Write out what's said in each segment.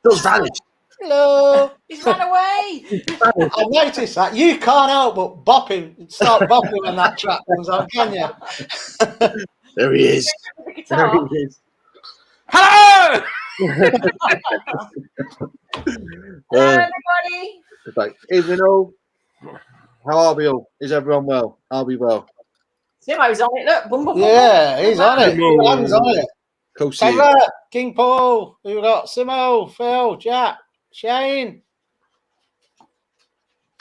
Just vanished. Hello. He's run away. I noticed that. You can't help but start bopping when that track comes on, can you? There he is. The There guitar. he is. Hello! Hello, everybody. It's like, evening all. How are we all? Is everyone well? I'll be well. Simo's on it. Look. Boom, boom, boom, Yeah, boom. he's on it. Hands on it. Cool, see you. Taylor, King Paul, we've got Simo, Phil, Jack, Shane.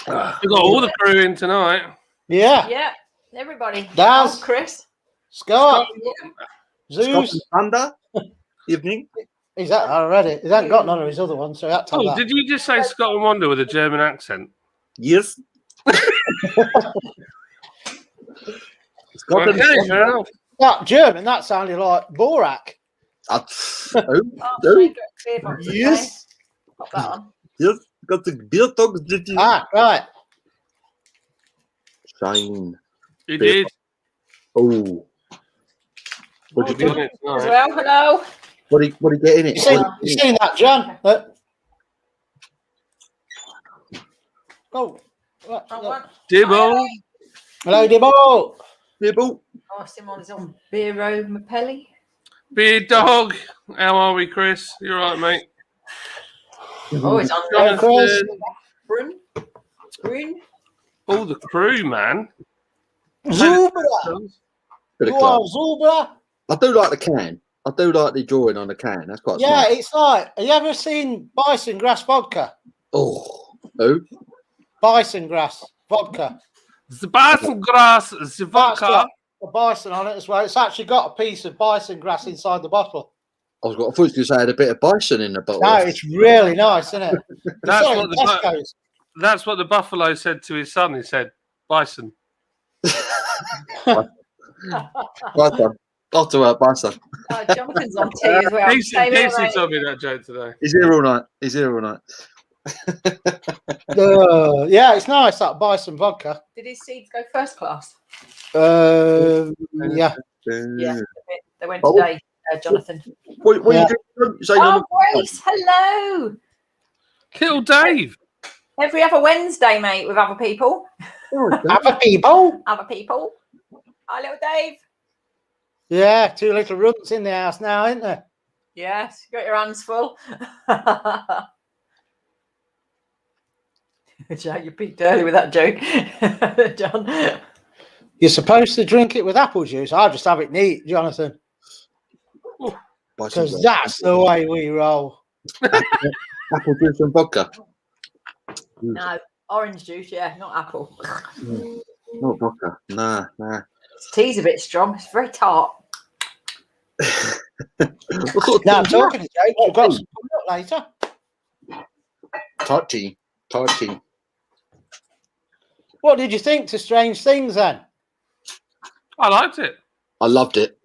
We've got all the crew in tonight. Yeah. Yeah, everybody. Daz. Oh, Chris. Scott, Yeah. Zeus. Thunder. Evening. He's that already. He hasn't got none of his other ones, so that's Oh, that. did you just say Scott and Wonder with a German accent? Yes. Okay, fair enough. That German, that sounded like Borak. Oh, Yes. beer box. Yes. Pop that on. Yes. Got the beer talk. Ah, right. Shine. You did. Oh. What We're did you doing get? it As tonight. well. Hello. What did you get in it? You seen that, John? Oh. What? Wrong one. Dibble. Hello, Dibbo. Nibble. Oh, Simon's on Beero Mapelli. Beard dog. How are we, Chris? You all right, mate? Oh, it's on Hello, Chris. Jonathan. Brun. Brun. All the crew, man. Zubra. Bit of You club. are Zubra. I do like the can. I do like the drawing on the can. That's quite Yeah, smart. it's like, have you ever seen bison grass vodka? Oh. Oh. Bison grass vodka. The bison grass, the That's vodka. got a bison on it as well. It's actually got a piece of bison grass inside the bottle. I thought you were going to say I had a bit of bison in the bottle. No, it's really nice, isn't it? That's It's what like the Tesco's. That's what the buffalo said to his son. He said, "Bison." Bison. Off to work, bison. Jonathan's on tea as well. Casey told me that joke today. He's here all night. He's here all night. Yeah, it's nice, that bison vodka. Did his seeds go first class? Yeah. Yeah, they went Oh. today, Jonathan. What Yeah. are you doing? You say Oh, Grace, hello. Little Dave. Every other Wednesday, mate, with other people. Other people. Other people. Hi, little Dave. Yeah, two little runts in the house now, isn't there? Yes, you got your hands full. Jack, you peaked early with that joke, John. You're supposed to drink it with apple juice. I'll just have it neat, Jonathan, because that's the way we roll. Apple juice and vodka. No, orange juice, yeah, not apple. Not vodka. Nah. This tea's a bit strong. It's very tart. What sort of Now, I'm talking to Jake. We've got some coming up later. tart tea? What did you think to Strange Things then? I liked it. I loved it.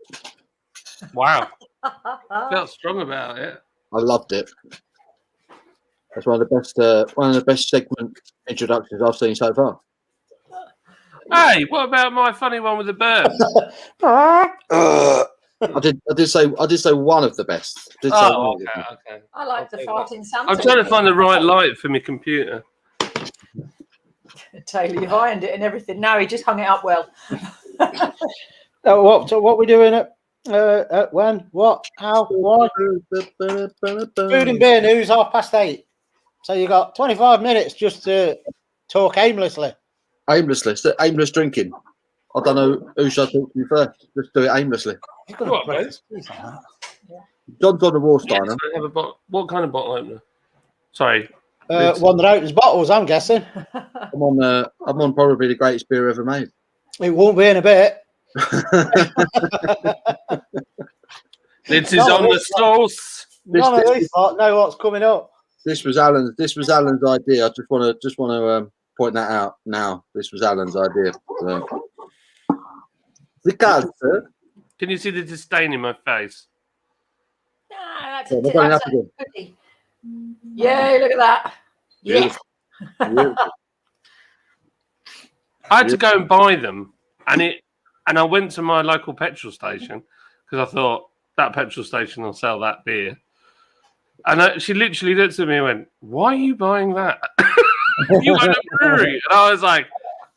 Wow. Felt strong about it. I loved it. That's one of the best segment introductions I've seen so far. Hey, what about my funny one with the bird? I did say one of the best. Okay. I like the farting Santa. I'm trying to find the right light for my computer. Taylor, you've ironed it and everything. No, he just hung it up well. What we doing at when? What? How? Why? Food and beer news, 8:30. So you got 25 minutes just to talk aimlessly. Aimless drinking. I don't know who should I talk to first. Just do it aimlessly. What, mate? John's on the war Yes, steiner. I have a what kind of bottle opener? Sorry. One that opens bottles, I'm guessing. I'm on probably the greatest beer ever made. It won't be in a bit. This is on the sauce. None of these lot know what's coming up. This was Alan's idea. I just want to point that out now. This was Alan's idea. So. Sir. Can you see the disdain in my face? That's Yeah, a we're going up again. goodie. Yeah, look at that. Yeah. Beautiful. I had to go and buy them, and I went to my local petrol station because I thought that petrol station will sell that beer. And she literally looked at me and went, "Why are you buying that? You own a brewery." And I was like,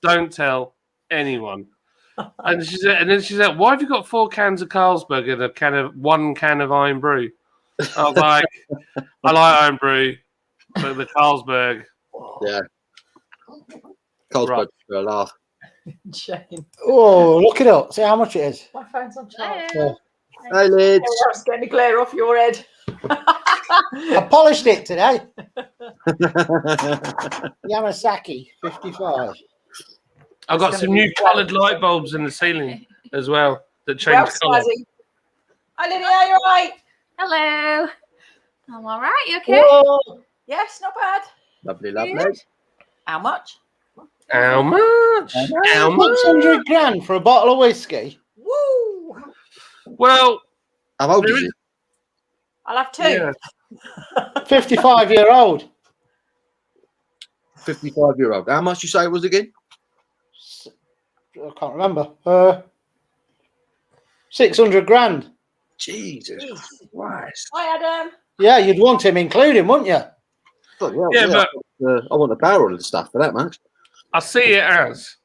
"Don't tell anyone." And then she said, "Why have you got 4 cans of Carlsberg and one can of Iron Brew?" I was like, "I like Iron Brew, but the Carlsberg." Yeah. Carlsberg for a laugh. Shane. Oh, look it up. See how much it is. My phone's on charge. Yeah. Hey, Lids. I was getting the glare off your head. I polished it today. Yamasaki 55. I've got some new coloured light bulbs in the ceiling as well that change colour. Hi, Lydia, you all right? Hello. I'm all right. You okay? Whoa. Yes, not bad. Lovely, lovely. How much? How much? How much? 600 grand for a bottle of whiskey. Woo! Well, How old is he? I'll have 2. yeah. 55-year-old. 55-year-old. How much you say it was again? I can't remember. 600 grand. Jesus Christ. Hi, Adam. Yeah, you'd want him including, wouldn't you? But I want a barrel of stuff for that much. I see it as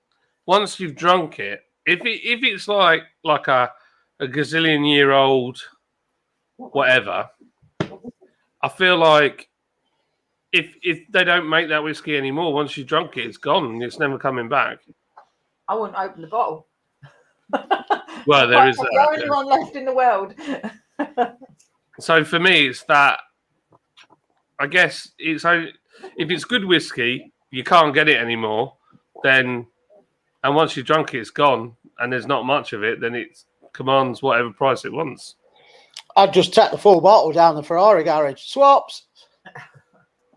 once you've drunk it. If it's like a gazillion-year-old whatever, I feel like if they don't make that whiskey anymore, once you've drunk it, it's gone and it's never coming back. I wouldn't open the bottle. Well, there is The that. only one left in the world. So for me, it's that. I guess if it's good whiskey, you can't get it anymore. And once you've drunk it, it's gone, and there's not much of it. Then it commands whatever price it wants. I'd just take the full bottle down the Ferrari garage. Swaps.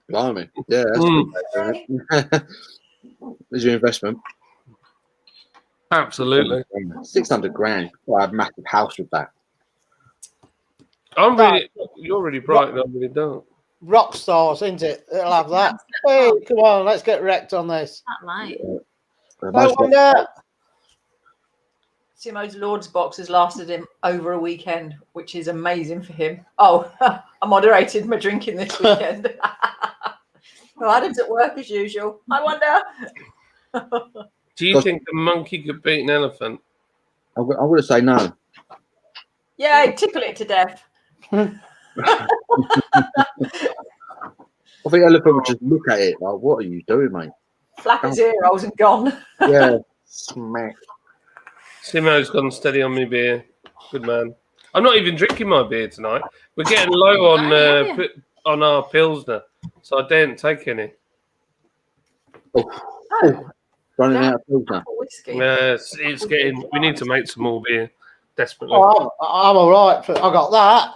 Blimey. Yeah, that's good. There's your investment. Absolutely. 600 grand. I have a massive house with that. You're really bright, and I'm really dark. Rock stars, isn't it? It'll have that. Hey, come on, let's get wrecked on this. That light. Simo's Lord's box has lasted him over a weekend, which is amazing for him. Oh, I moderated my drinking this weekend. Well, Adam's at work as usual. I wonder. Do you think a monkey could beat an elephant? I'm going to say no. Yeah, he'd tickle it to death. I think elephant would just look at it like, "What are you doing, mate?" Flap his ear holes and gone. Yeah, smack. Simo's gone steady on me beer. Good man. I'm not even drinking my beer tonight. We're getting low on our Pilsner, so I daren't take any. Running out of Pilsner. Whiskey. It's getting. We need to make some more beer desperately. Oh, I'm all right. I got that.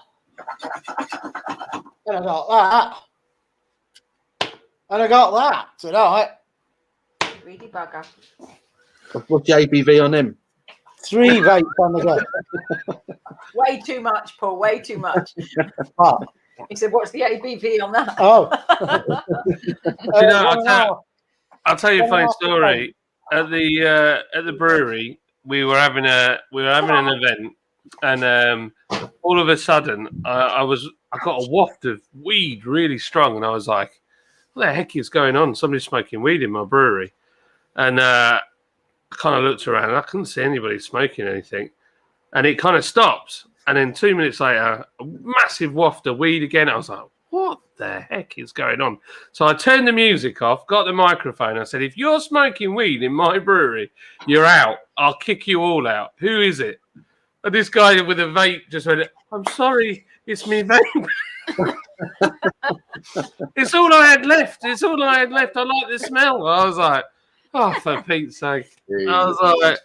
And I got that. And I got that tonight. Greedy bugger. What's the ABV on them? 3 vapes on the go. Way too much, Paul. Way too much. Oh. He said, "What's the ABV on that?" Oh. Do you know, I'll tell you a funny story. At the brewery, we were having an event, and all of a sudden, I got a waft of weed really strong, and I was like, "What the heck is going on? Somebody's smoking weed in my brewery." And I kind of looked around, and I couldn't see anybody smoking anything, and it kind of stopped. And then 2 minutes later, a massive waft of weed again. I was like, "What the heck is going on?" So I turned the music off, got the microphone. I said, "If you're smoking weed in my brewery, you're out. I'll kick you all out. Who is it?" And this guy with a vape just went, "I'm sorry, it's me vape." It's all I had left. I like the smell. I was like, "Oh, for Pete's sake." I was like,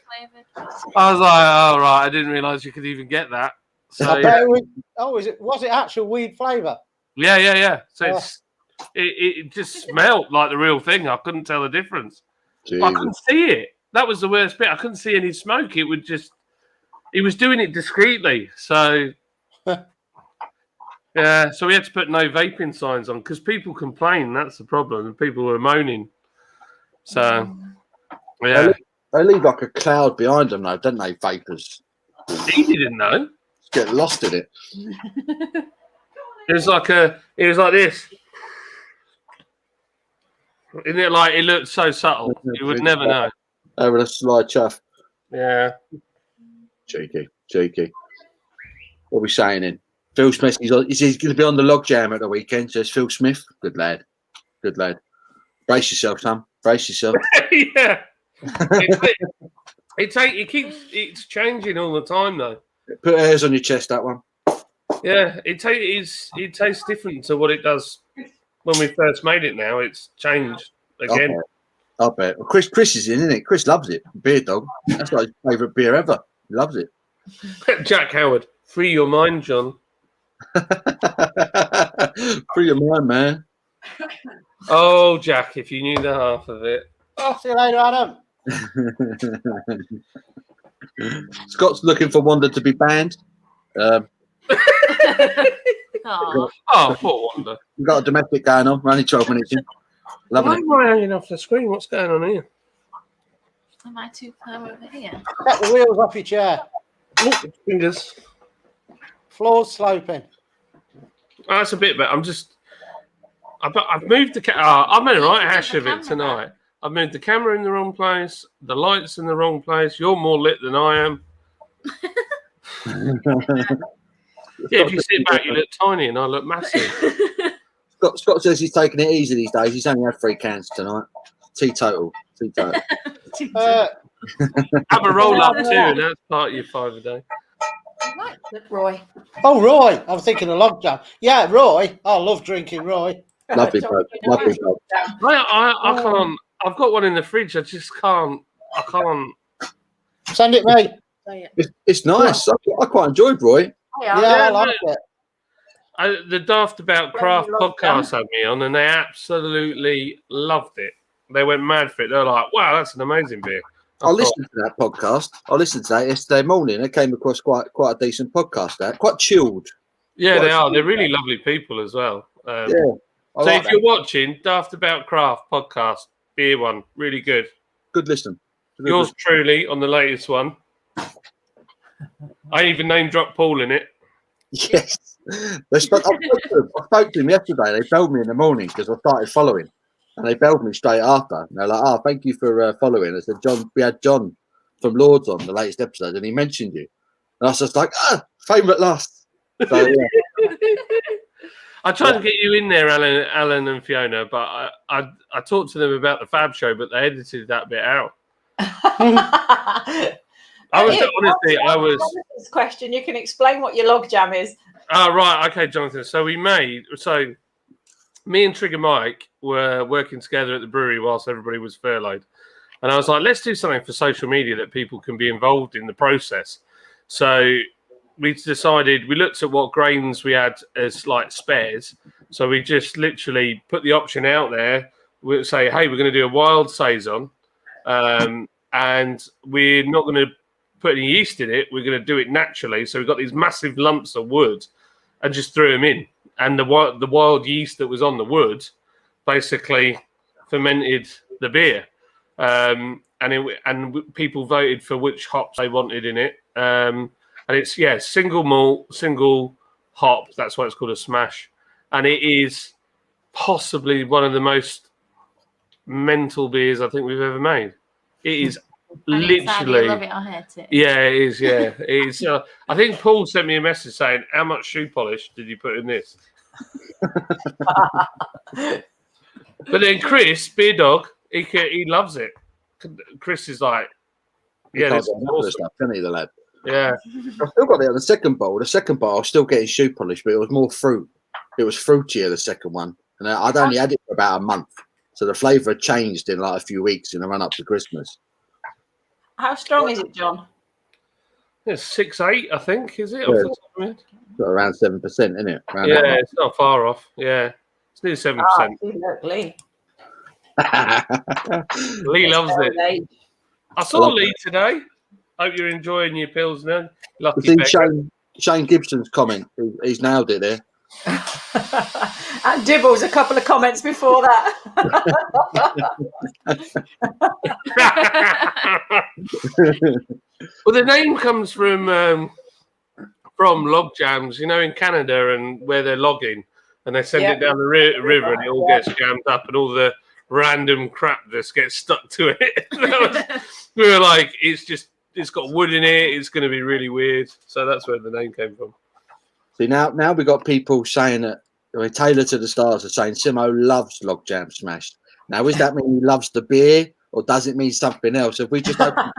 "Oh, right. I didn't realise you could even get that." So, was it actual weed flavour? Yeah. So it just smelled like the real thing. I couldn't tell the difference. I couldn't see it. That was the worst bit. I couldn't see any smoke. He was doing it discreetly. So yeah. So we had to put no vaping signs on because people complain. That's the problem. And people were moaning. So yeah. They leave like a cloud behind them, though, don't they? Vapors. He didn't know. Get lost in it. It was like this. Isn't it like it looked so subtle? You would never know. Over a slide chuff. Yeah. Cheeky. What are we saying then? Phil Smith, he's going to be on the log jam at the weekend, says Phil Smith. Good lad. Brace yourself, Sam. Brace yourself. Yeah. It's changing all the time though. Put hairs on your chest, that one. Yeah, it tastes different to what it does when we first made it. Now it's changed again. I bet. Well, Chris is in, isn't it? Chris loves it. Beer dog. That's like his favourite beer ever. He loves it. Jack Howard, free your mind, John. Free your mind, man. Oh, Jack, if you knew the half of it. Oh, see you later, Adam. Scott's looking for Wanda to be banned. Aw. Oh, poor Wanda. We've got a domestic going on. We're only 12 minutes in. Why Loving it. am I hanging off the screen? What's going on here? Am I too far over here? Get the wheels off your chair. Oh, fingers. Floor's sloping. Oh, that's a bit better. I've moved the I made a right hash of it tonight. I've moved the camera in the wrong place, the lights in the wrong place. You're more lit than I am. Yeah, if you sit back, you look tiny and I look massive. Scott says he's taking it easy these days. He's only had 3 cans tonight. Teetotal. Have a roll up too, and that's part of your 5 a day. Roy. Oh, Roy. I was thinking of log jam. Yeah, Roy. I love drinking Roy. Lovely bloke. Lovely bloke. I can't. I've got one in the fridge. I just can't. I can't. Send it me. It's nice. I quite enjoyed Roy. Yeah, I like it. The Daft About Craft love podcast had me on, and they absolutely loved it. They went mad for it. They're like, "Wow, that's an amazing beer." I listened to that podcast. I listened to that yesterday morning. It came across quite a decent podcast. That quite chilled. Yeah, they are. They're really lovely people as well. Yeah. So if you're watching Daft About Craft podcast, beer one, really good. Good listen. Yours truly on the latest one. I even name dropped Paul in it. Yes. I spoke to him yesterday. They belled me in the morning because I started following. And they belled me straight after. And they're like, "Oh, thank you for following." I said, "John, we had John from Lords on the latest episode, and he mentioned you." And I was just like, fame at last. So, yeah. I tried to get you in there, Alan and Fiona, but I talked to them about the Fab Show, but they edited that bit out. I was. This question. You can explain what your log jam is. Oh, right. Okay, Jonathan. So me and Trigger Mike were working together at the brewery whilst everybody was furloughed. And I was like, let's do something for social media that people can be involved in the process. So we decided, we looked at what grains we had as like spares. So we just literally put the option out there. We'll say, hey, we're going to do a wild saison. And we're not going to put any yeast in it. We're going to do it naturally. So we've got these massive lumps of wood and just threw them in. And the wild yeast that was on the wood basically fermented the beer. And people voted for which hops they wanted in it. And it's, single malt, single hop. That's why it's called a smash. And it is possibly one of the most mental beers I think we've ever made. It is literally. Love it or hate it. Yeah, it is. Yeah, it is. I think Paul sent me a message saying, "How much shoe polish did you put in this?" But then Chris, beer dog, he loves it. Chris is like, "Yeah, this is awesome." Stuff, can he, the lad? Yeah, I've still got it on the second bowl. The second bowl, I was still getting shoe polish, but it was more fruit. It was fruitier, the second one, and I'd only had it for about a month, so the flavour changed in like a few weeks in the run up to Christmas. How strong is it, John? it's 6.8, I think. Is it? Yeah. Got around 7%, isn't it? Around It's not far off. Yeah, it's nearly 7%. Look, Lee. Lee loves it. I saw Lee today. Hope you're enjoying your pills now. Lucky Shane Gibson's comment. He's nailed it there. And Dibbles, a couple of comments before that. Well, the name comes from from log jams, you know, in Canada and where they're logging, and they send it down the river and it all gets jammed up and all the random crap just gets stuck to it. We were like, it's got wood in it. It's going to be really weird. So that's where the name came from. See, now we got people saying that, Taylor to the Stars are saying Simo loves log jam smashed. Now, does that mean he loves the beer, or does it mean something else? Have we just opened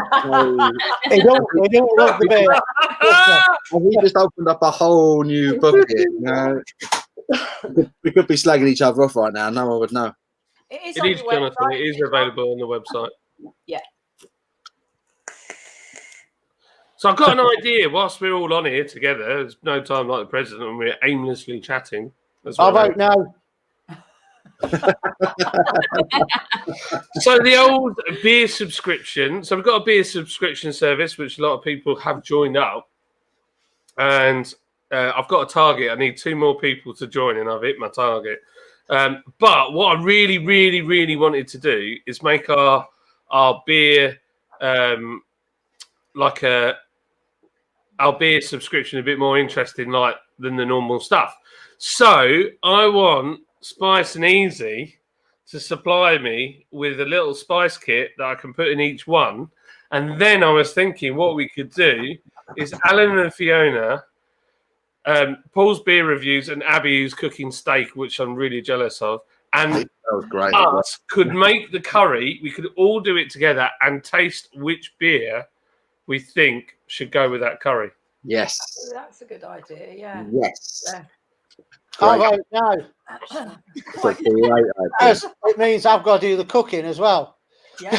They don't love the beer. have we just opened up a whole new bucket? We could be slagging each other off right now. No one would know. It It is, Jonathan. It is available on the website. Yeah. So I've got an idea. Whilst we're all on here together, there's no time like the president when we're aimlessly chatting. I vote no. So the old beer subscription. So we've got a beer subscription service, which a lot of people have joined up. And I've got a target. I need 2 more people to join, and I've hit my target. But what I really, really, really wanted to do is make our beer our beer subscription a bit more interesting, than the normal stuff. So I want Spice and Easy to supply me with a little spice kit that I can put in each one. And then I was thinking what we could do is Alan and Fiona, Paul's beer reviews, and Abby who's cooking steak, which I'm really jealous of. And That was great. us could make the curry. We could all do it together and taste which beer we think should go with that curry. Yes. That's a good idea. Yeah. Yes. Yeah. I vote no. That's a great idea. Yes, it means I've got to do the cooking as well. Yeah.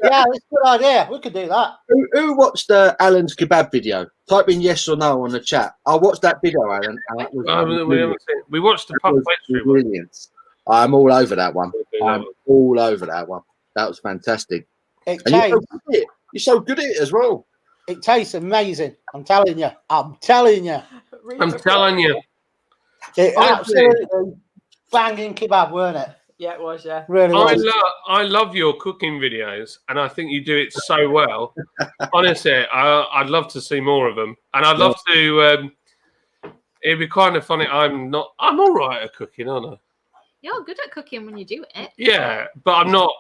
Yeah, it's a good idea. We could do that. Who watched Alan's kebab video? Type in yes or no on the chat. I watched that video, Alan. And that was We watched the puff pastry one. brilliant. I'm all over that one. I'm all over that one. That was fantastic. It And you're so tastes, good at it. You're so good at it as well. it tastes amazing. I'm telling you. I'm telling you. I'm telling you. It Honestly. absolutely banging kebab, weren't it? Yeah, it was. Yeah. Really was. I love your cooking videos, and I think you do it so well. Honestly, I'd love to see more of them, and I'd love to. It'd be kind of funny. I'm all right at cooking, aren't I? You're good at cooking when you do it. Yeah, but I'm not.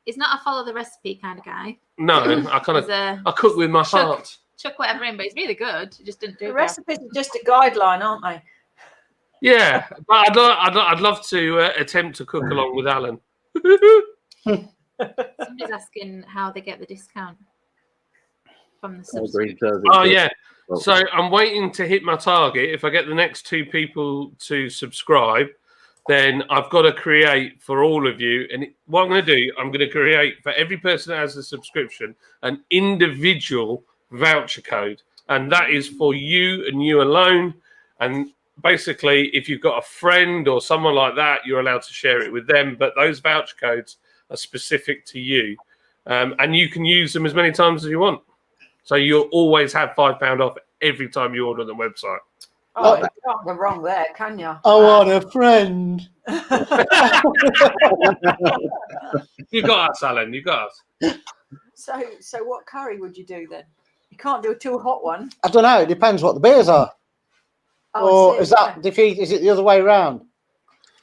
He's not a follow the recipe kind of guy. No, I kind of. I cook with my heart. Chuck whatever in, but he's really good. He just didn't do The it. recipes are just a guideline, aren't they? Yeah, but I'd love to attempt to cook along with Alan. Somebody's asking how they get the discount from the subscription. Oh yeah. So I'm waiting to hit my target. If I get the next 2 people to subscribe, then I've got to create for all of you. And what I'm going to do, I'm going to create for every person that has a subscription an individual voucher code, and that is for you and you alone. And basically, if you've got a friend or someone like that, you're allowed to share it with them. But those voucher codes are specific to you, and you can use them as many times as you want. So you'll always have £5 off every time you order on the website. Oh, you can't go wrong there, can you? I want a friend. You got us, Alan. You got us. So what curry would you do then? You can't do a too hot one. I don't know. It depends what the beers are. Oh, I Or see, is that defeat? Is it the other way around?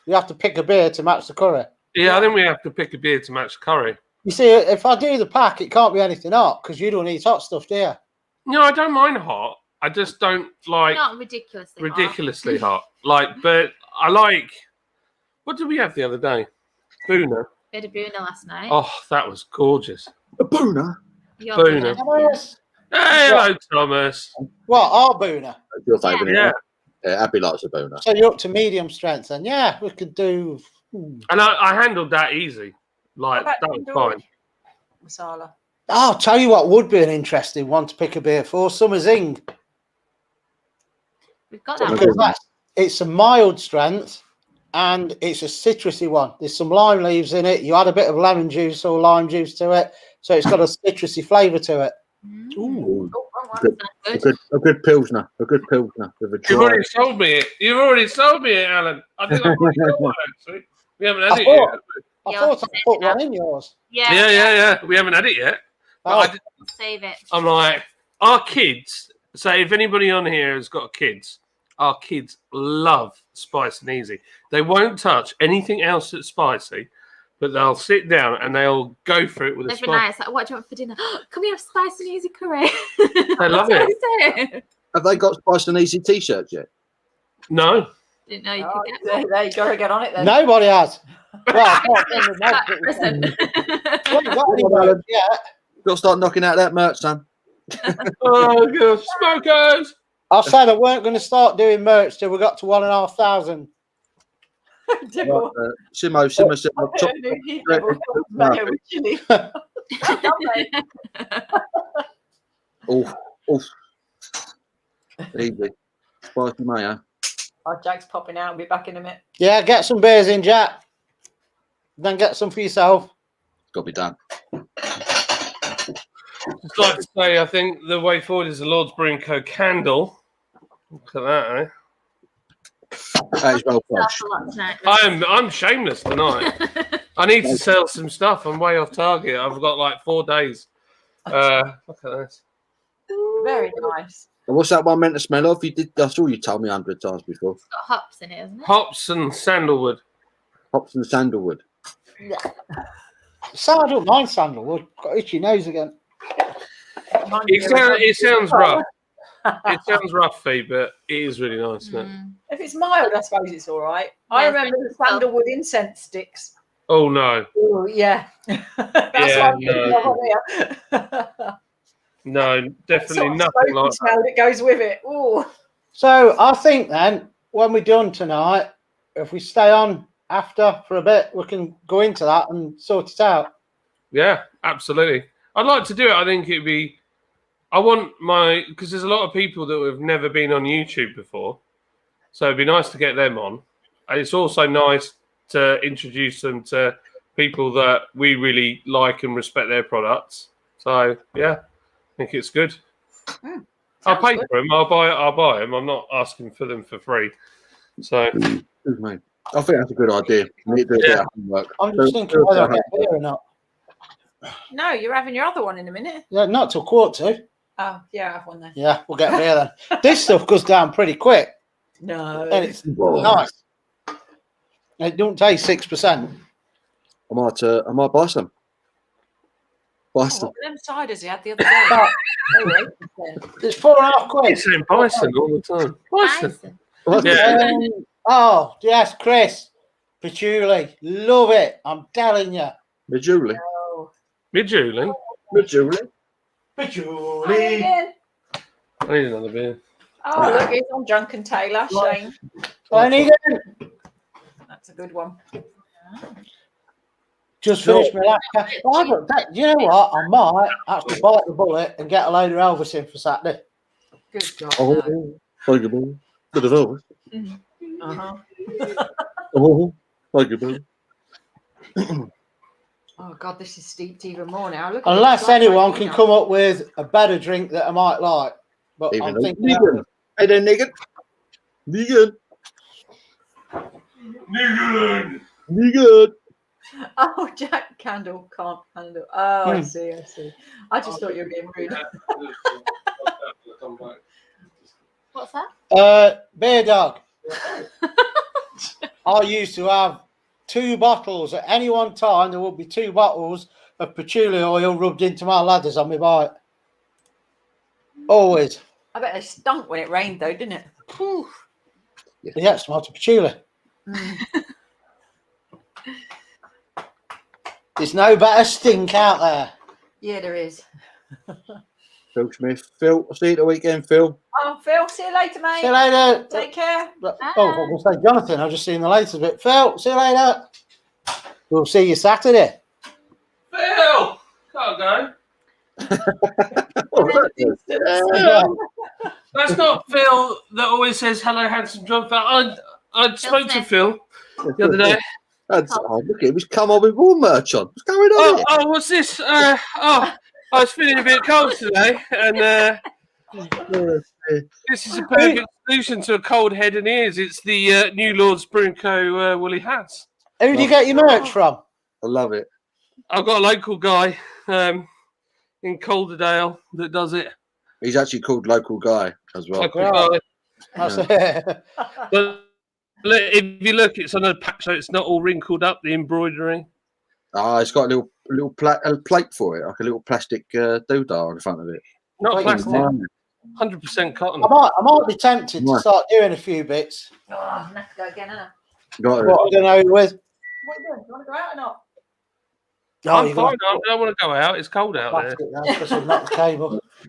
You have to pick a beer to match the curry. Yeah, I think we have to pick a beer to match the curry. You see, if I do the pack, it can't be anything hot because you don't eat hot stuff, do you? No, I don't mind hot. I just don't like Not ridiculously hot. But I like. What did we have the other day? Boona. Bit of Boona last night. Oh, that was gorgeous. A Boona. Your Boona. Thomas. Hey, hello, Thomas. What, our Boona? That's your favourite. Yeah. Abby likes a Boona. So you're up to medium strength then? Yeah, we could do. And I handled that easy. Like, What that about was fine. Masala. I'll tell you what would be an interesting one to pick a beer for. Summer Zing. We've got Summer that Zing. one. It's a mild strength and it's a citrusy one. There's some lime leaves in it. You add a bit of lemon juice or lime juice to it. So it's got a citrusy flavour to it. Ooh. Oh, wrong one. Good. A good pilsner. A good pilsner with a You've dry. already sold me it. You've already sold me it, Alan. I think I've already got one, actually. We haven't had I it thought- yet. I Yeah, thought I put one in yours. Yeah. Yeah. We haven't had it yet. But Oh, I just, Save it. I'm like, our kids So if anybody on here has got kids, our kids love Spice and Easy. They won't touch anything else that's spicy, but they'll sit down and they'll go for it with a Every spice. night it's like, what do you want for dinner? Can we have spice and easy curry? I love it. Have they got Spice and Easy t-shirts yet? No. Didn't know you Oh, could get there you go. Get on it then. Nobody has. Well, apart from the that. most, Listen. we haven't got any merch yet. Got to start knocking out that merch, son. Oh, God. Smokers! I said I weren't going to start doing merch till we got to 1,500. Right, Simo. Chop, Mayo with chili. oh. Easy. Spicy mayo. Oh, Jack's popping out. I'll be back in a minute. Yeah, get some beers in, Jack. Then get some for yourself. Got to be done. Just like to say, I think the way forward is the Lord's Brewing Co. candle. Look at that, eh? That is well That's fresh. a lot tonight. I'm shameless tonight. I need to sell some stuff. I'm way off target. I've got like 4 days. Look at this. Very nice. And what's that one meant to smell of? That's all you told me 100 times before. It's got hops in it, hasn't it? Hops and sandalwood. Hops and sandalwood. So I don't mind sandalwood. Got itchy nose again. It sounds rough. It sounds roughy, but it is really nice, isn't it? If it's mild, I suppose it's all right. I Yeah, remember the sandalwood incense sticks. Oh, no. Oh, yeah. That's Yeah, what I'm thinking of here. No, definitely Sort of nothing smoky like that. smell that goes with it. Oh, So I think then, when we're done tonight, if we stay on after for a bit, we can go into that and sort it out. Yeah, absolutely. I'd like to do it. I think it'd be... because there's a lot of people that have never been on YouTube before. So it'd be nice to get them on. And it's also nice to introduce them to people that we really like and respect their products. So, yeah, I think it's good. I'll pay for them. I'll buy them. I'm not asking for them for free. So, Excuse me. I think that's a good idea. We need to do a bit of homework. I'm just thinking whether I get beer or not. no, you're having your other one in a minute. Yeah, not till 1:45. Oh, yeah, I have one then. Yeah, we'll get beer then. This stuff goes down pretty quick. No. And it's nice. It don't taste 6%. I might buy some. Buy some. What were them ciders he had the other day? They were 8%. It's £4.50. it's saying bison all the time. Bison. Nice. Yeah. Oh, yes, Chris. Patchouli. Love it. I'm telling you. With Julie. Oh. Me, Julie. With Julie. Patchouli. I need another beer. Oh, look, he's on Drunken Taylor, Shane. That's a good one. Just finished my last pack. You know what? I might actually bite the bullet and get a load of Elvis in for Saturday. Good God. Oh, thank you, man. Bit of Elvis. Uh-huh. Oh, thank you, man. Oh, God, this is steeped even more now. Look at Unless this black anyone one, can you know. come up with a better drink that I might like. But I'm Even thinking vegan. Hey there, nigga. Vegan. Vegan. Oh, Jack Candle can't handle. Oh, I see. I just thought you were being rude. What's that? Beer Dog. I used to have 2 bottles at any one time. There would be 2 bottles of patchouli oil rubbed into my ladders on my bike. Always. I bet they stunk when it rained, though, didn't it? Whew. Yeah, it smelled of patchouli. There's no better stink out there. Yeah, there is. Phil Smith. Phil, I'll see you at the weekend, Phil. Oh, Phil, see you later, mate. See you later. Take care. Oh, I was going to say Jonathan. I've just seen the latest bit. Phil, see you later. We'll see you Saturday. Phil! Can't go. That's not Phil that always says hello, handsome John. I spoke to Phil the other day. Look at him. He's come on with more merch on. What's going on here? Oh, what's this? I was feeling a bit cold today, and this is a perfect solution to a cold head and ears. It's the new Lord's Brewing Co. woolly hats. Who do you get your merch from? I love it. I've got a local guy in Calderdale that does it. He's actually called Local Guy as well. Local Yeah. guy. That's it. But if you look, it's on a patch, so it's not all wrinkled up. The embroidery. It's got a plate for it, like a little plastic doodah on the front of it. Not Wait, plastic. Nice. 100% cotton. I might be tempted to Right. start doing a few bits. Oh, I'm gonna have to go again, aren't I? Got What I don't know with. What are you doing? Do you want to go out or not? I'm you're fine. gonna I don't want to go out. It's cold out there. have to now because I've knocked the cable.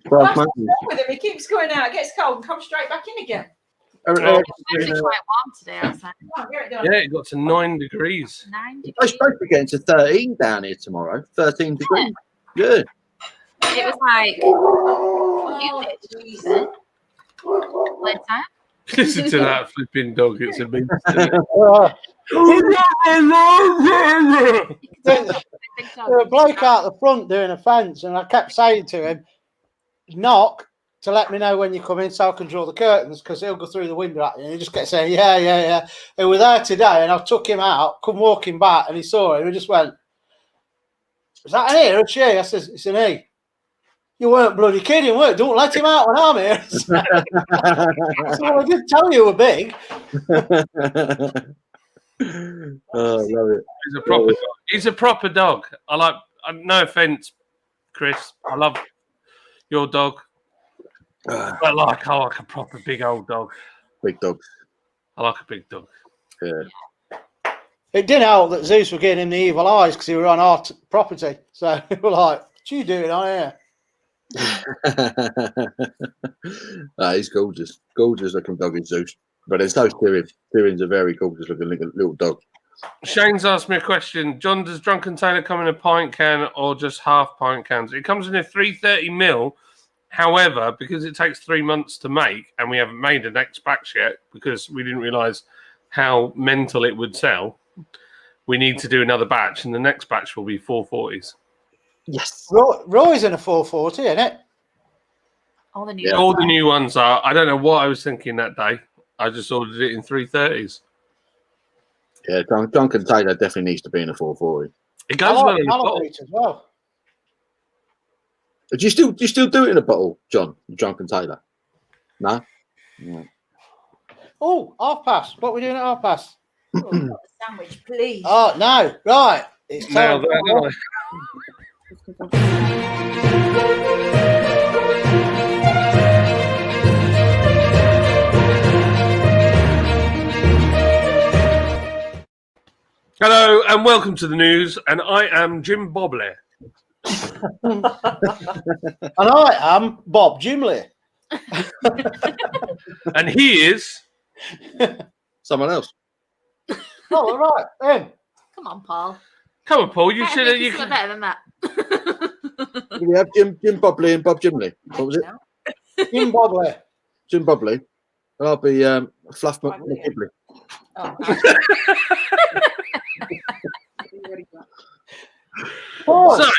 Well, What's wrong with him? He keeps going out, gets cold, and comes straight back in again. Oh, It's actually quite warm today outside. Come on, get it done. yeah, it got to 9 degrees. 9 I'm degrees. supposed to get into 13 down here tomorrow. 13 degrees. Yeah. It was like, Oh, Jesus. playtime. Listen to that flipping dog. It's amazing. There's a bloke out the front doing a fence, and I kept saying to him, knock to let me know when you come in so I can draw the curtains because he'll go through the window at you. And he just kept saying, yeah. And we're there today, and I took him out, come walking back, and he saw him and just went, is that an E or a she? I says, it's an E. You weren't bloody kidding, were you? Don't let him out when I'm here. I said, well, I did tell you we're big. Oh, I love it. He's a proper dog. He's a proper dog. I like. No offense, Chris. I love your dog, but I like a proper big old dog. Big dog. I like a big dog. Yeah. It didn't help that Zeus were getting him the evil eyes because he were on our property. So we were like, what you doing on here? He's gorgeous. Gorgeous looking dog is Zeus. But there's no Tyrion. Tyrion's a very gorgeous looking little dog. Shane's asked me a question. John, does Drunken Taylor come in a pint can or just half pint cans? It comes in a 330ml. However, because it takes 3 months to make and we haven't made the next batch yet because we didn't realise how mental it would sell, we need to do another batch, and the next batch will be 440s. Yes. Roy's in a 440, isn't it? All the new Yeah. All the new ones are. I don't know what I was thinking that day. I just ordered it in 330s. Yeah, Drunken Taylor definitely needs to be in a 440. It I goes well like in a bottle. Malibu as well. Do you still do it in a bottle, John? Drunken Taylor? No? No. Oh, half past. What are we doing at half past? Oh, sandwich, please. Oh, no. Right. It's Now time. that, Hello and welcome to the news, and I am Jim Bobley. And I am Bob Jimley. And he is Someone else. Oh, all right. Then. Come on, Paul. come on, Paul. You I should think have. it's a bit better than that. Do we have Jim Bobley and Bob Jimley? What was it? Jim Bobley. Jim Bobley. I'll be Fluff McGibley. Oh, Paul, So, I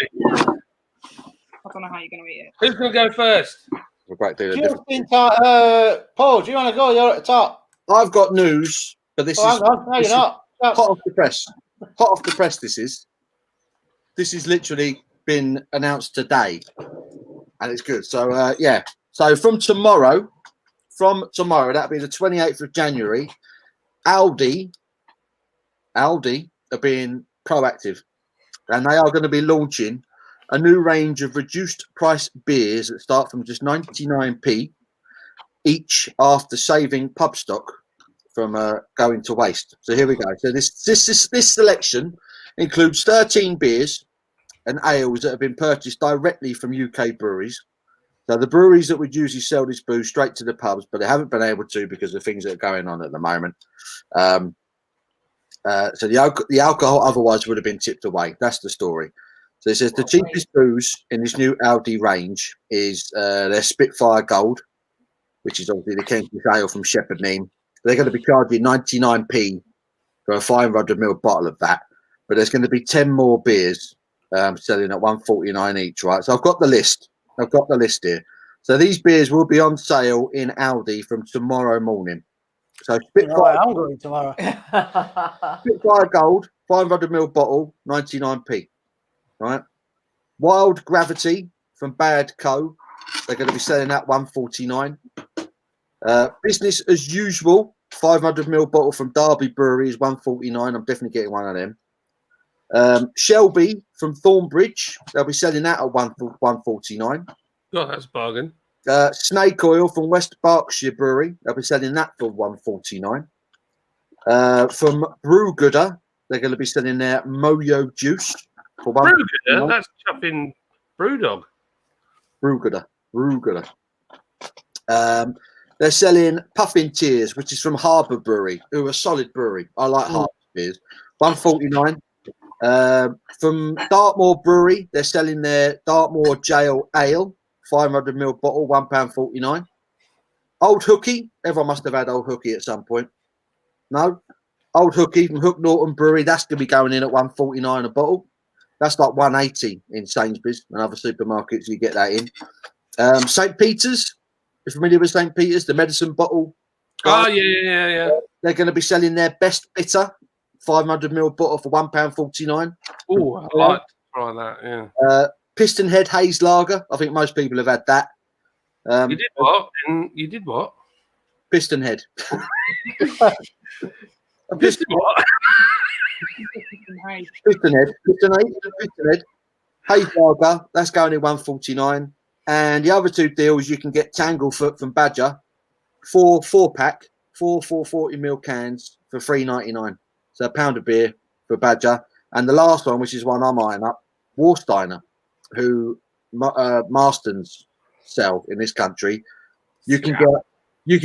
don't know how you're going to eat it. who's going to go first? A great deal of just difference. in time. Paul, do you want to go? You're at the top. I've got news, but this Oh, is hang on. No, this you're is not. hot off the press. Hot off the press. This is literally been announced today, and it's good. So yeah. So from tomorrow, that'll be the 28th of January. Aldi are being proactive, and they are going to be launching a new range of reduced price beers that start from just 99p each after saving pub stock from going to waste. So here we go. So this selection includes 13 beers and ales that have been purchased directly from UK breweries. So the breweries that would usually sell this booze straight to the pubs, but they haven't been able to because of things that are going on at the moment. So the alcohol otherwise would have been tipped away. That's the story. So it says the cheapest booze in this new Aldi range is their Spitfire Gold, which is obviously the Kentish Ale from Shepherd Neame. They're going to be charging 99p for a 500ml bottle of that. But there's going to be 10 more beers selling at 149 each, right? So I've got the list. Here. So these beers will be on sale in Aldi from tomorrow morning. So Spitfire, I'm going tomorrow. Spitfire Gold, 500ml bottle, 99p. Right. Wild Gravity from Bad Co, They're going to be selling that 149. Business as usual, 500ml bottle from Derby Brewery is 149. I'm definitely getting one of them. Shelby from Thornbridge, they'll be selling that at 149. God, that's a bargain. Snake Oil from West Berkshire Brewery, they'll be selling that for 149. From Brewgooder, they're going to be selling their Moyo Juice for Brewgooder? That's chopping Brewdog. Brewgooder. They're selling Puffin Tears, which is from Harbour Brewery, who are a solid brewery. I like Harbour beers. 149. From Dartmoor Brewery, they're selling their Dartmoor Jail Ale, 500ml bottle, £1.49. Old Hookie, everyone must have had Old Hookie at some point. No? Old Hookie from Hook Norton Brewery, that's going to be going in at 149 a bottle. That's like 180 in Sainsbury's and other supermarkets. You get that in. St. Peter's, you're familiar with St. Peter's, the medicine bottle? Oh, yeah. They're going to be selling their Best Bitter, 500ml bottle for £1.49. Oh, I like to try that, yeah. Piston Head Haze Lager. I think most people have had that. You did what? You did what? Piston Head. Piston what? Piston Head. Haze Lager. That's going in 149. And the other two deals, you can get Tanglefoot from Badger, four pack, 440ml cans for $3.99. So £1 of beer for Badger. And the last one, which is one I'm eyeing up, Warsteiner, who Marston's sell in this country. You can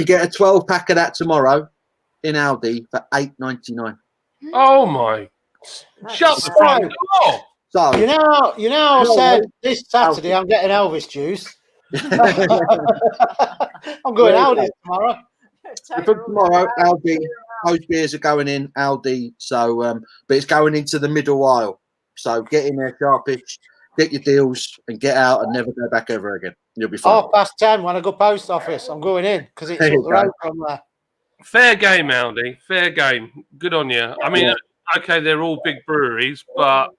get a 12 pack of that tomorrow in Aldi for $8.99. Oh my! Shut the front door. So you know, I said this Saturday I'm getting Elvis juice. I'm going Aldi tomorrow. Tomorrow, Aldi. Those beers are going in Aldi. So, but it's going into the middle aisle. So get in there sharpish, get your deals, and get out and never go back ever again. You'll be fine. 10:30 when I go post office. I'm going in because it's up the road from there. Fair game, Aldi. Fair game. Good on you. I mean, okay, they're all big breweries, but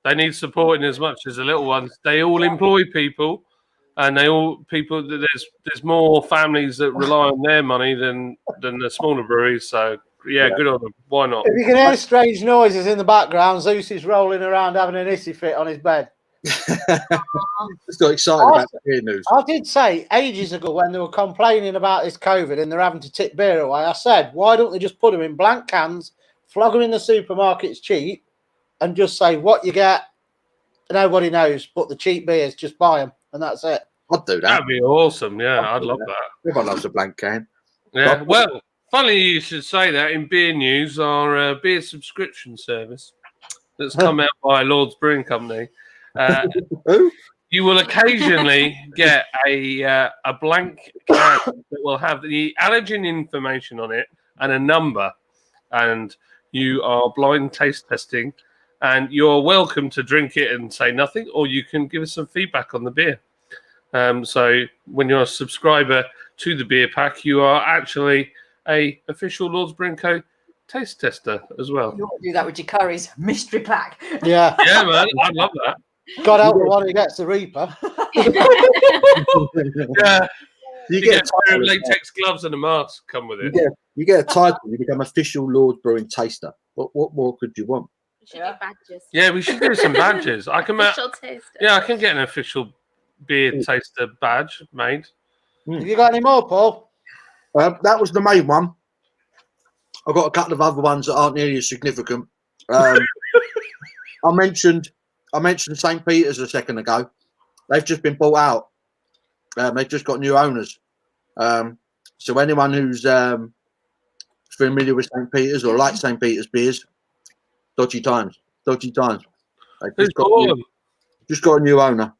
they need supporting as much as the little ones. They all employ people, and there's more families that rely on their money than the smaller breweries. So yeah, good on them. Why not? If you can hear strange noises in the background, Zeus is rolling around having an hissy fit on his bed. Just got excited about the beer news. I did say ages ago when they were complaining about this COVID and they're having to tip beer away, I said, why don't they just put them in blank cans, flog them in the supermarkets cheap, and just say what you get, nobody knows, but the cheap beers, just buy them, and that's it. I'd do that. That'd be awesome. Yeah, I'd love that. Everyone loves a blank can. Yeah. Well, funny you should say that. In beer news, our beer subscription service that's come out by Lord's Brewing Company. You will occasionally get a blank can that will have the allergen information on it and a number, and you are blind taste testing, and you're welcome to drink it and say nothing, or you can give us some feedback on the beer. So when you're a subscriber to the beer pack, you are actually a official Lord's Brewing Co. taste tester as well. You ought to do that with your curries mystery pack. Yeah, yeah, man, I love that. God help the one who gets the Reaper. Yeah, you get a pair of title, latex gloves and a mask. Come with it. You get a title. You become official Lord's Brewing taster. What more could you want? We should do badges. Yeah, we should do some badges. I can Official taster. Yeah, I can get an official beer taster badge made. Have you got any more, Paul? That was the main one. I've got a couple of other ones that aren't nearly as significant. I mentioned St. Peter's a second ago. They've just been bought out. They've just got new owners. So anyone who's familiar with St. Peter's or like St. Peter's beers, dodgy times. They've just got a new owner.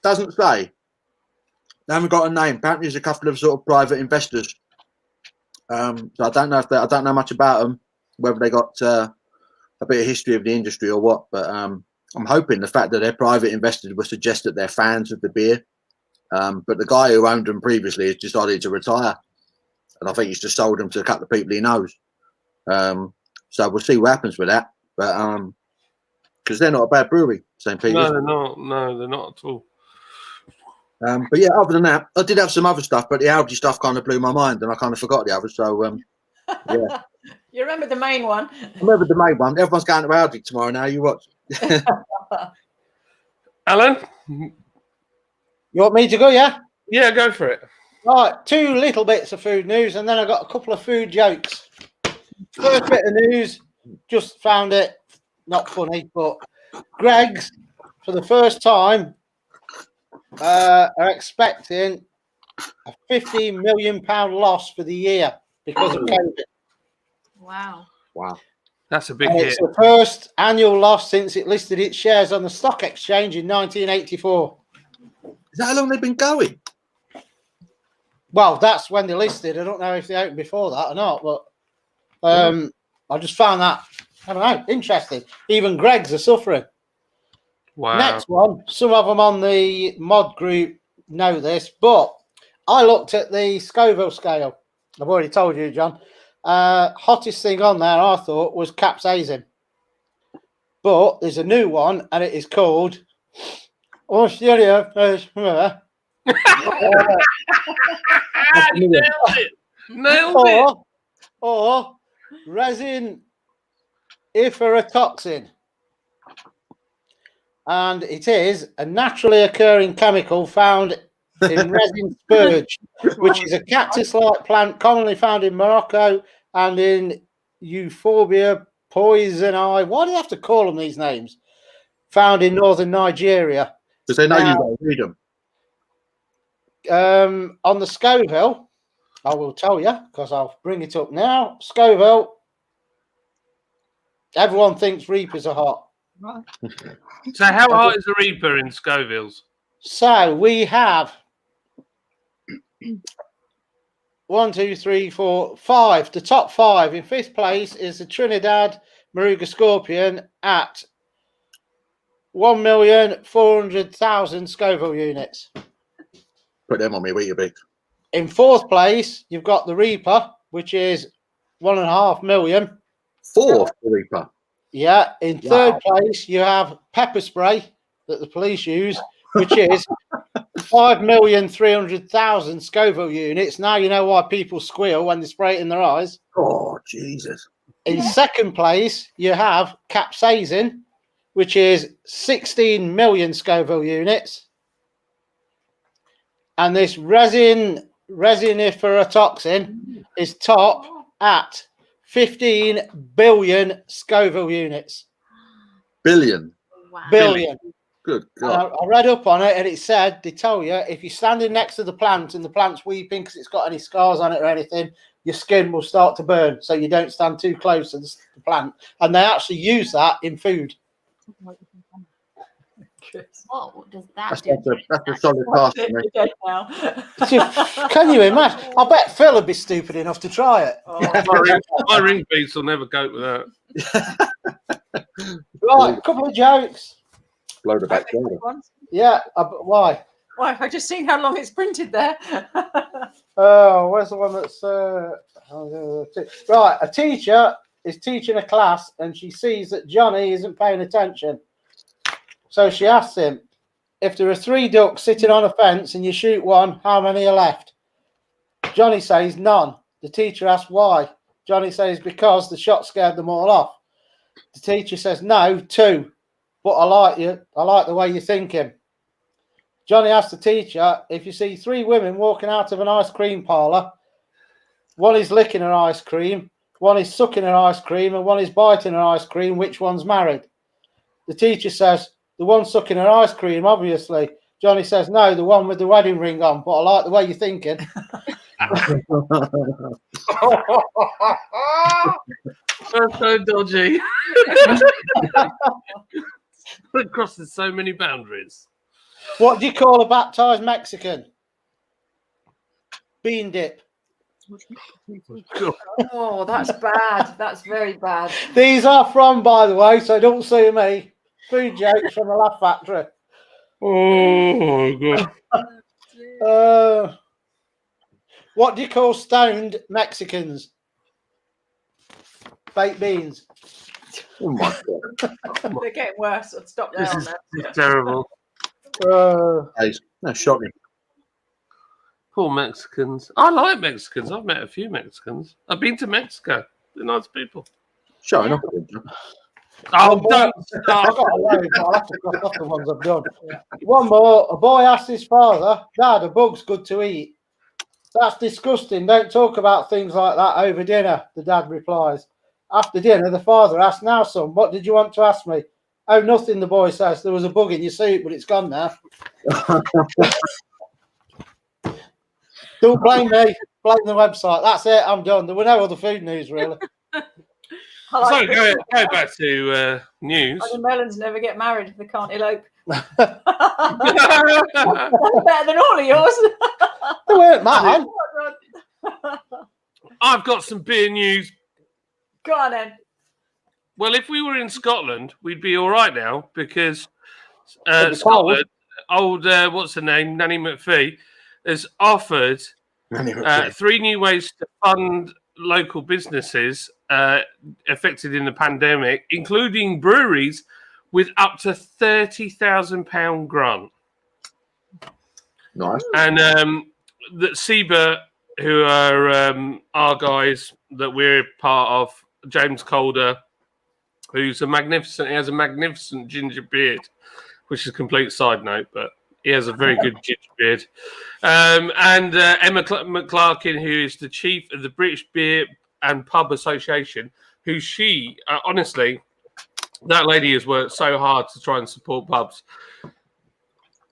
Doesn't say. They haven't got a name. Apparently, there's a couple of sort of private investors. So I don't know I don't know much about them, whether they got a bit of history of the industry or what. But I'm hoping the fact that they're private investors will suggest that they're fans of the beer. But the guy who owned them previously has decided to retire, and I think he's just sold them to a couple of people he knows. So we'll see what happens with that. But because they're not a bad brewery, St. Peter's. No, they're not. No, they're not at all. But yeah, other than that, I did have some other stuff, but the Aldi stuff kind of blew my mind, and I kind of forgot the others. So yeah, You remember the main one? I remember the main one. Everyone's going to Aldi tomorrow now. You watch. Alan? You want me to go, yeah? Yeah, go for it. Right, 2 little bits of food news, and then I got a couple of food jokes. First bit of news, just found it not funny, but Greggs, for the first time, are expecting a £15 million loss for the year because of COVID. Wow. Wow. That's a big And hit. it's the first annual loss since it listed its shares on the stock exchange in 1984. Is that how long they've been going? Well, that's when they listed. I don't know if they opened before that or not, but I just found that, I don't know, interesting. Even Greggs are suffering. Wow. Next one, some of them on the mod group know this, but I looked at the Scoville scale. I've already told you, John. Hottest thing on there, I thought, was capsaicin. But there's a new one, and it is called Australia. Nailed it. Nailed it. Or resin iferotoxin. And it is a naturally occurring chemical found in resin spurge, which is a cactus-like plant commonly found in Morocco and in Euphorbia poisonii. Why do you have to call them these names? Found in northern Nigeria. Because they know Now, you don't read them. on the Scoville, I will tell you because I'll bring it up now. Scoville, everyone thinks Reapers are hot. So how hot is a Reaper in Scoville's? So we have 1, 2, 3, 4, 5. The top 5 in 5th place is the Trinidad Maruga Scorpion at 1,400,000 Scoville units. Put them on me, Weetabix. In 4th place, you've got the Reaper, which is 1.5 million. 4th, the Reaper. Yeah. In 3rd place, you have pepper spray that the police use, which is 5,300,000 Scoville units. Now you know why people squeal when they spray it in their eyes. Oh, Jesus. In 2nd place, you have capsaicin, which is 16 million Scoville units. And this resiniferotoxin is top at 15 billion Scoville units. Billion. Wow. Billion. Good And God. I read up on it, and it said they tell you if you're standing next to the plant and the plant's weeping because it's got any scars on it or anything, your skin will start to burn. So you don't stand too close to the plant. And they actually use that in food. What does that do? That's a solid task for me. You're dead now. Can you imagine? I bet Phil would be stupid enough to try it. My ring beats will never cope with that. Right, a couple of jokes. Blow the back door. Yeah, why? Why? I just seen how long it's printed there. Oh, where's the one that's right? A teacher is teaching a class and she sees that Johnny isn't paying attention. So she asks him, if there are 3 ducks sitting on a fence and you shoot one, how many are left? Johnny says none. The teacher asks why. Johnny says because the shot scared them all off. The teacher says no, 2. But I like you. I like the way you're thinking. Johnny asks the teacher, if you see 3 women walking out of an ice cream parlour, one is licking her ice cream, one is sucking her ice cream, and one is biting her ice cream, which one's married? The teacher says, the one sucking her ice cream, obviously. Johnny says, no, the one with the wedding ring on, but I like the way you're thinking. That's so dodgy. It crosses so many boundaries. What do you call a baptized Mexican? Bean dip. Oh, that's bad. That's very bad. These are from, by the way, so don't sue me. Food jokes from the Laugh Factory. Oh, God. What do you call stoned Mexicans? Baked beans. Oh my god. They're getting worse. I'd stop there This on is that. terrible. That's shocking. Poor Mexicans. I like Mexicans. I've met a few Mexicans. I've been to Mexico. They're nice people. Showing Yeah. off. Oh, don't I've start. got a load, but I'll have to cross off the ones I've done. One more. A boy asked his father, "Dad, a bug's good to eat." "That's disgusting. Don't talk about things like that over dinner," the dad replies. After dinner, the father asks, "Now, son, what did you want to ask me?" "Oh, nothing," the boy says. "There was a bug in your soup, but it's gone now." Don't blame me. Blame the website. That's it. I'm done. There were no other food news, really. I So like go back to news. the melons never get married. They can't elope. Better than all of yours. They weren't mine. I've got some beer news. Go on then. Well, if we were in Scotland, we'd be all right now because It'd be Scotland, what's her name, Nanny McPhee, has offered 3 new ways to fund local businesses affected in the pandemic, including breweries, with up to £30,000 grant. Nice. And that Seba, who are our guys that we're part of, James Calder, who's he has a magnificent ginger beard, which is a complete side note, but he has a very good ginger beard. And Emma McClarkin, who is the chief of the British Beer and Pub Association, who honestly, that lady has worked so hard to try and support pubs.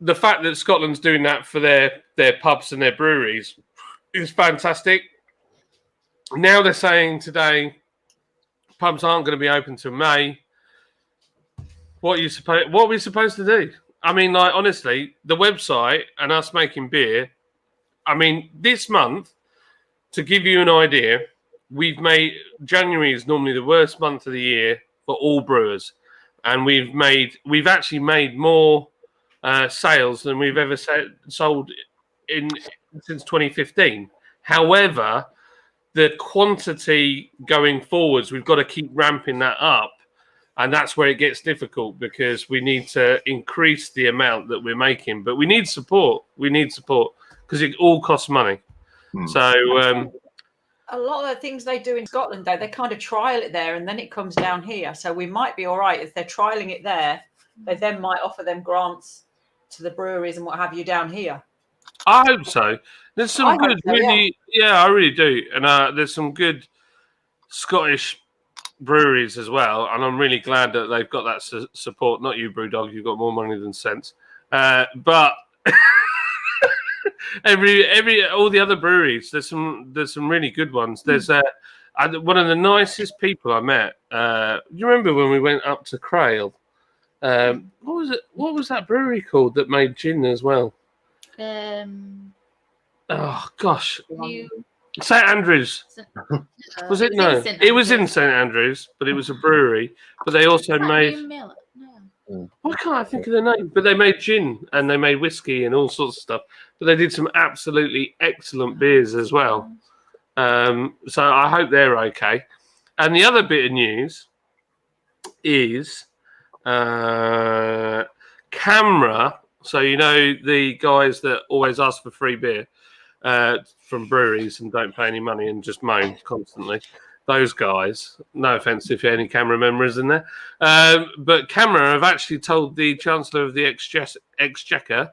The fact that Scotland's doing that for their pubs and their breweries is fantastic. Now they're saying today pubs aren't going to be open till May. What are we supposed to do? I mean, like, honestly, the website and us making beer. I mean, this month, to give you an idea, January is normally the worst month of the year for all brewers, and we've actually made more sales than we've ever sold since 2015. However, the quantity going forwards, we've got to keep ramping that up. And that's where it gets difficult because we need to increase the amount that we're making. But we need support. Because it all costs money. So a lot of the things they do in Scotland, though, they kind of trial it there and then it comes down here. So we might be all right if they're trialing it there. They then might offer them grants to the breweries and what have you down here. I hope so. There's some good, yeah, I really do. And there's some good Scottish breweries as well, and I'm really glad that they've got that support. Not you, Brewdog, you've got more money than sense. But all the other breweries, there's some really good ones. There's one of the nicest people I met. Do you remember when we went up to Crail? What was it? What was that brewery called that made gin as well? Oh gosh. St Andrews. Was it? No, it was in St Andrews, but it was a brewery. But they also made. Why can't I think of the name? But they made gin and they made whiskey and all sorts of stuff. But they did some absolutely excellent beers as well. So I hope they're okay. And the other bit of news is Camera. So you know the guys that always ask for free beer. From breweries and don't pay any money and just moan constantly. Those guys, no offence if any Camera members in there, but Camera have actually told the Chancellor of the Exchequer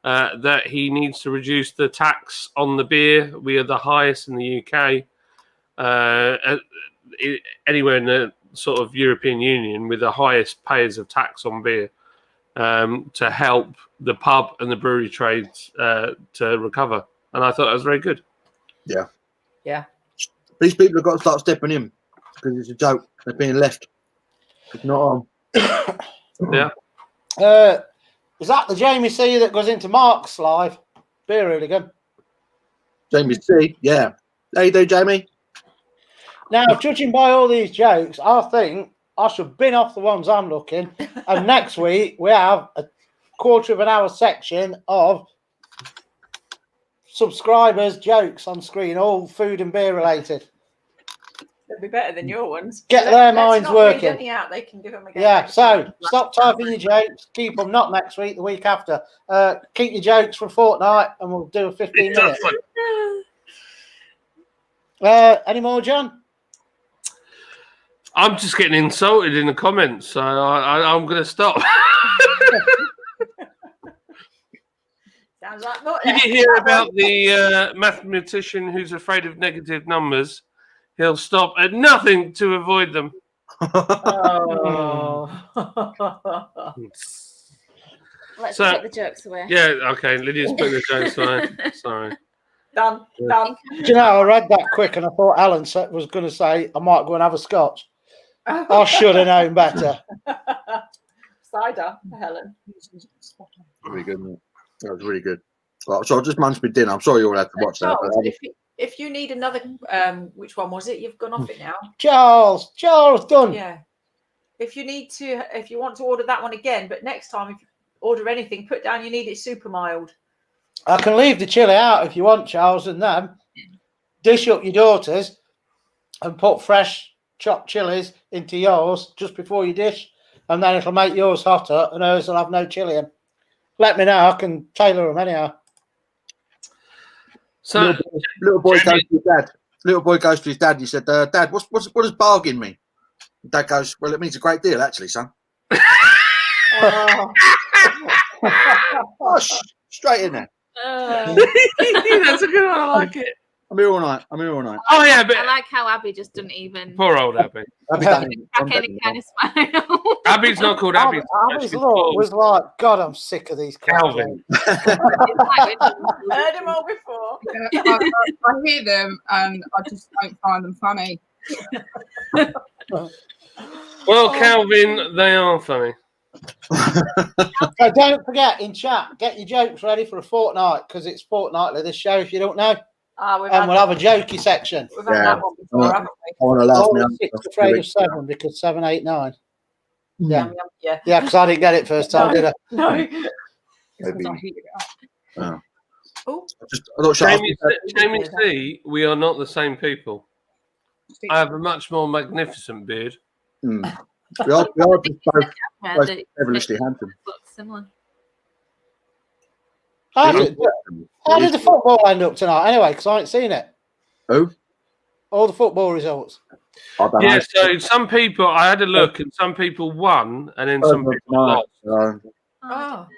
that he needs to reduce the tax on the beer. We are the highest in the UK, anywhere in the sort of European Union with the highest payers of tax on beer, to help the pub and the brewery trades to recover. And I thought that was very good. Yeah. Yeah. These people have got to start stepping in because it's a joke. They're being left. It's not on. Yeah. Is that the Jamie C that goes into Mark's live? Beer hooligan. Jamie C. Yeah. How you do, Jamie? Now, judging by all these jokes, I think I should bin off the ones I'm looking. And next week we have a quarter of an hour section of subscribers' jokes on screen, all food and beer related. It'd be better than your ones. Get their minds working. Any out, they can give them again. Yeah, so stop typing your jokes. Keep them not next week, the week after. Keep your jokes for a fortnight and we'll do a 15 minutes. Any more, John? I'm just getting insulted in the comments, so I'm going to stop. Sounds like not. Did you hear about the mathematician who's afraid of negative numbers? He'll stop at nothing to avoid them. Oh. Let's So- put the jokes away. Yeah, okay. Lydia's putting the jokes away. Sorry. Done. Do you know, I read that quick and I thought Alan was going to say I might go and have a scotch. I should have known better. Cider, Helen. Really good. Mate. That was really good. Right, so I just managed my dinner. I'm sorry you all had to watch that. Charles, if you need another, which one was it? You've gone off it now. Charles, done. Yeah. If you want to order that one again, but next time if you order anything, put down you need it super mild. I can leave the chili out if you want, Charles, and them. Dish up your daughters and put fresh chopped chilies into yours just before you dish, and then it'll make yours hotter and hers will have no chili in. Let me know. I can tailor them anyhow. So, little boy goes to his dad. Little boy goes to his dad. He said, "Dad, what does bargain mean?" Dad goes, "Well, it means a great deal, actually, son." Oh. Oh, straight in there. that's a good one. I like it. I'm here all night. Oh, yeah, but I like how Abby just didn't even poor old Abby. crack any kind of smile. Abby's not called Abby. Abby's look was like, God, I'm sick of these Calvin. Heard them all before. I hear them and I just don't find them funny. Well, Calvin, they are funny. So don't forget, in chat, get your jokes ready for a fortnight because it's fortnightly this show if you don't know. And we'll have a jokey section. We've had that one before, haven't we? I want to laugh me Always 6 afraid of 7 because 7, 8, 9. Yeah, Yeah. yeah, because I didn't get it first time, did I? No. Maybe. I hear it. Oh. Oh. I'm not sure. Jamie C, we are not the same people. I have a much more magnificent beard. We are just both That devilishly handsome. looks similar. How did the football end up tonight anyway? Because I ain't seen it. Who? All the football results. I don't Yeah, know. so some people, I had a look, and some people won, and then some people lost, Oh.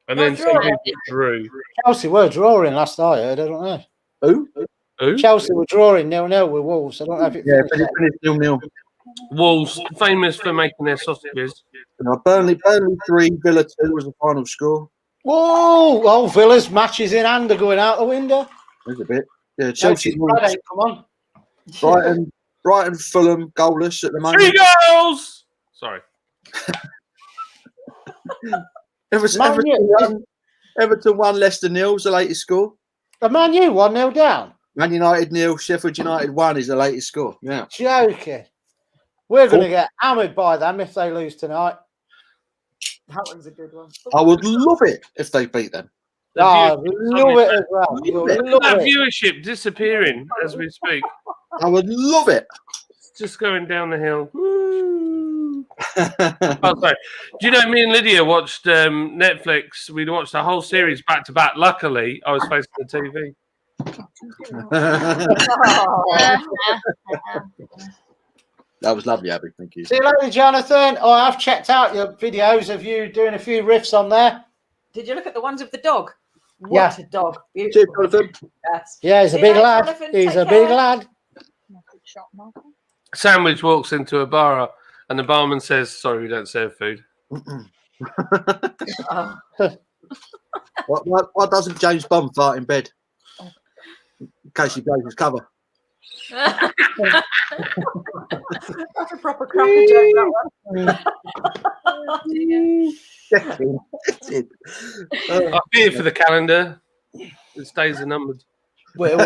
and then some people drew. Chelsea were drawing last I heard. I don't know. Who? Chelsea were drawing 0-0 with Wolves. I don't know if it Yeah, finished but yet. it finished 0-0. Wolves, famous for making their sausages. Burnley 3, Villa 2 was the final score. Whoa! Oh, Villa's matches in hand are going out the window. There's a bit. Yeah, Chelsea. Friday, come on. Brighton, Fulham, goalless at the moment. 3 goals! Sorry. Everton 1, Leicester 0 is the latest score. The Man U 1-0 down. Man United 0, Sheffield United 1 is the latest score. Yeah. Joking. We're going to get hammered by them if they lose tonight. That one's a good one. I would love it if they beat them. I love it as well. You'll love That it. viewership disappearing as we speak. I would love it. It's just going down the hill. Woo. Oh, sorry. Do you know, me and Lydia watched Netflix. We'd watched the whole series back to back. Luckily, I was facing the TV. That was lovely, Abby. Thank you. See you later, Jonathan. Oh, I've checked out your videos of you doing a few riffs on there. Did you look at the ones of the dog? What Yeah. a dog. Cheers, Beautiful. Jonathan. Yes. Yeah, he's a See big you later, lad. Jonathan. He's Take a big care. lad. Sandwich walks into a bar and the barman says, "Sorry, we don't serve food." Oh. Why doesn't James Bond fart in bed? In case he blows his cover. That's a proper cracker joke, that one. I fear for the calendar. Its days are numbered. Yeah.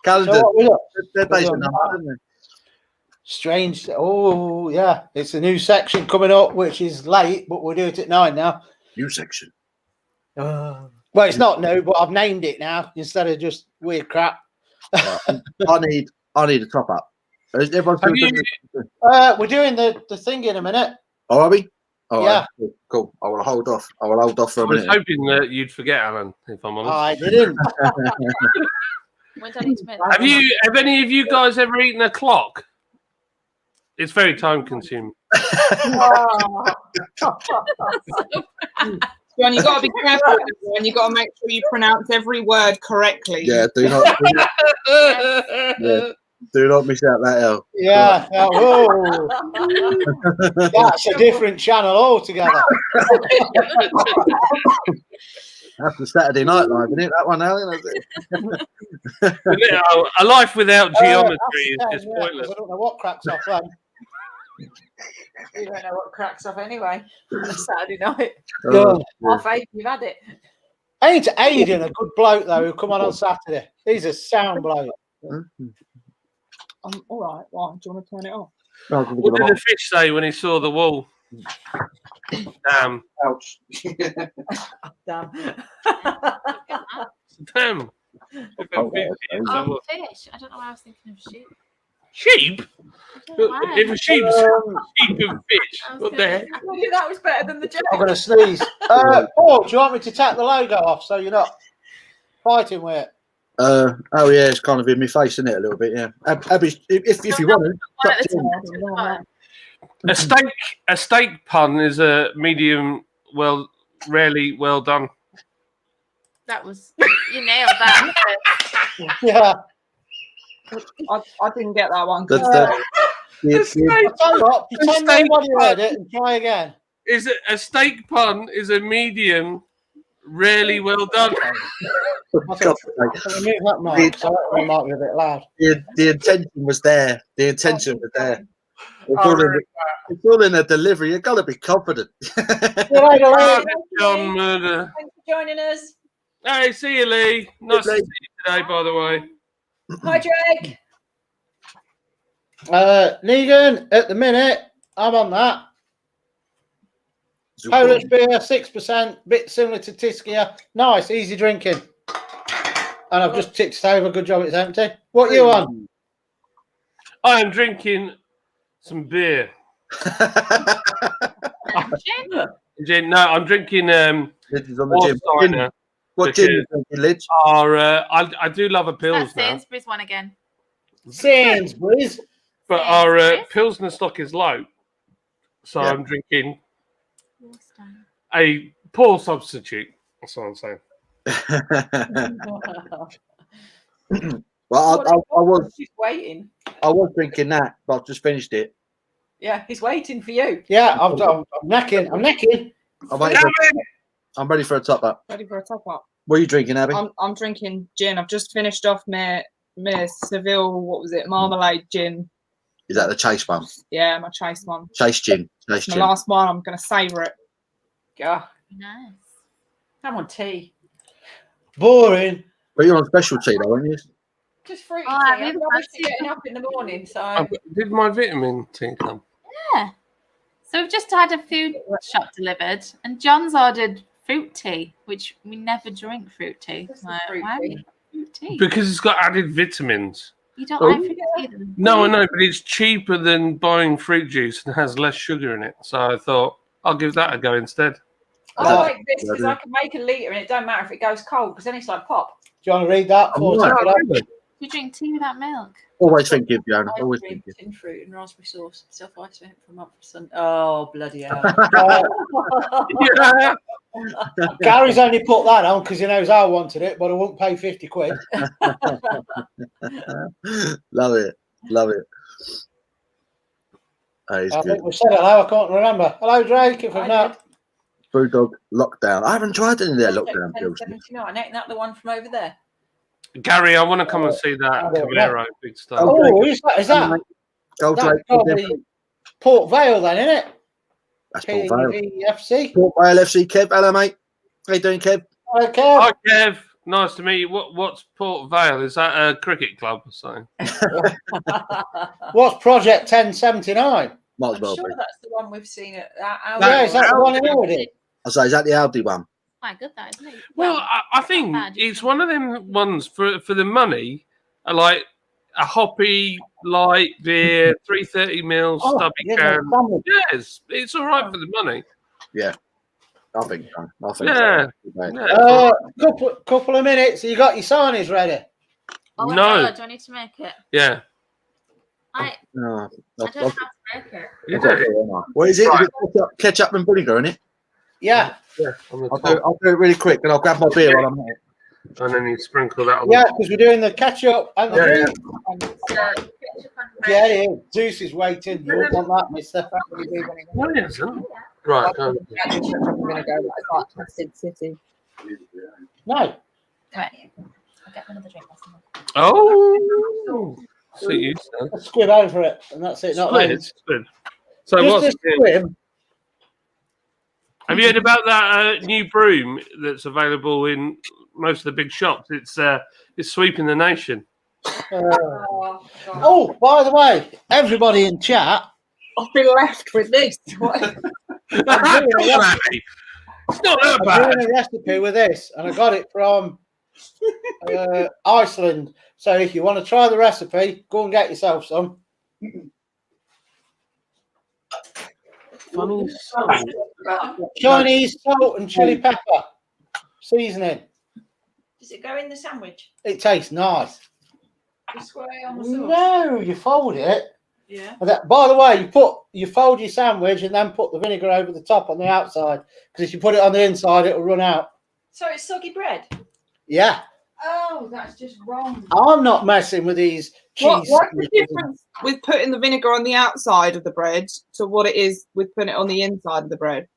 Calendar. So what we got? They're based on numbers, aren't they? Strange. Oh, yeah. It's a new section coming up, which is late, but we'll do it at 9 now. New section. Well, it's not new, but I've named it now instead of just weird crap. I need a top up. Everyone's Have doing you- We're doing the thing in a minute. Oh, are we? All Yeah. right, cool. I will hold off. for I a was minute. hoping that you'd forget, Alan, if I'm honest. I didn't. When do I need to make Have any of you guys ever eaten a clock? It's very time consuming. Oh. John, you got to be careful with this one. You got to make sure you pronounce every word correctly. Yeah, do not miss out that L. Yeah. Oh, that's a different channel altogether. That's the Saturday Night Live, isn't it? That one, Alan. A life without geometry is That's just 10, pointless. I don't know what cracks off then. You don't know what cracks off anyway on a Saturday night. Good. Half 8, you've had it. Ain't Aiden a good bloke though who come on Saturday? He's a sound bloke. I'm all right. Why? Do you want to turn it off? What did the fish say when he saw the wall? Damn. Ouch. Damn. Damn. Oh, fish. I don't know why I was thinking of sheep. Sheep? I don't know why. It was sheep. Sheep and fish. I was What the gonna- heck? I told you that was better than the joke. I'm gonna sneeze. Paul, do you want me to take the logo off so you're not fighting with it? Oh yeah, it's kind of in my face, isn't it? A little bit, yeah. Abby, if you want to, One it's at up a to you. time. A steak pun is a medium, rarely well done. That was you nailed that. Yeah. I didn't get that one. That's I'll tell you what, pretend steak nobody heard it and try again. Is it a steak pun? Is a medium, rarely well done. God's sake. Can we move that mic? So that might be a bit loud. The intention was there. The intention was there. It's all in the delivery. You've got to be confident. John Murder. Thanks for joining us. Hey, see you, Lee. Nice to see you today, by the way. Hi, Drake. Negan, at the minute, I'm on that. Polish beer, 6%, bit similar to Tiskia. Nice, easy drinking. And I've just ticked it over. Good job, it's empty. What you on? I am drinking some beer. Gin? No, I'm drinking This is on the gym. Warsteiner. What gin is drinking, Lidge? I do love a That's Pilsner, Sainsbury's one again. Sainsbury's. but our Pilsner stock is low. So Yeah. I'm drinking a poor substitute. That's what I'm saying. Well, I was He's waiting. drinking that, but I've just finished it. Yeah, he's waiting for you. Yeah, I'm necking. I'm necking. I'm ready for a top up. Ready for a top up? What are you drinking, Abby? I'm drinking gin. I've just finished off my Scoville. What was it? Marmalade gin. Is that the Chase one? Yeah, my Chase one. Chase gin. Chase My gin. last one. I'm gonna savour it. Yeah. Nice. Come on, tea. Boring. But you're on specialty, though, aren't you? Just fruity Oh, tea. I I'm really rubbish fancy at getting up in the morning, so Did my vitamin tea come? Yeah. So we've just had a food shop delivered, and John's ordered fruit tea, which we never drink fruit tea. What's the Like, fruit why tea? would you fruit tea? Because it's got added vitamins. You don't Oh. like fruit tea then? No, I know, but it's cheaper than buying fruit juice and has less sugar in it. So I thought I'll give that a go instead. I like this because I can make a litre and it don't matter if it goes cold because then it's like pop. Do you want to read that? I'm right. You drink tea without milk. Always thinking, Fiona. Ice Always cream, thinking. tin fruit and raspberry sauce. Self-ice for a month for Sunday. Oh, bloody hell. Yeah. Gary's only put that on because he knows I wanted it, but I won't pay 50 quid. Love it. Love it. That is I good. think we said hello. I can't remember. Hello, Drake. If I I'm not, Brewdog Lockdown. I haven't tried any of their lockdown pills. 10.79. Ain't that the one from over there? Gary, I want to come and see that I don't Camaro big stuff. oh, is that? Is that? Gold That's Drake. probably Port Vale then, isn't it? That's Port Vale. PVFC. Port Vale FC. Kev. Hello, mate. How you doing, Kev? Okay. Hi, Kev. Nice to meet you. What's Port Vale? Is that a cricket club or something? What's Project 1079? Might as I'm well sure be. that's the one we've seen at our Yeah, is that the one in Aldi? I say, is that the Aldi one? Quite good, that isn't it? Well, I think bad, it's is one of them ones for the money. like a hoppy light beer, 330ml stubby can. Yes, it's all right for the money. Yeah, I think so. Yeah. Couple of minutes. You got your sarnies ready? Oh my No. God, do I need to make it? Yeah. I No, don't know how to make it. What is it? Is it ketchup and vinegar in it? Yeah. I'll do it really quick, and I'll grab my beer while I'm at it. And then you sprinkle that on. Yeah, because we're doing the ketchup and the drink. Yeah. Yeah, Zeus is waiting. You won't want that, mister. No, it isn't. Right. I'm gonna go like Acid City. No. Right. I'll get another drink. Oh. See you, son. A squib over it, and that's it. Not loads. Squid. So Just what's a squib. Have you heard about that new broom that's available in most of the big shops? It's sweeping the nation. Oh, by the way, everybody in chat, I've been left with this. It's not that I'm bad. doing a recipe with this, and I got it from Iceland. So if you want to try the recipe, go and get yourself some. Funny Chinese salt and chili pepper seasoning. Does it go in the sandwich? It tastes nice. The square on the sauce? No, you fold it. Yeah. And by the way, you fold your sandwich and then put the vinegar over the top on the outside, because if you put it on the inside, it'll run out. So it's soggy bread? Yeah. Oh, that's just wrong. I'm not messing with these cheese. What's the difference with putting the vinegar on the outside of the bread to what it is with putting it on the inside of the bread?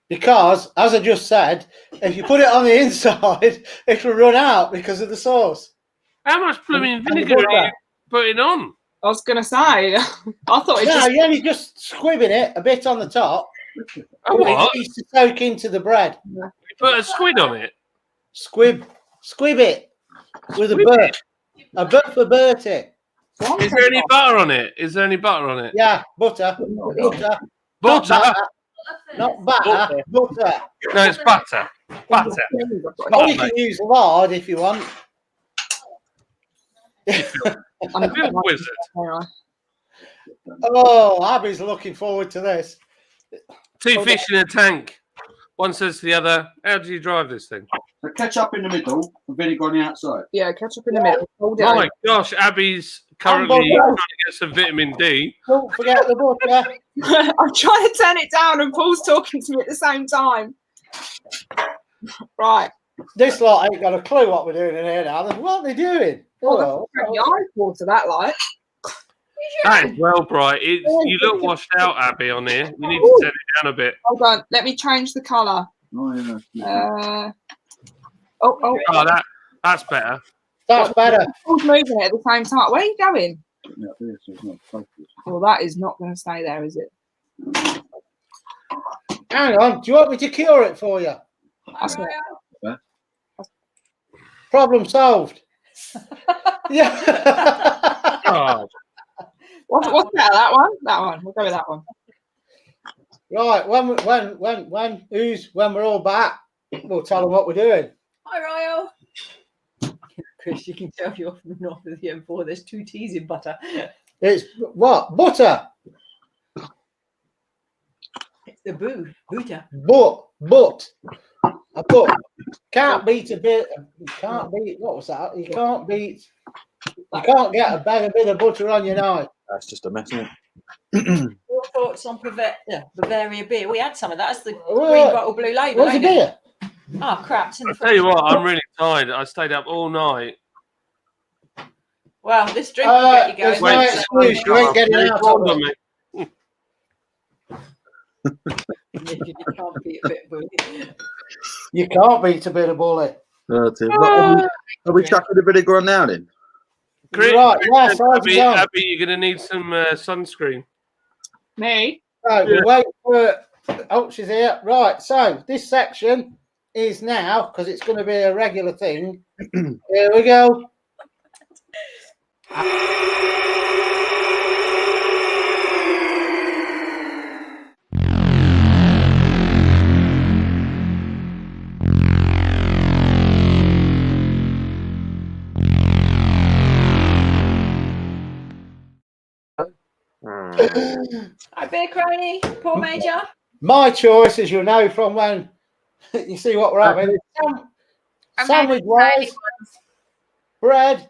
Because, as I just said, if you put it on the inside, it'll run out because of the sauce. How much blooming vinegar are you putting on? I was going to say, I thought you're only just squibbing it a bit on the top. What? It needs to soak into the bread. You put a squid on it? Squib it with a bird. A bird for Bertie. Is there any butter on it? Yeah, butter. Butter? Not butter. Butter. No, it's butter. Butter. Oh, you can use lard if you want. I'm a Good wizard. Oh, Abby's looking forward to this. Two fish in a tank. One says to the other, how do you drive this thing? The ketchup in the middle and vinegar on the outside. Yeah, ketchup in the middle. Hold it Oh my over. gosh, Abby's currently trying to get some vitamin D. Don't forget the butter. I'm trying to turn it down and Paul's talking to me at the same time. Right. This lot ain't got a clue what we're doing in here now. What are they doing? Oh, your eyes water that light. That is well bright. You look washed out, Abby, on here. You need to turn it down a bit. Hold on, let me change the colour. Oh, yeah. Oh, that's better. That's better. Paul's moving it at the same time. Where are you going? Well, that is not going to stay there, is it? Hang on. Do you want me to cure it for you? That's not. Problem solved. Yeah. Oh, What's better, that one? That one. We'll go with that one. Right. When we're all back, we'll tell them what we're doing. Hi, Ryle. Chris, you can tell you're from north of the M4. There's 2 T's in butter. It's what? Butter. It's the butter. But. A but. Can't beat a bit. You can't beat. What was that? You can't beat. You can't get a bit of butter on your knife. That's just a mess, isn't it? Your thoughts on Bavaria beer? We had some of that. That's the green bottle blue label. What's the beer? Oh, crap. I tell you what, I'm really tired. I stayed up all night. Well, this drink will get you going. There's no excuse. You ain't getting out of it. You can't beat a bit of bully. You can't beat a bit of bully. Are we chucking the vinegar on now then? Chris, Right, yes, Abby, you're going to need some sunscreen. Me? So we wait for. Oh, she's here. Right. So this section is now, because it's going to be a regular thing. Here we go. Hi, Beer Crony, Paul Major. My choice, as you'll know from when you see what we're having, sandwich wise, bread,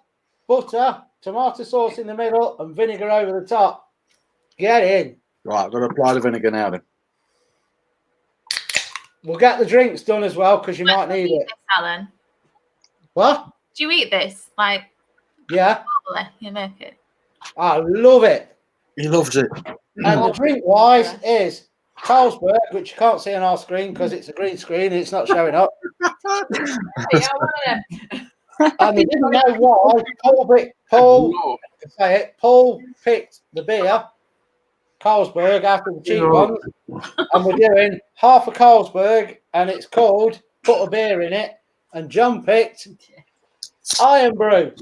butter, tomato sauce in the middle, and vinegar over the top. Get in. Right, I've got to apply the vinegar now then. We'll get the drinks done as well because you might need it. This, Alan. What? Do you eat this? Like, yeah, you make it. I love it. He loves it. And the drink wise is Carlsberg, which you can't see on our screen because it's a green screen and it's not showing up. Yeah, one of them. And they didn't know why. Paul picked the beer, Carlsberg, after the cheap ones. And we're doing half a Carlsberg and it's called Put a Beer in It. And John picked Iron Brew.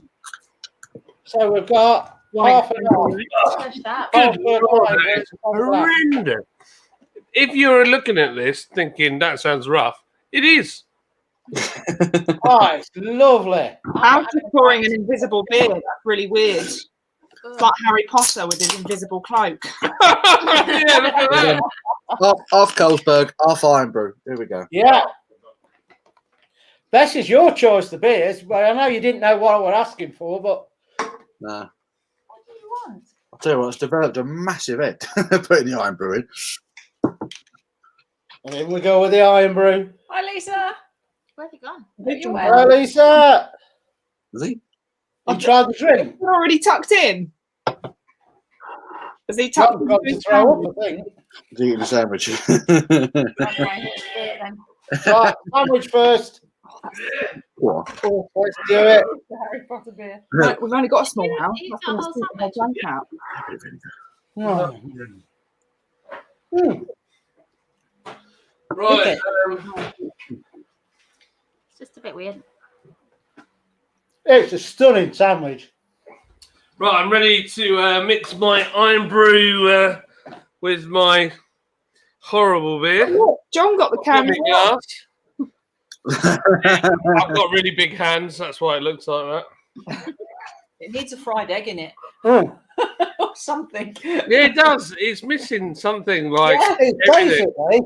So we've got half an hour. Horrendous. If you're looking at this thinking that sounds rough, it is. Oh, it's lovely. I'm just pouring an invisible beer. That's really weird. It's like Harry Potter with his invisible cloak. Yeah, look at that. Half Carlsberg, half Iron Brew. Here we go. Yeah. This is your choice, the beers. But I know you didn't know what we're asking for, but Nah. What do you want? I'll tell you what, it's developed a massive head putting the Iron Brew in. and here we go with the Iron Brew. Hi, Lisa. Where's he gone? You Hi, well? Lisa. Is he? You tried the drink? You're already tucked in. Is he tucked I've got to throw up, I think. He's eating a sandwich. Okay, let's do it then. Right, sandwich first. What? Oh, let's do it. The Harry Potter beer. Right, we've only got a small house. Eat That's that going to whole stick the whole blank out. Right. It's just a bit weird. It's a stunning sandwich. Right, I'm ready to mix my Iron Brew with my horrible beer. Look, John got the camera. I've got really big hands, that's why it looks like that. It needs a fried egg in it. Mm. Or something. Yeah, it does. It's missing something like It's everything. basically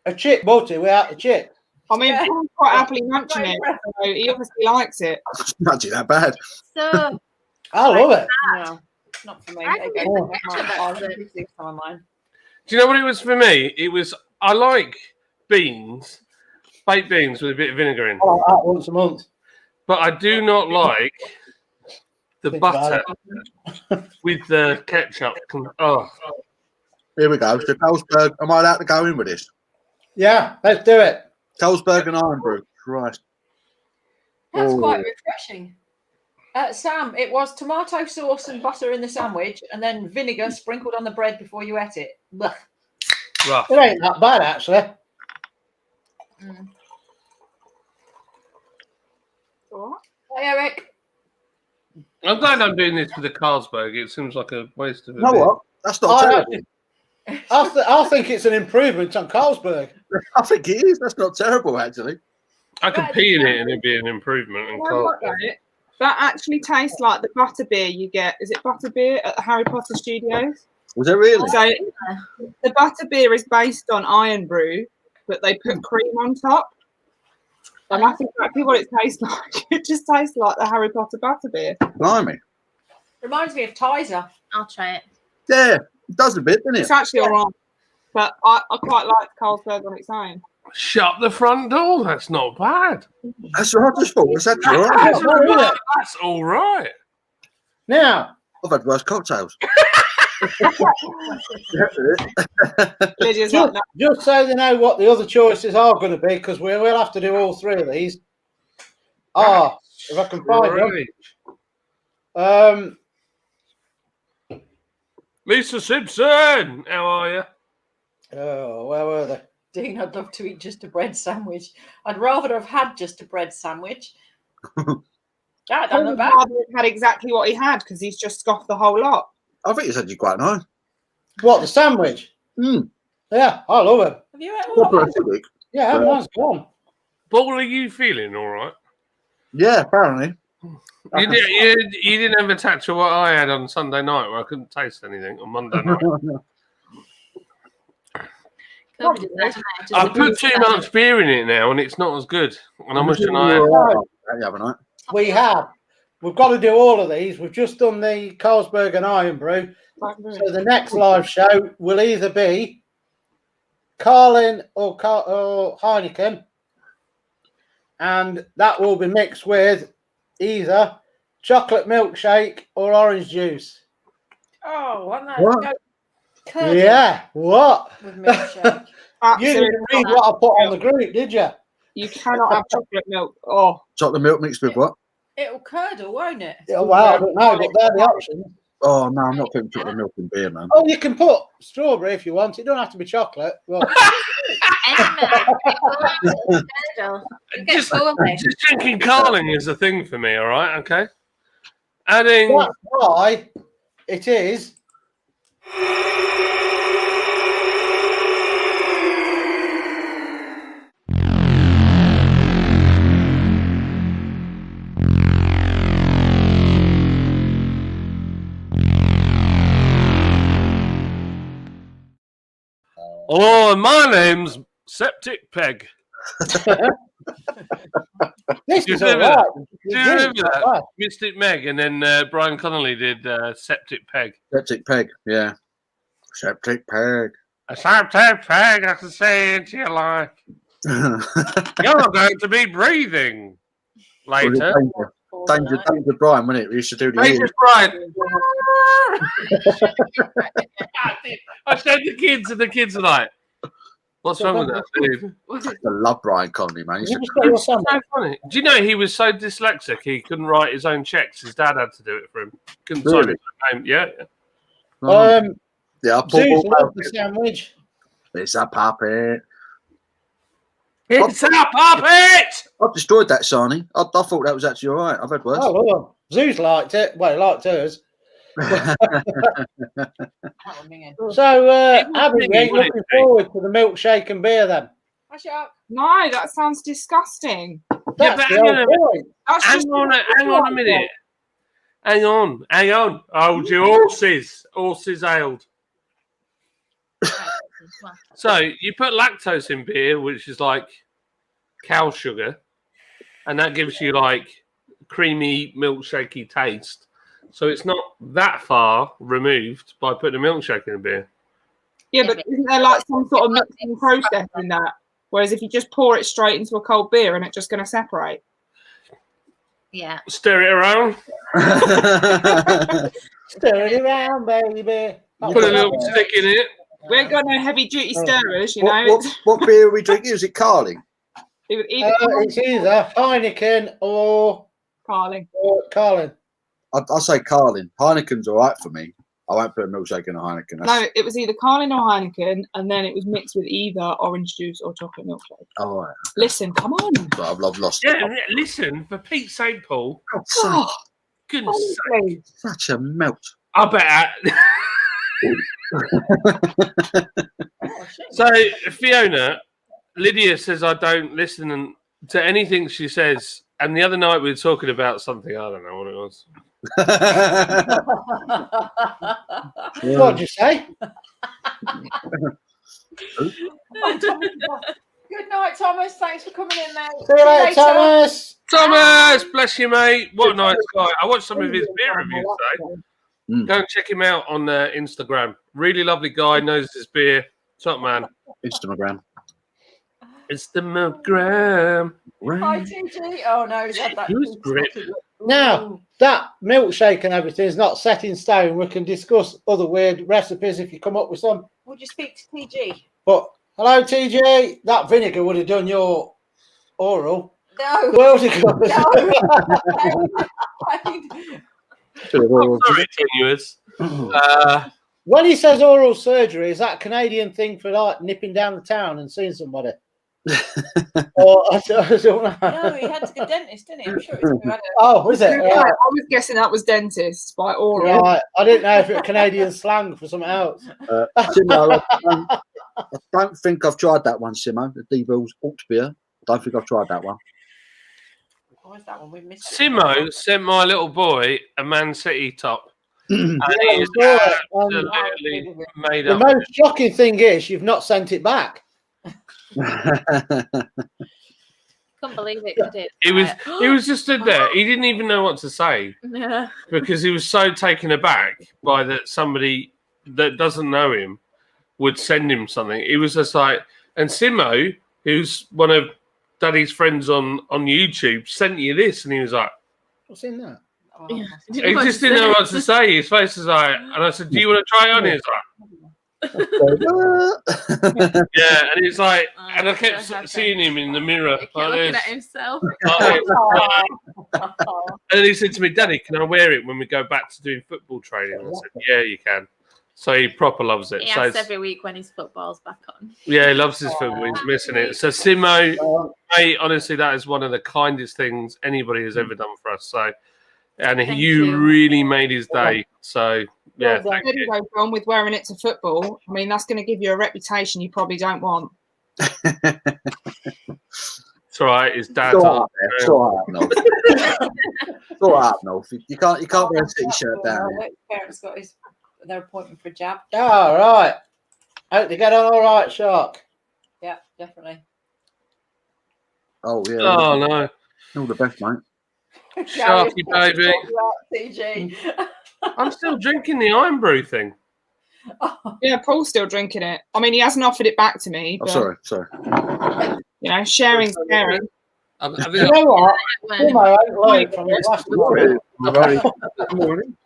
a chip butty without the chip. I mean, Yeah. Paul's quite happily munching it, so he obviously likes it. It's not actually that bad. So, I love it. No, not for me. I There you can go. get the ketchup I'll out of it. use some of mine. Do you know what it was for me? It was I like beans, baked beans with a bit of vinegar in, I like that once a month. but I do not like the Think butter about with the ketchup. Oh, Here we go. So Carlsberg, am I allowed to go in with this? Yeah, let's do it. Carlsberg and Iron Brew. Christ. That's Oh. quite refreshing. Sam, it was tomato sauce and butter in the sandwich and then vinegar sprinkled on the bread before you ate it. Blech. rough. It ain't that bad, actually. Mm. What? Hey, Eric. I'm glad I'm doing this with the Carlsberg. It seems like a waste of a You know beer. what? That's not terrible. I think it's an improvement on Carlsberg. I think it is. That's not terrible, actually. I could pee in it and it'd be an improvement. In Carlsberg. That actually tastes like the butter beer you get. Is it butter beer at the Harry Potter Studios? Was it really? So the butter beer is based on Iron Brew, but they put cream on top. And that's exactly what it tastes like. It just tastes like the Harry Potter butter beer. Blimey. Reminds me of Tizer. I'll try it. Yeah, it does a bit, doesn't it? It's actually all right. But I quite like Carlsberg on its own. Shut the front door. That's not bad. That's what I just thought. Was that all right? That's, all right. That's all right. Now, I've had worse cocktails. Lydia's like, no. just so they know what the other choices are going to be, because we will have to do all three of these. If I can find them. Lisa Simpson, how are you? Oh, where were they? Dean, I'd love to eat just a bread sandwich. I'd rather have had just a bread sandwich. That Paul don't would look bad. rather have had exactly what he had because he's just scoffed the whole lot. I think it's actually quite nice. What, the sandwich? Mm. Yeah, I love it. Have you ever Proper had acidic. Yeah, mine's gone. Paul, are you feeling all right? Yeah, apparently. You didn't have a touch of what I had on Sunday night where I couldn't taste anything on Monday night. I put too much beer in it now and it's not as good. And I'm wishing I had. We have. We've got to do all of these. We've just done the Carlsberg and Iron Brew. So the next live show will either be Carlin or Heineken. And that will be mixed with either chocolate milkshake or orange juice. Oh, What? Yeah, what? With milkshake. You didn't read what I put on the group, did you? You cannot have chocolate milk. Oh, Chocolate milk mixed with what? It'll curdle, won't it? Yeah, well, I don't know, but they're the options. Oh no, I'm not putting chocolate milk in beer, man. Oh, you can put strawberry if you want. It don't have to be chocolate. Well, just drinking Carling is a thing for me, all right? Okay. Adding. that's why it is. Oh, my name's Septic Peg. This Do you is remember all right. that? Do you remember that? Mystic Meg, and then Brian Connolly did Septic Peg. Septic Peg, yeah. Septic Peg. A septic peg, I can say into your life. You're going to be breathing later. Danger, Brian, wasn't it? We used to do the Danger, Brian. I showed the kids, and the kids are like, "What's wrong with that, dude?" I love Brian Connolly, man. It's so funny. Do you know he was so dyslexic he couldn't write his own checks? His dad had to do it for him. Couldn't sign his name. Yeah. Yeah, Zeus loved the sandwich. It's a puppet. It's a puppet! I've destroyed that, Sarnie. I thought that was actually all right. I've had worse. Oh, well, Zeus liked it. Well, he liked hers. So, Abby, are you looking forward to the milkshake and beer then? no, that sounds disgusting. Yeah, but hang on a That's minute. Hang on. Hold your horses. Horses ailed. So you put lactose in beer, which is like cow sugar, and that gives you like creamy, milkshakey taste. So it's not that far removed by putting a milkshake in a beer. Yeah, but isn't there like some sort of mixing process in that? Whereas if you just pour it straight into a cold beer and it's just going to separate. Yeah. Stir it around. Stir it around, baby. Put a little stick in it. We ain't got no heavy duty stirrers, you know. What beer are we drinking? Is it Carling? It's either Heineken or Carling. I say Carling. Heineken's all right for me. I won't put a milkshake in a Heineken. No, it was either Carling or Heineken, and then it was mixed with either orange juice or chocolate milkshake. Oh, right. Listen, come on. I've lost Yeah, it. listen, for Pete's sake, Paul. Oh, Goodness sake. Such a melt. I bet. So, Fiona, Lydia says I don't listen to anything she says. And the other night we were talking about something. I don't know what it was. What'd you say? Good night, Thomas. Thanks for coming in, mate. See you later, Thomas. Thomas, bless you, mate. What a nice guy. I watched some of his beer reviews today. Go and check him out on Instagram. Really lovely guy, knows his beer. Top man. Instagram. Instagram. Hi, TG. Oh, no. He's had that. Who's grip? Now, that milkshake and everything is not set in stone. We can discuss other weird recipes if you come up with some. Would you speak to TG? But, hello, TJ. That vinegar would have done your oral. No. Where would it go? Sorry, tenuous. When he says oral surgery, is that a Canadian thing for like nipping down the town and seeing somebody? Or I don't know. No, he had to go dentist, didn't he? I'm sure it's Oh, was it? yeah, I was guessing that was dentist by oral. Right. I didn't know if it was Canadian slang for something else. Simo, I don't think I've tried that one, Simo. The Devil's Alt beer. I don't think I've tried that one. Where's that one? We missed it. Simo sent my little boy a Man City top. And Yeah, he's I saw it. absolutely made The up. most shocking thing is you've not sent it back. Couldn't believe it, could it? He was just stood there. He didn't even know what to say Yeah. because he was so taken aback by that somebody that doesn't know him would send him something. He was just like, and Simo, who's one of Daddy's friends on YouTube, sent you this, and he was like, What's in that? Oh, Yeah. he just didn't know what to say. His face was like, and I said, "Do you want to try it on?" He was like, yeah, and it's like, and I kept seeing him in the mirror. He kept Like looking this. at himself. And then he said to me, "Daddy, can I wear it when we go back to doing football training?" And I said, "Yeah, you can." So he proper loves it. He So asks every week when his football's back on. yeah, he loves his football. He's missing it. So Simo, mate, honestly, that is one of the kindest things anybody has ever done for us. So, and Thank you you. really made his day. So yeah, Well thank There you you. go, John, with wearing it to football. I mean, that's going to give you a reputation you probably don't want. It's all right. His dad's It's all on. right, man. It's all right, Nolf. It's all right, Nolf. You can't wear a City shirt down here. His parents got their appointment for a jab. Oh, right. Hope you get on all right, Shark. Yeah, definitely. Oh yeah. Oh no, All the best, mate. Sharky baby. TG. I'm still drinking the Iron Brew thing. Yeah, Paul's still drinking it. I mean, he hasn't offered it back to me. Oh, But, sorry. You know, sharing's caring. I You think know what? When, Timo ain't learned from his last morning. Good morning.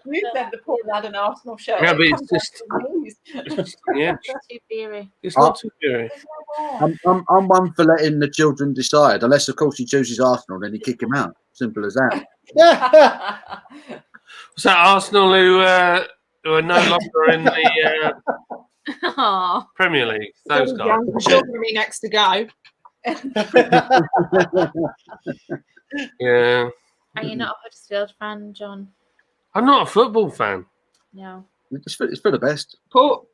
You sent the poor lad an Arsenal shirt. Yeah, but It it's comes just- off the knees. yeah, too beery. it's not too good. I'm one for letting the children decide, unless of course he chooses Arsenal, then you kick him out. Simple as that. Was that Arsenal who are no longer in the Aw. Premier League? Those guys. Young, you're going to be next to go. Yeah, Are you not a Huddersfield fan, John? I'm not a football fan. No. It's for the best. Paul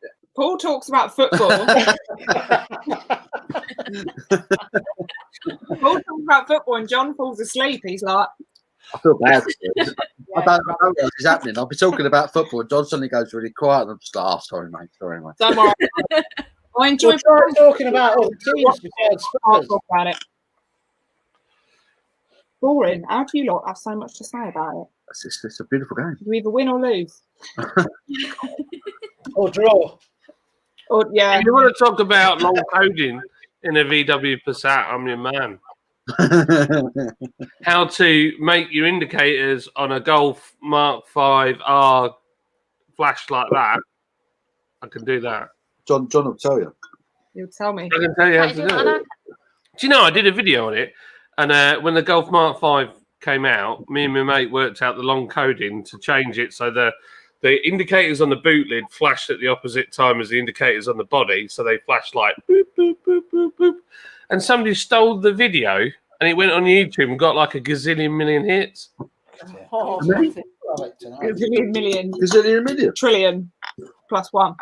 talks about football. Paul talks about football and John falls asleep. He's like, I feel bad. I don't know what is happening. I'll be talking about football. John suddenly goes really quiet, and I'm just like, "Oh, sorry, mate. Sorry, mate." don't worry. I enjoy We'll try talking about other teams besides I'll Spurs. talk about it. Boring. How do you lot have so much to say about it? It's a beautiful game. You either win or lose. Or draw. Or yeah. If you want to talk about long coding in a VW Passat, I'm your man. How to make your indicators on a Golf Mark 5R flash like that? I can do that. John will tell you. You'll tell me. I can tell you how to do it. Do you know, I did a video on it, and when the Golf Mark 5 came out, me and my mate worked out the long coding to change it so the indicators on the boot lid flashed at the opposite time as the indicators on the body, so they flashed like boop, boop, boop, boop, boop. And somebody stole the video, and it went on YouTube and got like a gazillion million hits. Oh, Gazillion million. Gazillion. Trillion plus one.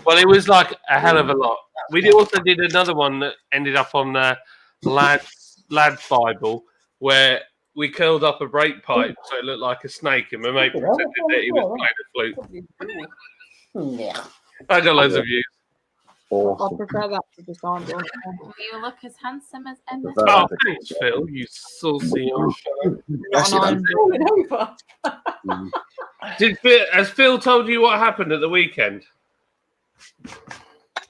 Well, it was like a hell of a lot. We also did another one that ended up on Lad's Bible, where we curled up a brake pipe so it looked like a snake, and my mate pretended that he was playing a flute. Yeah. I got loads of views. I Awesome. prefer that to just on. You look as handsome as Emma. Oh, thanks, Phil. You saucy old fellow. That's it. Has Phil told you what happened at the weekend?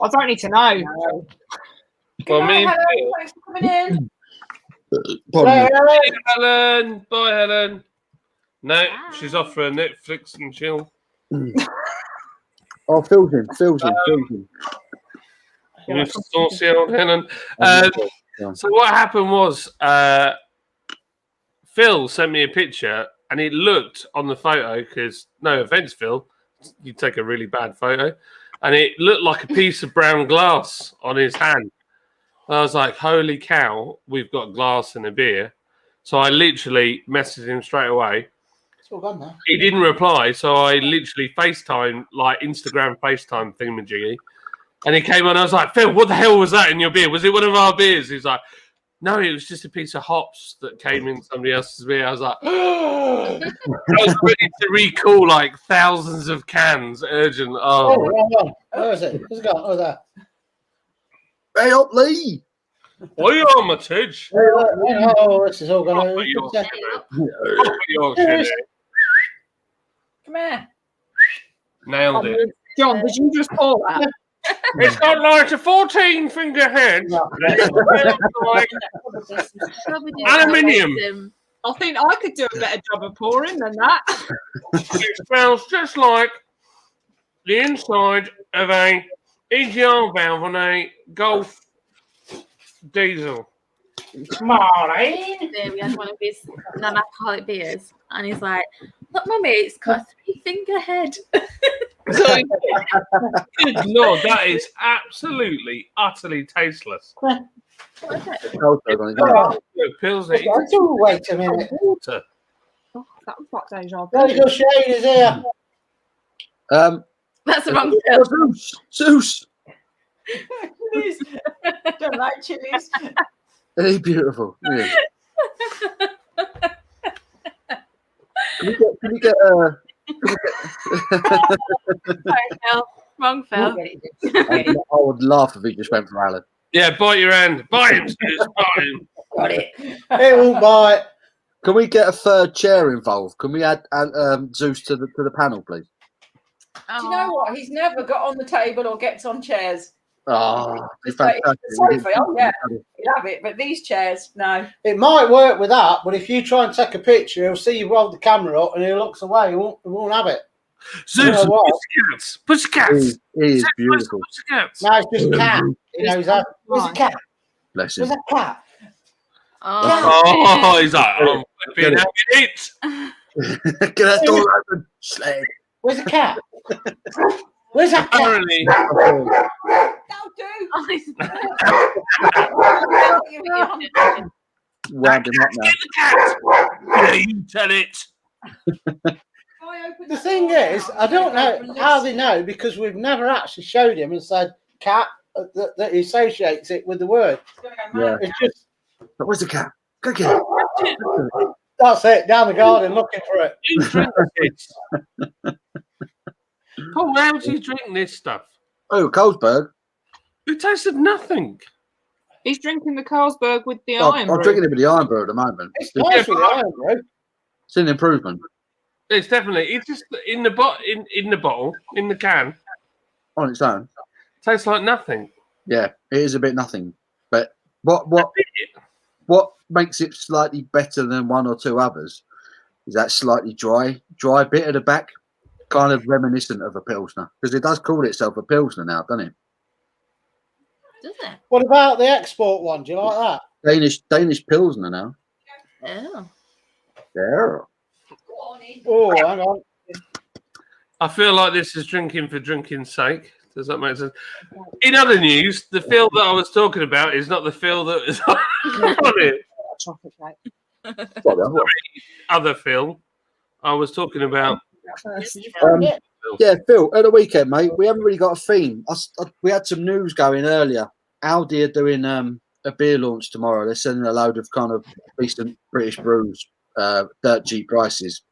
I don't need to know. Well, me and hello, thanks for coming in. Pardon me. Helen. Bye, Helen. No, she's off for a Netflix and chill. Oh, Phil's in. You saucy old Helen. So what happened was Phil sent me a picture, and it looked on the photo, because no offense, Phil, you take a really bad photo, and it looked like a piece of brown glass on his hand. And I was like, holy cow, we've got glass in a beer. So I literally messaged him straight away. It's all gone now. He didn't reply, so I literally FaceTime, like Instagram FaceTime thingamajiggy. And he came on, I was like, Phil, what the hell was that in your beer? Was it one of our beers? He's like, No, it was just a piece of hops that came in somebody else's beer. I was like, I was ready to recall like thousands of cans, urgent. Oh, Oh, wrong one. Where is it? Where's it gone? Oh, there. Hey up, Lee. what are you on, my tidge? Oh, this is all going Oh, you're to. shitty. Come here. Nailed it. John, did you just pour that? It's got like a 14-finger head. Aluminium. I think I could do a better job of pouring than that. It smells just like the inside of a EGR valve on a Golf diesel. Morning. We had one of his non-alcoholic beers, and he's like, "Look, mummy, it's got a 3-finger head." Good Lord, that is absolutely, utterly tasteless. What is it? Pills it. Wait a minute. Water. Oh, that was like deja vu. There you go, Shane is here. That's the wrong film. Zeus. Please. Don't like chilies. Hey, beautiful. Yeah. Can we get Sorry, Phil. Wrong Phil. I would laugh if he just went for Alan. Yeah, bite your hand. Bite him, Zeus. Bite him. Got it. It won't bite. Can we get a third chair involved? Can we add Zeus to the panel, please? Do you know what? He's never got on the table or gets on chairs. Oh, it's Like, fantastic. the sofa, oh yeah, he'll have it. But these chairs, no. It might work with that, but if you try and take a picture, he'll see you roll the camera up and he looks away. He won't have it. Zeus, know what? pussycats. He is beautiful. Pussycats. No, it's just a cat. He knows that. Where's the cat? Bless Where's him. that cat? Oh, he's like, I'm flipping having it. Get that door open. Slag. Where's the cat? Where's that cat? Apparently, That'll do. Oh, he's- Wound him up now. get the cat. Yeah, you tell it. The thing is, I don't know how they know because we've never actually showed him and said cat that he associates it with the word. Yeah. It's just But where's the cat? Go get it. that's it down the garden looking for it. You drink this. Paul, how do you drink this stuff? Oh, Colesberg. It tasted nothing. He's drinking the Carlsberg with the Oh, iron I'm brew. drinking it with the iron brew at the moment. It's nice with the iron, bro. It's an improvement It's definitely. It's just in the bottle, in the can. on its own. Tastes like nothing. Yeah, it is a bit nothing. But what makes it slightly better than one or two others is that slightly dry bit at the back, kind of reminiscent of a Pilsner. Because it does call itself a Pilsner now, doesn't it? Does it? What about the export one? Do you like that? Danish Pilsner now. Oh. Yeah. Oh, hang on. I feel like this is drinking for drinking's sake. Does that make sense? In other news, the Phil that I was talking about is not the Phil that is on it. Chocolate cake. Other Phil I was talking about. Yeah, Phil, at the weekend, mate, we haven't really got a theme. We had some news going earlier. Aldi are doing a beer launch tomorrow. They're sending a load of kind of decent British brews, dirt cheap prices.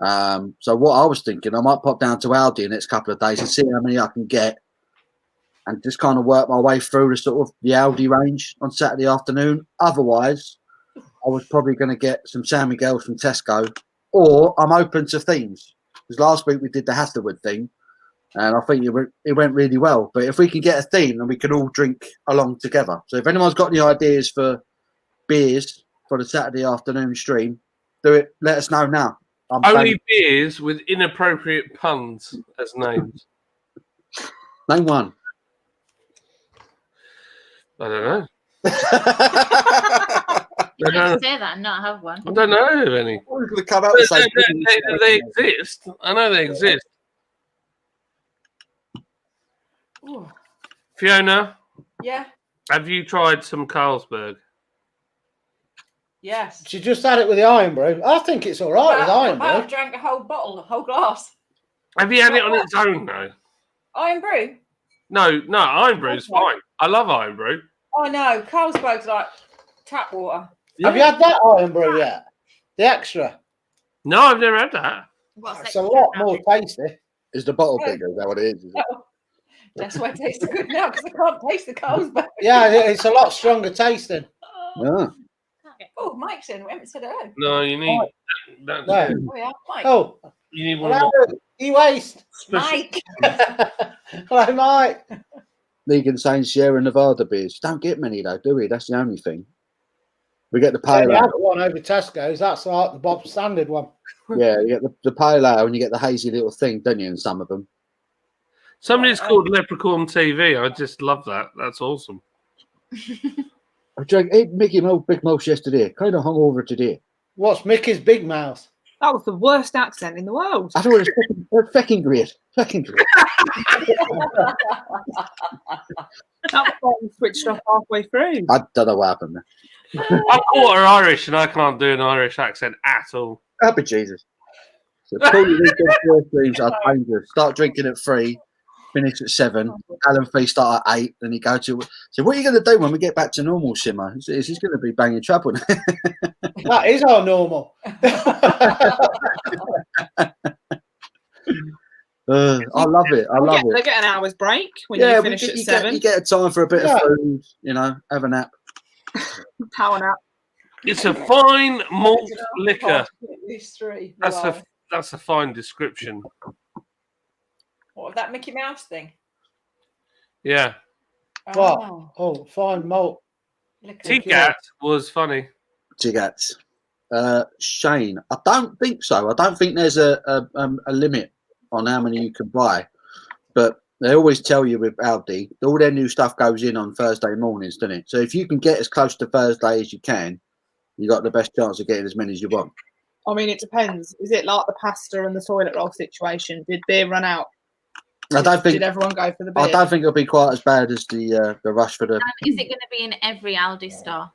So what I was thinking, I might pop down to Aldi in the next couple of days and see how many I can get and just kind of work my way through the sort of the Aldi range on Saturday afternoon. Otherwise, I was probably going to get some San Miguel's from Tesco, or I'm open to themes. Because last week we did the Hatherwood thing, and I think it went really well. But if we can get a theme, then we can all drink along together. So if anyone's got any ideas for beers for the Saturday afternoon stream, do it. Let us know now. Only beers with inappropriate puns as names. Name one. I don't know. You can say that and not have one. I don't know of any. We're going to come out and say They exist. I know they exist. Ooh. Fiona, Yeah. have you tried some Carlsberg? Yes. She just had it with the iron brew. I think it's all right with iron I brew. drank a whole bottle, a whole glass. Have you had it on its own though? Iron brew. No, Iron Brew's fine. I love Iron Brew. Oh no, Carlsberg's like tap water. Have you had that iron brew yet? The extra. No, I've never had that. What's It's a lot more tasty. Is the bottle bigger? Is that what it is? Is it? That's why it tastes good now because I can't taste the Carlsberg. Yeah, it's a lot stronger tasting. Yeah. Oh, Mike's in. We haven't said hello. No, you need. That's Where? good. Oh, yeah, Mike. Oh, You need one hello, more. e-waste. Mike. Hello, Mike. Legan saying Sierra Nevada beers. Don't get many though, do we? That's the only thing. We get the Yeah, pale you ale. have one over Tesco's. That's like the Bob Standard one. Yeah, you get the pale ale and you get the hazy little thing, don't you? In some of them. Somebody's called Leprechaun TV. I just love that. That's awesome. I drank 8 Mickey Mouse Big Mouth yesterday. Kind of hungover today. What's Mickey's Big Mouth? That was the worst accent in the world. I thought it was fucking great. Fucking great. That was switched off halfway through. I don't know what happened there. I'm quarter Irish and I can't do an Irish accent at all. Happy Jesus. So call your weekend first dreams are dangerous. Start drinking at 3, finish at 7. Alan Fee start at 8. Then you go to. So what are you going to do when we get back to normal, Simmer? Is this going to be banging trouble? That is our normal. I love it. I love They it. get an hour's break when you finish at 7. You get a time for a bit of food, have a nap. Power nap. It's a fine malt liquor. These three. That's a fine description. What was that Mickey Mouse thing? Yeah. What? Oh, Oh, fine malt. T-Cat was funny. Jigats. Shane, I don't think so. I don't think there's a limit on how many you can buy, but they always tell you with Aldi, all their new stuff goes in on Thursday mornings, doesn't it? So if you can get as close to Thursday as you can, you got the best chance of getting as many as you want. I mean, it depends. Is it like the pasta and the toilet roll situation? Did beer run out? Did everyone go for the beer? I don't think it'll be quite as bad as the rush for the. And is it going to be in every Aldi store?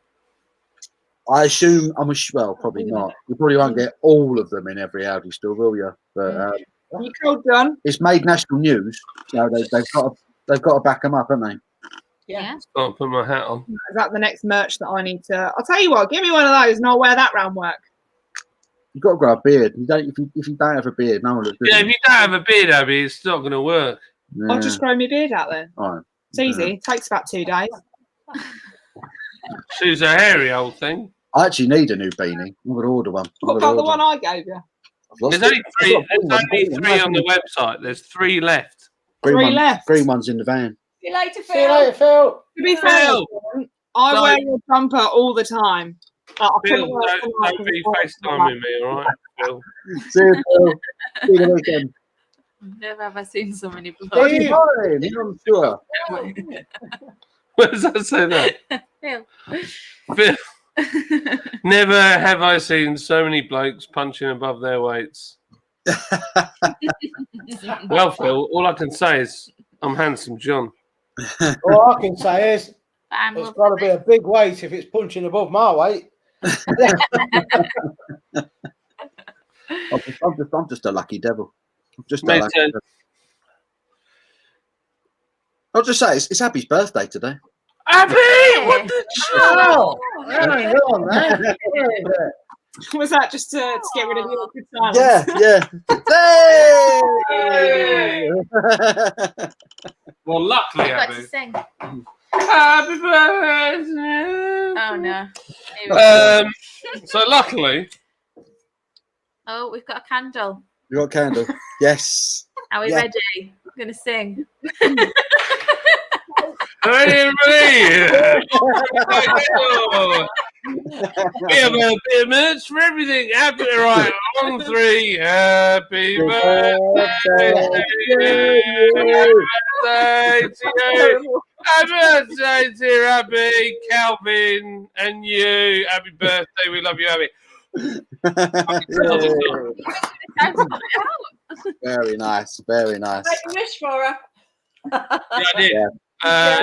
I assume well, probably not. You probably won't get all of them in every Aldi store, will you? But You cold, John? it's made national news, so they've got to back them up, haven't they? Yeah. I'll put my hat on. Is that the next merch that I need to? I'll tell you what. Give me one of those, and I'll wear that round work. You've got to grow a beard. If you don't have a beard, no one looks good. Yeah, if you don't have a beard, Abby, it's not going to work. Yeah. I'll just grow my beard out then. All right. It's easy. It takes about 2 days. Sue's a hairy old thing. I actually need a new beanie. I'm going to order one. What about the one I gave you? There's only three. There's only 3 on the website. There's 3 left. Three left. Green ones in the van. See you later, Phil. See you later, Phil. To be fair, Phil! I wear your jumper all the time. Like, I Phil, put it on don't be FaceTiming me, all right, Phil? See you, Phil. See you the weekend. Never have I seen so many Hey, blood. fine. I'm sure. Where does that say that? Phil. Phil. Never have I seen so many blokes punching above their weights. Well, Phil, all I can say is I'm handsome John. All I can say is I'm it's got to be a big weight if it's punching above my weight. I'm just a lucky devil. I'm just a Me lucky too. devil. I'll just say it's Abby's birthday today. Abby, what the Oh, hang on, man. Was that just to get rid of the awkward silence? Yeah. Hey! Well, luckily, I've got Abby. to sing. Happy birthday. Oh no. Here we go. So luckily, Oh, we've got a candle. You got a candle? Yes. Are we Yeah. ready? I'm going to sing. ready, everybody. We have a bit of merch for everything. Happy, right? On 3. Happy birthday to you. Happy birthday to you. Happy birthday to Abby, Calvin, and you. Happy birthday. We love you, Abby. Time to put it out. Very nice. Very nice. Make a wish for her. Yeah, I did. Yeah.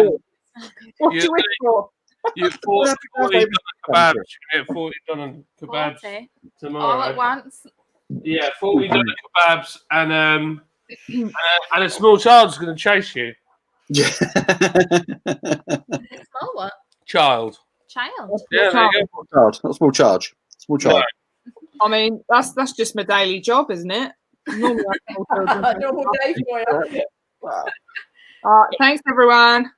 What do you wish for? You 40 doner kebabs. You get 40 doner kebabs 40. tomorrow. All at once. Yeah, 40 doner kebabs and a small child's going to chase you. Yeah. Small what? Child. child. Yeah, there you go. Charge. Not small charge. Small charge. I mean, that's just my daily job, isn't it? Normally, Normal day for you. thanks, everyone.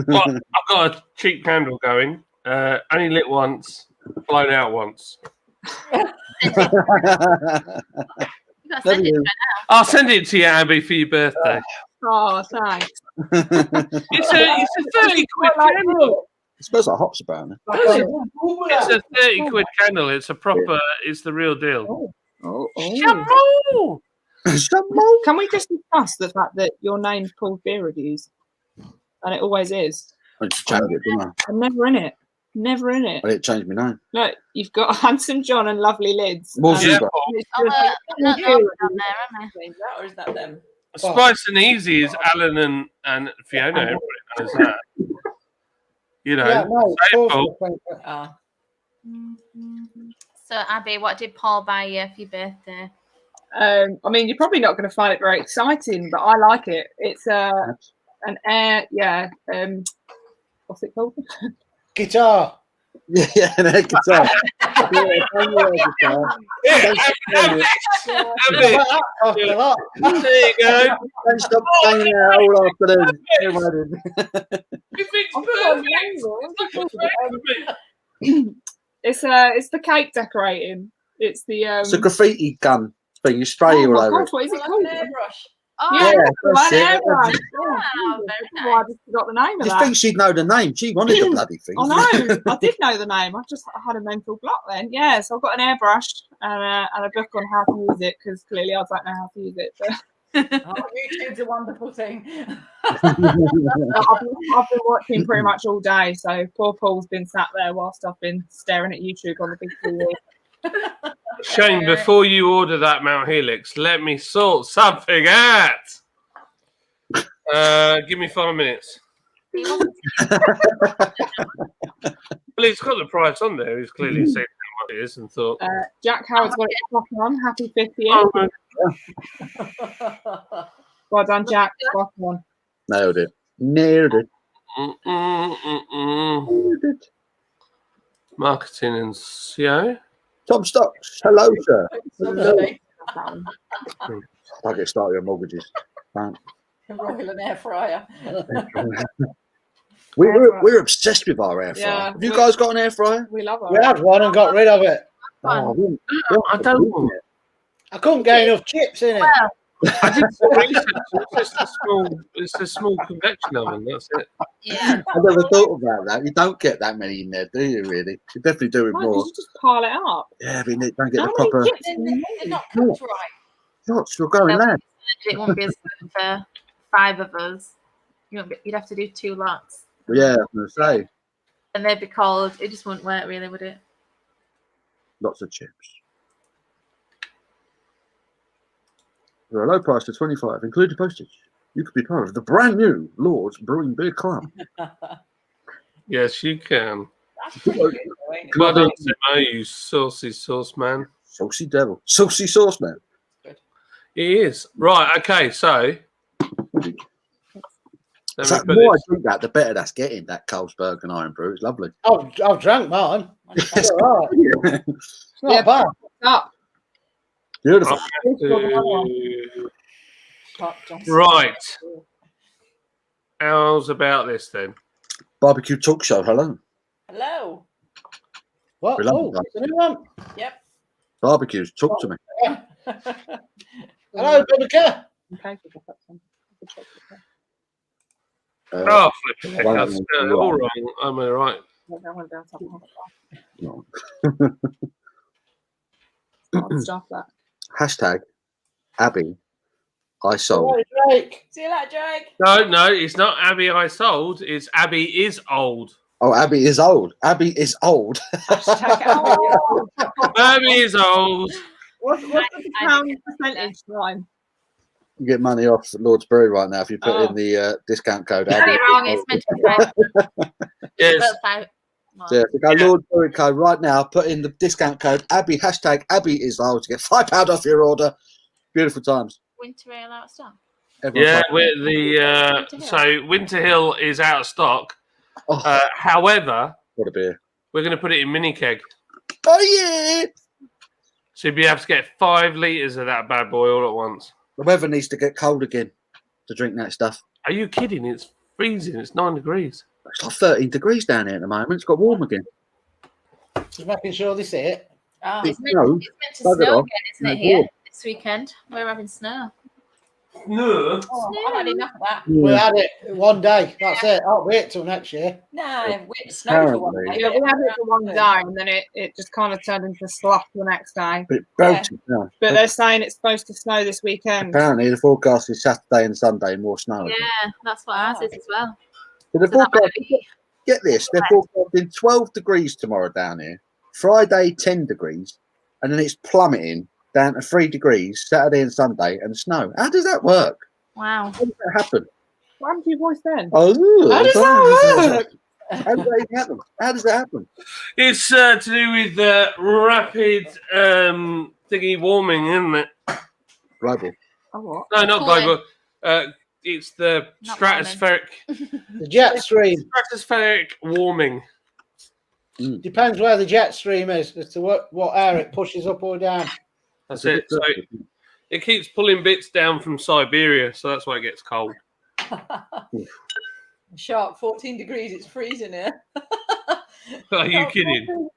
Well, I've got a cheap candle going. Only lit once, blown out once. You got to send it to her I'll send it to you, Abby, for your birthday. Oh, thanks. It's a 30 quid candle. It smells like hops about it. It's a 30 quid candle. It's a proper. It's the real deal. Oh. Shampoo! Can we just discuss the fact that your name's called Beer Reviews? And it always is. I just changed it, didn't I? I'm never in it. Never in it. I didn't change my name. Look, you've got Handsome John and Lovely Lids. More and Zebra. it's Oh, just- not the other down there, am I? Is that or is that them? Spice and Easy is Alan and Fiona. Everybody knows that. You know, Yeah, no, same of fault. course. Ah. So, Abby, what did Paul buy you for your birthday? I mean, you're probably not going to find it very exciting, but I like it. It's an air, what's it called? Guitar. Yeah, an air guitar. Abby, Talking a lot. there you go. Don't stop banging out all afternoon. You fixed perfect. It's the cake decorating. It's the It's a graffiti gun thing. You spray oh all my over gosh, what is it called? Airbrush. Oh, Yeah, that's one it. airbrush. wow, very Oh, I nice. just forgot the name of You that. think she'd know the name? She wanted the bloody thing. I know. I did know the name. I had a mental block then. Yeah, so I've got an airbrush and a book on how to use it because clearly I don't know how to use it. But Oh, YouTube's a wonderful thing. I've been watching pretty much all day. So poor Paul's been sat there whilst I've been staring at YouTube on the big TV. Shane, before you order that Mount Helix, let me sort something out. Give me 5 minutes. Well, he's got the price on there. He's clearly seen how much it is and thought, Jack Howard's got it spot on. Happy 50th. oh, Well done, Jack. Spot on. Nailed it. Nailed it. Nailed it. Marketing and SEO. Tom Stocks. Hello, sir. Lovely. I'll get started on mortgages. Right. Royal and air fryer. We're obsessed with our air fryer. Yeah, Have you guys got an air fryer? We love We it. had one and got rid of it. Oh, I don't want it. I couldn't get enough chips in it. I did some research. It's a small convection oven. That's it. Yeah. I never thought about that. You don't get that many in there, do you? Really? You definitely do with Why more. did you just pile it up? Yeah, but you don't get How the many proper chips They're not cooked right. shots. You're going there. It won't be as good for 5 of us. You'd have to do 2 lots. Yeah, I was going to say And they'd be called, it just wouldn't work really, would it? lots of chips. For a low price of 25, including postage, you could be part of the brand new Lord's Brewing Beer Club. Yes, you can. That's pretty good, though, ain't it? Well done, Simo, you saucy sauce man. Saucy devil. Saucy sauce, man. He is. Right, okay, so. In fact, the more I drink that, the better that's getting, that Carlsberg and Iron Brew. It's lovely. I've drank mine. It's All right. It's not bad. Up. beautiful. Right. How's about this then? Barbecue talk show. Hello. Hello. What? We love Oh, that. it's a new one. Yep. Barbecues. Talk to me. Hello, Bubba. Okay, Oh, flipping heck. well, That's all wrong. Am I right? No. Stuff that. Hashtag Abby. I sold. Hello, Drake. See you later, Jake. No, it's not Abby I sold. It's Abby is old. Oh, Abby is old. Abby is old. Abby is old. What's the pound percentage line? You get money off Lord's Brewery right now if you put Oh. in the discount code. You're Abby. wrong, it's meant to be 5. Yes. So if you go Lord's Brewery code right now, put in the discount code Abby. Hashtag Abby is old to get £5 off your order. Beautiful times. Winter ale out of stock. Everyone's Yeah, like, we're so Winter Hill is out of stock. oh, However, What a beer. We're going to put it in mini keg. Oh, yeah. So you'll be able to get 5 litres of that bad boy all at once. The weather needs to get cold again to drink that stuff. Are you kidding? It's freezing. It's 9 degrees. It's like 13 degrees down here at the moment. It's got warm again. Just making sure this is it. Oh, It's it's meant to bugger snow off. again, isn't it, No, here warm. this weekend? We're having snow. No. Oh, I've had enough of that. We had it one day. That's it. I'll wait till next year. No, it's snow for one day. Yeah, we had it for one day, and then it just kind of turned into slush the next day. But belted now. But they're saying it's supposed to snow this weekend. Apparently, the forecast is Saturday and Sunday, more snow. Yeah, that's what ours is as well. So the So that might forecast, be- get this, they're forecasting 12 degrees tomorrow down here. Friday, 10 degrees. And then it's plummeting down to 3 degrees Saturday and Sunday and snow. How does that work? Wow. How does that happen? What happened to your voice then? Oh, How does that work? How does that even happen? How does that happen? It's to do with rapid thingy warming, isn't it? Global. Oh, what? No, not Cooling. global. It's the Not stratospheric The jet stream warming. depends where the jet stream is as to what air it pushes up or down. That's it. So it keeps pulling bits down from Siberia, so that's why it gets cold. Sharp 14 degrees, it's freezing here. Are you kidding?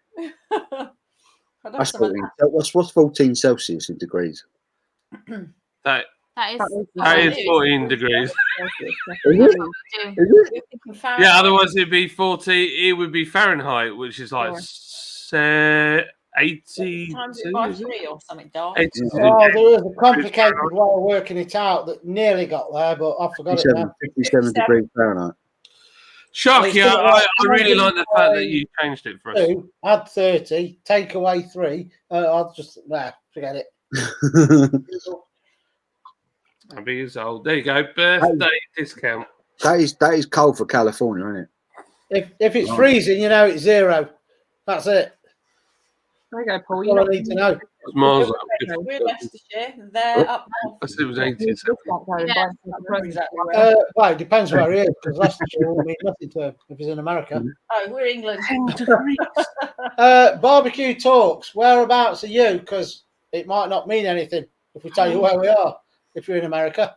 That's 14. What's 14 Celsius in degrees? That That is is 14 degrees. what Is we it? do. Is it? Yeah, otherwise it'd be 40. It would be Fahrenheit, which is like 82. Times it by 3 or something, dark. 82. Oh, there was a complicated way of working it out that nearly got there, but I forgot it 57, now. 57 degrees Fahrenheit. Sharky, I really like the fact that you changed it for us. 2, add 30, take away 3. I'll just, forget it. I'll be years old. There you go. Birthday discount. That is cold for California, isn't it? If it's freezing, you know it's 0. That's it. There you go, Paul. All I need to know. It's miles up. We're in Leicestershire, they're up north. I said it was 80. Well, it depends where he is, because Leicestershire will mean nothing to him if he's in America. Oh, we're England. Barbecue talks. Whereabouts are you? Because it might not mean anything if we tell you where we are. If you're in America,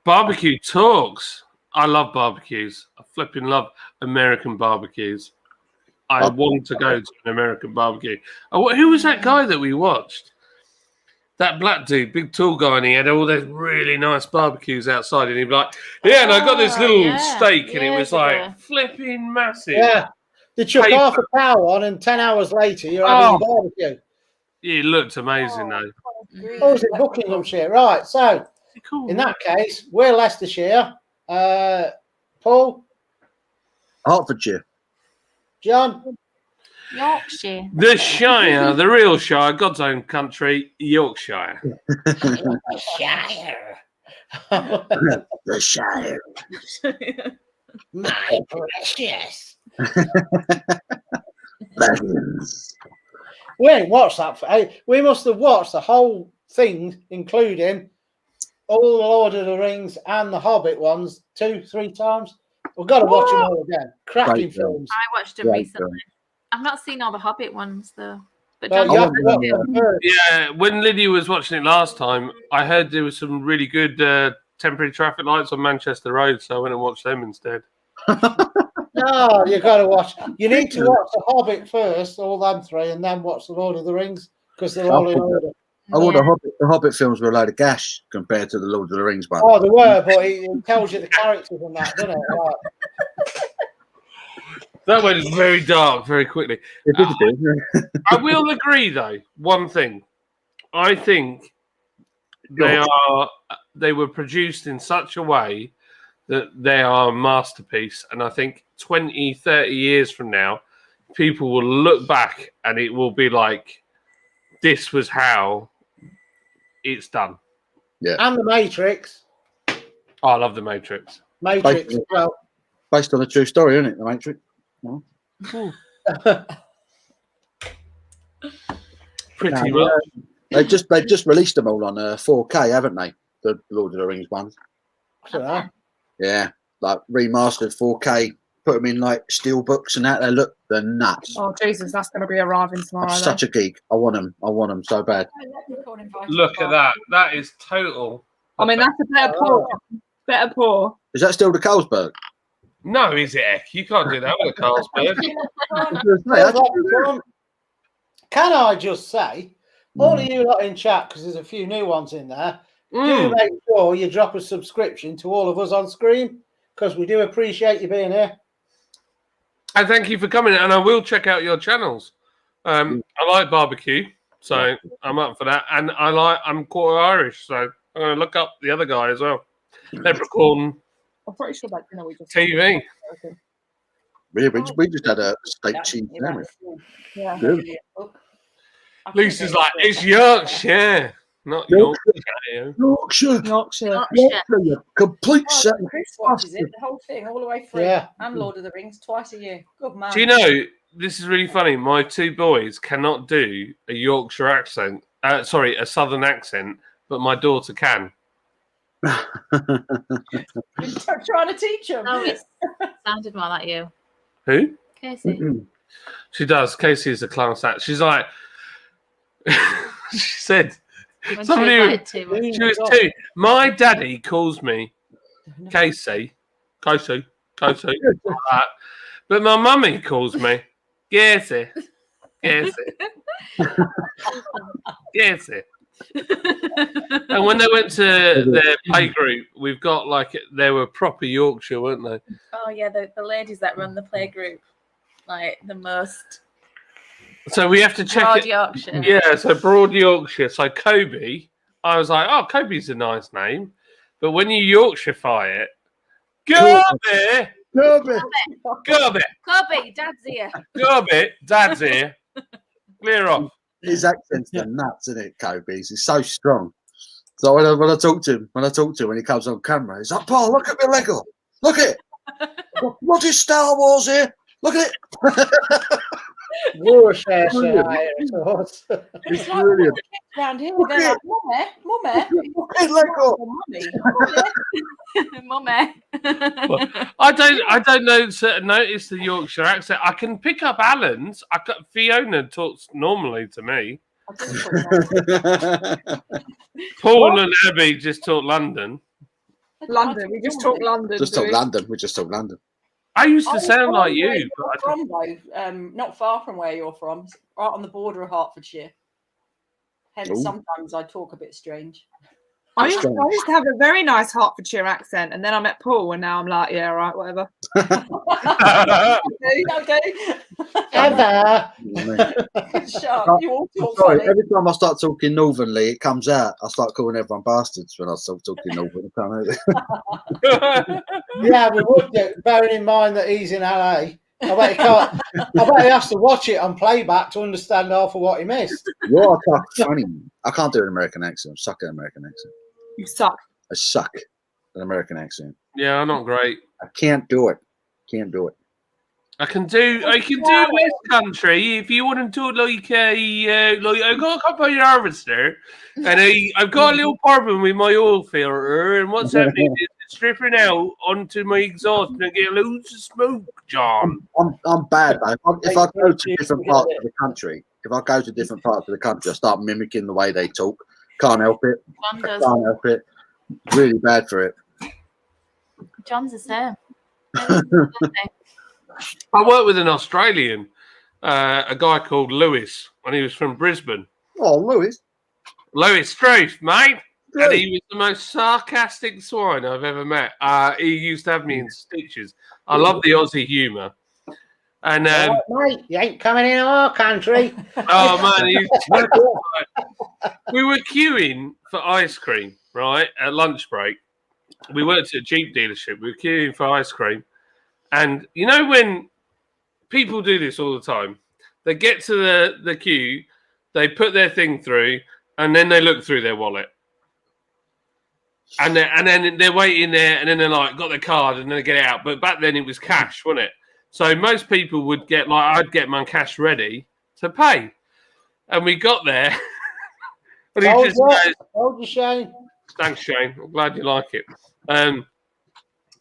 Barbecue talks. I love barbecues. I flipping love American barbecues. I want to go to an American barbecue. Oh, who was that guy that we watched? That black dude, big tall guy, and he had all those really nice barbecues outside, and he'd be like, "Yeah, and I got this little steak, and it was like flipping massive." yeah, they chuck half a cow on, and 10 hours later you're having a barbecue. It looked amazing, though. Oh, was it Buckinghamshire? Right. So Cool. in that case, we're Leicestershire. Paul, Hertfordshire. John, Yorkshire. The Shire, the real Shire, God's own country, Yorkshire. Shire. The Shire. My precious. We ain't watched that. We must have watched the whole thing, including all the Lord of the Rings and the Hobbit ones 2-3 times. We've got to watch them all again. Cracking Great films. I watched them Right, recently. I've not seen all the Hobbit ones though. But Well, John you have to watch watched them first. Yeah, when Lydia was watching it last time, I heard there was some really good temporary traffic lights on Manchester Road, so I went and watched them instead. No, you got to watch. You need to watch the Hobbit first, all them 3, and then watch the Lord of the Rings because they're all in order. Oh, the Hobbit films were a load of gash compared to the Lord of the Rings one. Oh, they were, but it tells you the characters and that, doesn't it? Right. That went very dark very quickly. It did a bit. I will agree, though, one thing. I think they were produced in such a way that they are a masterpiece. And I think 20, 30 years from now, people will look back and it will be like, this was how it's done. Yeah. And the Matrix. Oh, I love The Matrix. Matrix as well. Based on a true story, isn't it? The Matrix. Pretty No, much. They've just released them all on 4K, haven't they? The Lord of the Rings ones. So, Yeah, like remastered 4K put them in like steel books and that. They're nuts. Oh Jesus, that's going to be arriving tomorrow. I'm such a geek. I want them. I want them so bad. Look at that. That is total. I mean, that's a better pour. Better pour. Is that still the Carlsberg? No, is it? Heck? You can't do that with a Carlsberg. Can I just say, all of you lot in chat, because there's a few new ones in there, do make sure you drop a subscription to all of us on screen, because we do appreciate you being here. And thank you for coming, and I will check out your channels. I like barbecue, so I'm up for that. And I'm quarter Irish, so I'm going to look up the other guy as well. Leprechaun I'm pretty sure that we just TV. Yeah, we just had a steak cheese sandwich. Yeah. Lisa's like, it's Yorkshire, not Yorkshire. Yorkshire. You complete set. Chris watches it, the whole thing, all the way through. Yeah. And Lord of the Rings twice a year. Good man. Do you know, this is really funny. My two boys cannot do a Yorkshire accent. A southern accent, but my daughter can. You're trying to teach him. Oh, it sounded more like you. Who? Casey. She does. Casey is a class act. She's like, she said, When somebody, she was like she was two. My daddy calls me Casey, like that. But my mummy calls me Casey. And when they went to their play group, we've got they were proper Yorkshire, weren't they? Oh yeah, the ladies that run the play group, like the most. So we have to check Broad it. Yorkshire. Yeah, so Broad Yorkshire. So Kobe, I was like, oh, Kobe's a nice name. But when you Yorkshirefy it, Kobe, Dad's here. Kobe, Dad's here. Clear off. His accent's are nuts, isn't it, Kobe's? He's so strong. So when I talk to him, when he comes on camera, he's like, Paul, look at my Lego. Look at it. What is Star Wars here? Look at it. Worcestershire. It's brilliant. Around here, they're like, Mummy. Look at Lego. Mummy. I don't notice the Yorkshire accent. I can pick up Alan's. Fiona talks normally to me. Paul and Abby just talk London. London. We just talk London. We just talk London. I used to sound like you. From though, not far from where you're from, right on the border of Hertfordshire. Hence, sometimes I talk a bit strange. I used to have a very nice Hertfordshire accent, and then I met Paul, and now I'm like, yeah, right, whatever. Okay. Ever. Shut up. You all talk Sorry, funny. every time I start talking northernly, it comes out. I start calling everyone bastards when I start talking northern. I can't help it. Yeah, we would do, bearing in mind that he's in LA. I bet he has to watch it on playback to understand half of what he missed. You're funny. I can't do an American accent. I suck at an American accent. You suck. I suck at an American accent. Yeah, I'm not great. I can't do it. I can do West Country if you want to do like I've got a couple of harvester and I've got a little problem with my oil filter, and what's happening is it's dripping out onto my exhaust and I get loads of smoke, John. I'm bad, man. If I go to different parts of the country, I start mimicking the way they talk. Can't help it. Can't help it. Really bad for it. John's the same. I worked with an Australian, a guy called Lewis, and he was from Brisbane. Oh, Lewis Struth, mate. Good. And he was the most sarcastic swine I've ever met. He used to have me in stitches. I love the Aussie humour. And mate, you ain't coming in our country. oh man, we were queuing for ice cream, right, at lunch break. We worked at a Jeep dealership. We were queuing for ice cream. And you know when people do this all the time, they get to the queue, they put their thing through, and then they look through their wallet. And then they're waiting there, and then they're like, got their card, and then they get it out. But back then it was cash, wasn't it? So most people would get, I'd get my cash ready to pay. And we got there. And he just goes, Hold you, Shane. thanks, Shane. I'm glad you like it.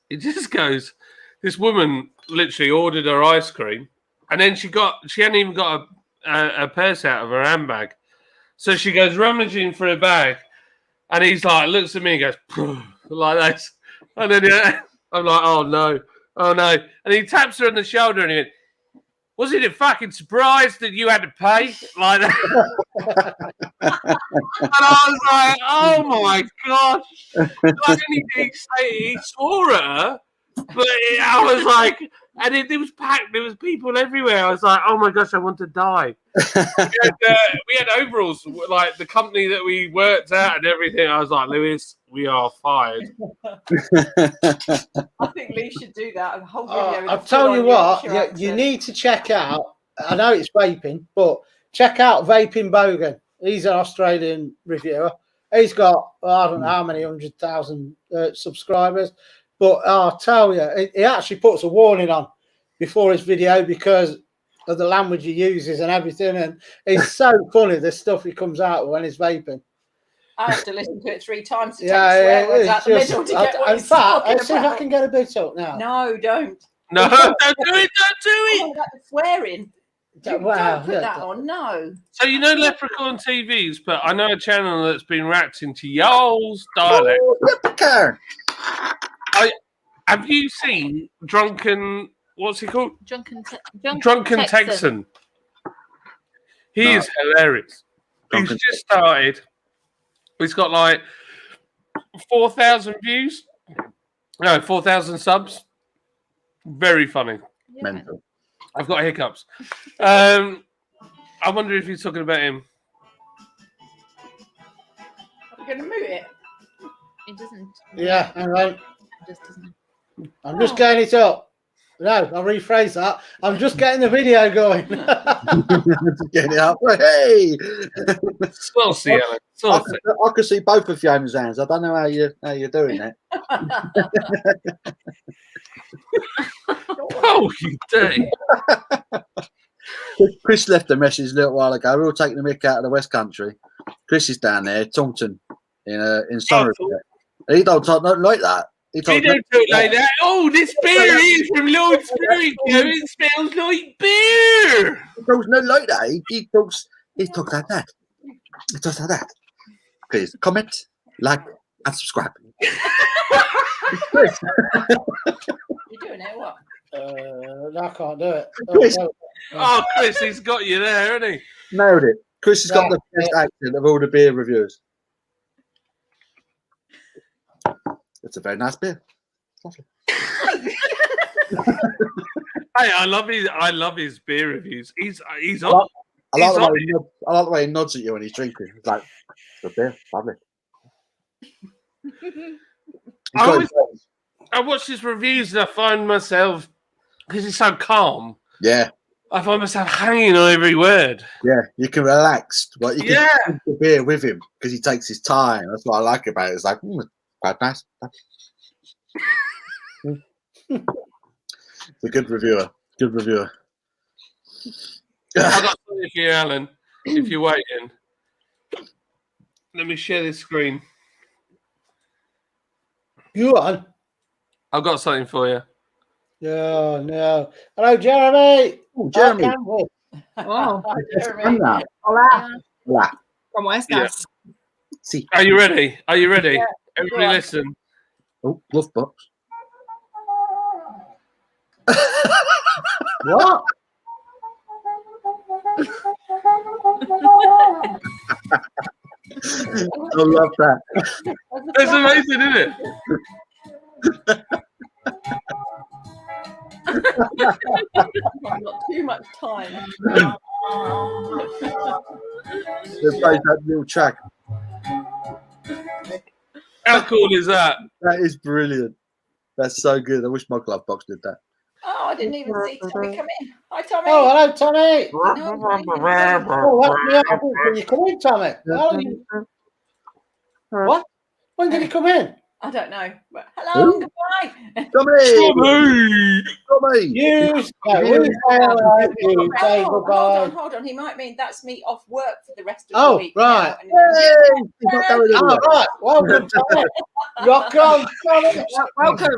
It just goes, this woman literally ordered her ice cream, and then she hadn't even got a purse out of her handbag, so she goes rummaging for a bag, and he's like looks at me and goes like this, and then I'm like, oh no, and he taps her on the shoulder and he went, was it a fucking surprise that you had to pay like that? And I was like, oh my gosh. Like, he swore at her, but I was like, and it was packed. There was people everywhere. I was like, oh my gosh, I want to die. We had overalls, like the company that we worked at and everything. I was like, Lewis, we are fired. I think Lee should do that. A whole video. I'll tell you what, you need to check out. I know it's vaping, but check out Vaping Bogan. He's an Australian reviewer. He's got, I don't know how many 100,000 subscribers, but I'll tell you, he actually puts a warning on before his video because of the language he uses and everything. And it's so funny, the stuff he comes out with when he's vaping. I have to listen to it 3 times to take swear words out the middle to get what he's talking let's see if I can get a bit up now. No, don't. No, don't do it. Oh, that's swearing. Don't put that on, no. So you know Leprechaun TVs, but I know a channel that's been wrapped into y'all's dialect. Leprechaun. Have you seen Drunken? What's he called? Drunken Texan. He is hilarious. He's just started. He's got like 4,000 views. No, 4,000 subs. Very funny. Yeah. Mental. I've got hiccups. I wonder if he's talking about him. Are we going to mute it? It doesn't. Yeah, hang on. It just doesn't. I'm just getting it up. No, I'll rephrase that. I'm just getting the video going. Just getting it up. Hey! Saucy, Alan. Saucy. I can see both of Fiona's hands. I don't know how you're doing it. Oh, you dirty. Chris left a message a little while ago. We're all taking the mick out of the West Country. Chris is down there, Taunton, in Somerset. He don't talk not like that. He don't talk like that. Oh, this beer is from Lord's Brewery. It smells like beer. He talks not like that. He talks like that. He talks like that. Please comment, like, and subscribe. You're doing it, what? No, I can't do it. Chris. Oh, Chris, he's got you there, hasn't he? Nailed it. Chris has got the best accent of all the beer reviewers. It's a very nice beer. Lovely. Hey, I love his beer reviews. He's on. I like the way he nods at you when he's drinking. It's like, good beer, lovely. I watch his reviews and I find myself, because he's so calm. Yeah. I find myself hanging on every word. Yeah, you can relax. Well, you can drink the beer with him because he takes his time. That's what I like about it. It's like, quite nice. It's a good reviewer. Good reviewer. I've got something for you, Alan, if you're waiting. Let me share this screen. You on? I've got something for you. No, no. Hello, Jeremy. Oh, Jeremy. Oh, Hi, Jeremy. hola. Hola. ¿Cómo estás? See. Are you ready? Are you ready? Yeah. Everybody listen. Oh, glove box. What? I love that. That's amazing, isn't it? I've got too much time. They played that little track. How cool is that? That is brilliant. That's so good. I wish my glove box did that. Oh, I didn't even see Tommy come in. Hi, Tommy. Oh, hello, Tommy. No, Can you come in, Tommy? What? When did he come in? I don't know. But hello, goodbye. Tommy! Tommy! You say goodbye. Hold on. He might mean that's me off work for the rest of the week. Right. Right. Welcome, Tommy. Rock on, Tommy.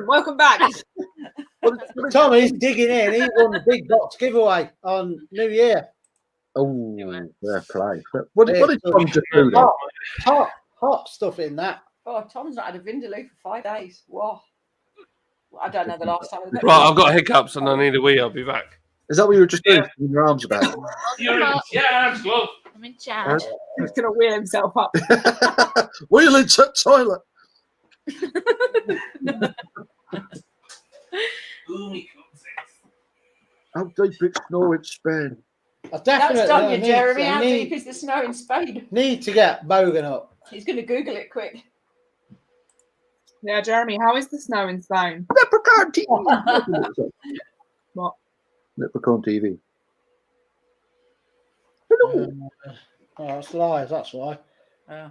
Welcome back. Tommy's digging in. He won the big box giveaway on New Year. Oh, fair play. What did Tom just do then? Hot stuff in that. Oh, Tom's not had a Vindaloo for 5 days. Whoa. I don't know the last time. Right, I've got hiccups and I need a wee. I'll be back. Is that what you were just doing? With your arms about? You're in charge, love. I'm in charge. He's going to wheel himself up. Wheel into toilet. How deep it's snow in Spain? I definitely That's done you, need- Jeremy. I How need- deep is the snow in Spain? Need to get Bogan up. He's going to Google it quick. Yeah, Jeremy, how is the snow in Spain? Leprechaun TV. What? Leprechaun TV. Oh, it's live. That's why. Yeah.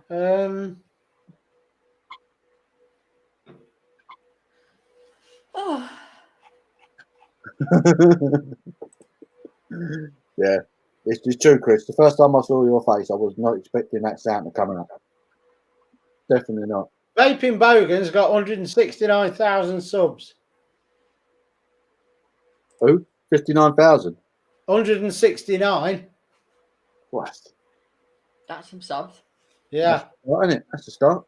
Oh. Yeah, it's true, Chris. The first time I saw your face, I was not expecting that sound to come out. Definitely not. Vaping Bogan's got 169,000 subs. Who? 59,000. 169. What? That's some subs. Yeah. Right, isn't it? That's the start.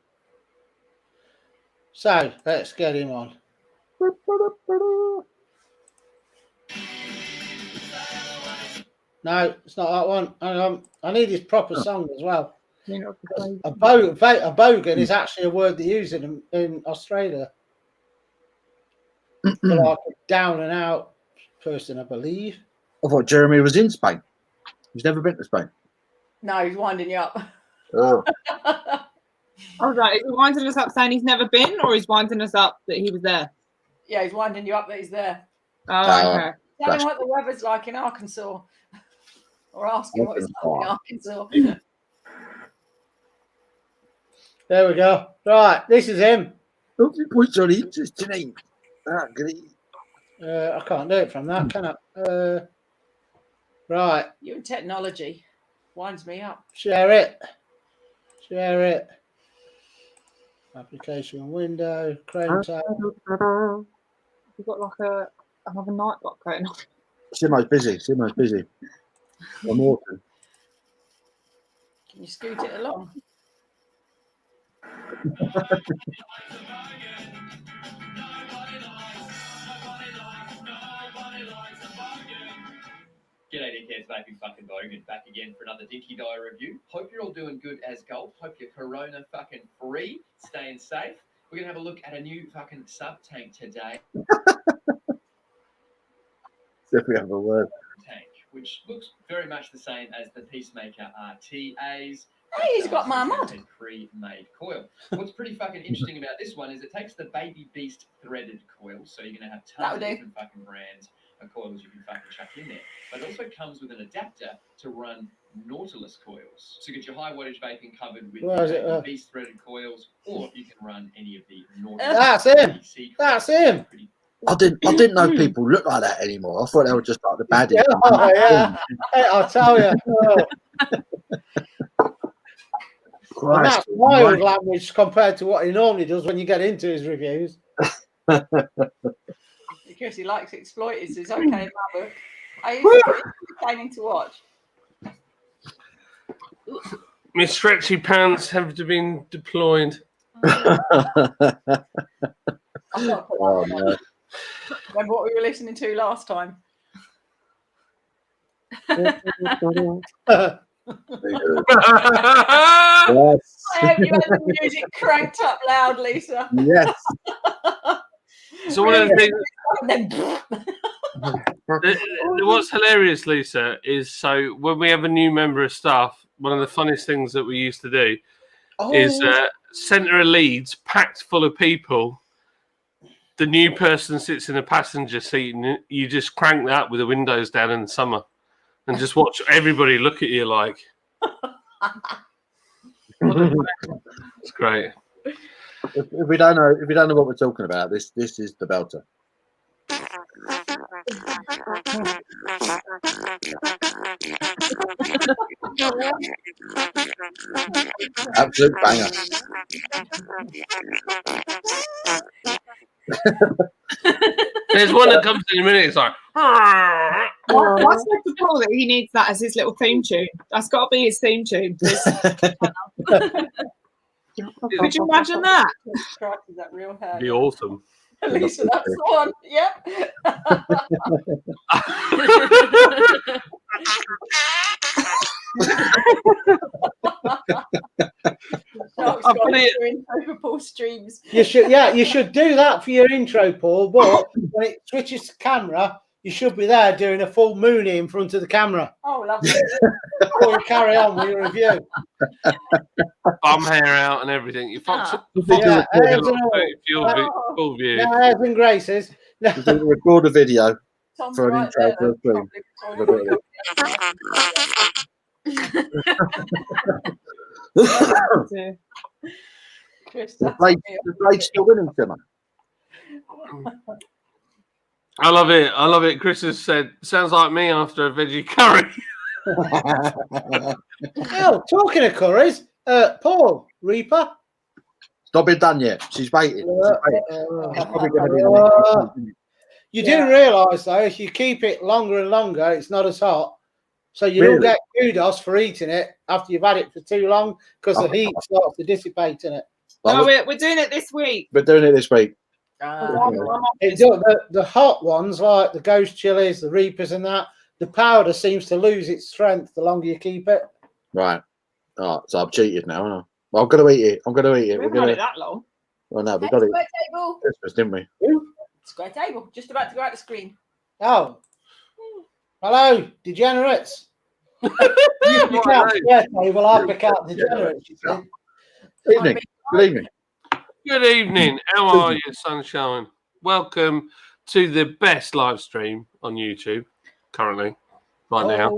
So let's get him on. No, it's not that one. Hang on. I need his proper song as well. A bogan is actually a word they use in Australia. For like a down and out person, I believe. I thought Jeremy was in Spain. He's never been to Spain. No, he's winding you up. Oh. Oh, right. Is he winding us up saying he's never been, or he's winding us up that he was there? Yeah, he's winding you up that he's there. Oh, okay. Tell him what the weather's like in Arkansas. Or ask him what it's like in Arkansas. There we go. Right, this is him. What's your interest tonight? Ah, great. I can't do it from that, can I? Right, You and technology winds me up. share it. Share it. Application window, Chrome tab. We've got like another night block going on. Simo's busy. I'm walking. Can you scoot it along? G'day, dickheads, Vaping fucking Bogan, back again for another Dinky Die review. Hope you're all doing good as golf. Hope you're corona fucking free, staying safe. We're gonna have a look at a new fucking sub tank today. If we have a word. Tank, which looks very much the same as the Peacemaker RTAs. Hey, he's got my mod. And pre-made coil. What's pretty fucking interesting about this one is it takes the Baby Beast threaded coil, so you're gonna have tons of different fucking brands of coils you can fucking chuck in there. But it also comes with an adapter to run Nautilus coils. So you get your high wattage vaping covered with the Beast threaded coils, or you can run any of the Nautilus. That's him. That's him. I didn't know people look like that anymore. I thought they were just like the baddies. Oh, yeah. Hey, I'll tell you. Oh. And that's wild language compared to what he normally does when you get into his reviews. Because he likes exploiters, it's okay in my book. It's entertaining to watch. My stretchy pants have been deployed. Oh, no. Remember what we were listening to last time? Yes. I hope you had the music cranked up loud, Lisa. Yes. So one of the things, And then what's hilarious, Lisa, is so when we have a new member of staff, one of the funniest things that we used to do is centre of Leeds packed full of people. The new person sits in a passenger seat, and you just crank that with the windows down in the summer, and just watch everybody look at you like. It's great. If we don't know what we're talking about, this is the belter. Absolute banger. There's one that comes in a minute. It's like. I said to Paul that he needs that as his little theme tune. That's got to be his theme tune. Could you imagine that? Christ, is that real hair? Be awesome. Lisa, that's the one. Yep. Paul streams. You should do that for your intro, Paul. But when it switches to camera, you should be there doing a full Mooney in front of the camera. Oh, lovely. Before you carry on with your review. Bum hair out and everything. You fucked Yeah, full view. No airs and graces. Record a video Tom's for an right intro there, for a stream. Chris, The blade's still winning, Simon. I love it. I love it. Chris has said, sounds like me after a veggie curry. Oh, talking of curries, Paul, Reaper. It's not been done yet. She's waiting. She's probably going to be the next. You do realise, though, if you keep it longer and longer, it's not as hot. So you don't get kudos for eating it after you've had it for too long because the heat starts to dissipate in it. No, we're doing it this week. We're doing it this week. The hot ones, like the ghost chilies, the Reapers and that, the powder seems to lose its strength the longer you keep it. Right. Oh, so I've cheated now, haven't I? Well, I'm going to eat it. We haven't had it that long. Well, no, we got it. Square table. Christmas, didn't we? Square table. Just about to go out the screen. Oh. Hello, degenerates. You can't square table, I'll pick out degenerates. You see. Evening. Good evening. Good evening. How are you, sunshine? Welcome to the best live stream on YouTube currently, now.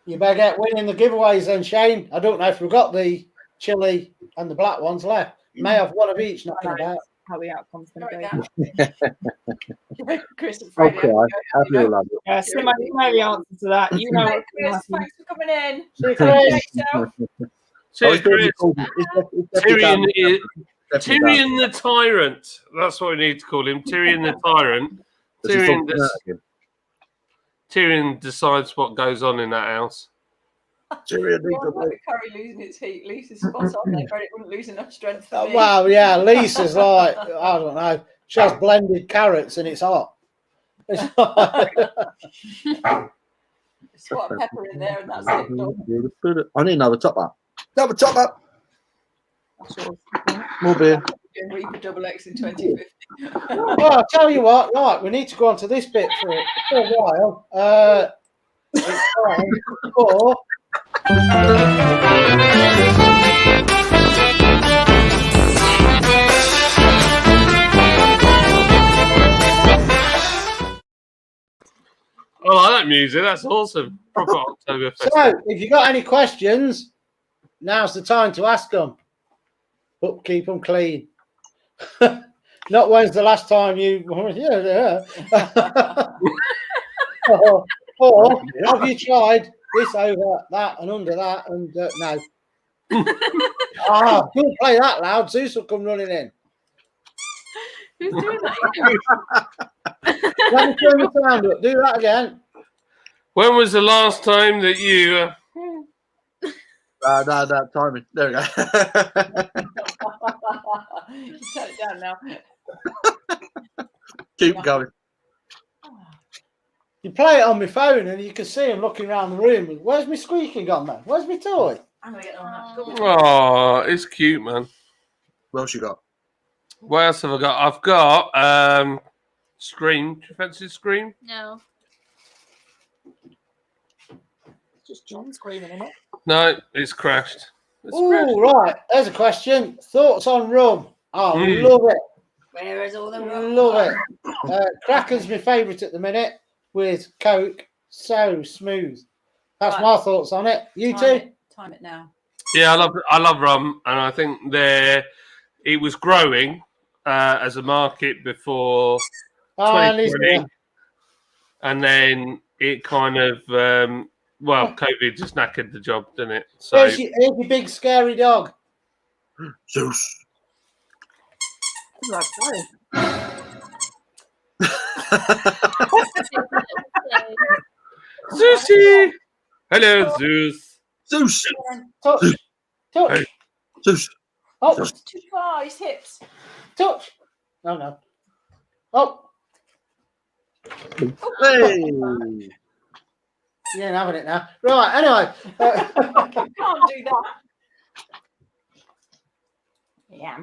You better get winning the giveaways then, Shane. I don't know if we've got the chili and the black ones left. May have one of each knocking about. How the outcome's going to be. Chris and Freddie. Okay, I feel love it. Yeah, so you know the answer to that. You know what's going to happen. Thanks for coming in. Cheers, Chris. Tyrion the Tyrant. That's what we need to call him. Tyrion the Tyrant. Tyrion decides what goes on in that house. Tyrion the curry losing its heat. Lisa's spot on there, but it wouldn't lose enough strength for me. Well, yeah, Lisa's like, I don't know. She has blended carrots and it's hot. Swat a pepper in there and that's it. I need another top up. Another top up. More beer. Reaper double X in 2050. Well, I'll tell you what, right, we need to go on to this bit for a while. It's time for... I like that music. That's awesome. Proper Oktoberfest. So, if you got any questions, now's the time to ask them. But keep them clean. Not when's the last time you... or have you tried this over that and under that? And no. Don't play that loud. Zeus will come running in. Who's doing that? Let me turn the sound up. Do that again. When was the last time that you... No, timing. There we go. You turn it down now. Keep going. You play it on my phone and you can see him looking around the room. Where's my squeaky gone, man? Where's my toy? I'm going to get on that. Oh, it's cute, man. What else you got? What else have I got? I've got Scream. Do you fancy Scream? No. Just John screaming in it. No, it's crashed. Oh, right. There's a question. Thoughts on rum? Oh, love it. Where is all the rum? Love it. Kraken's my favourite at the minute with Coke. So smooth. That's my thoughts on it. You too? Time it now. Yeah, I love rum, and I think it was growing as a market before 2020, and then it kind of COVID just knackered the job, didn't it? So here's your big scary dog. Zeus. Sushi. Hello, Zeus. Zeus. Touch. Touch. Hey. Zeus. Oh, It's too far. His hips. touch. No, no. Oh, Hey. you ain't having it now. Right, anyway. Can't do that. Yeah.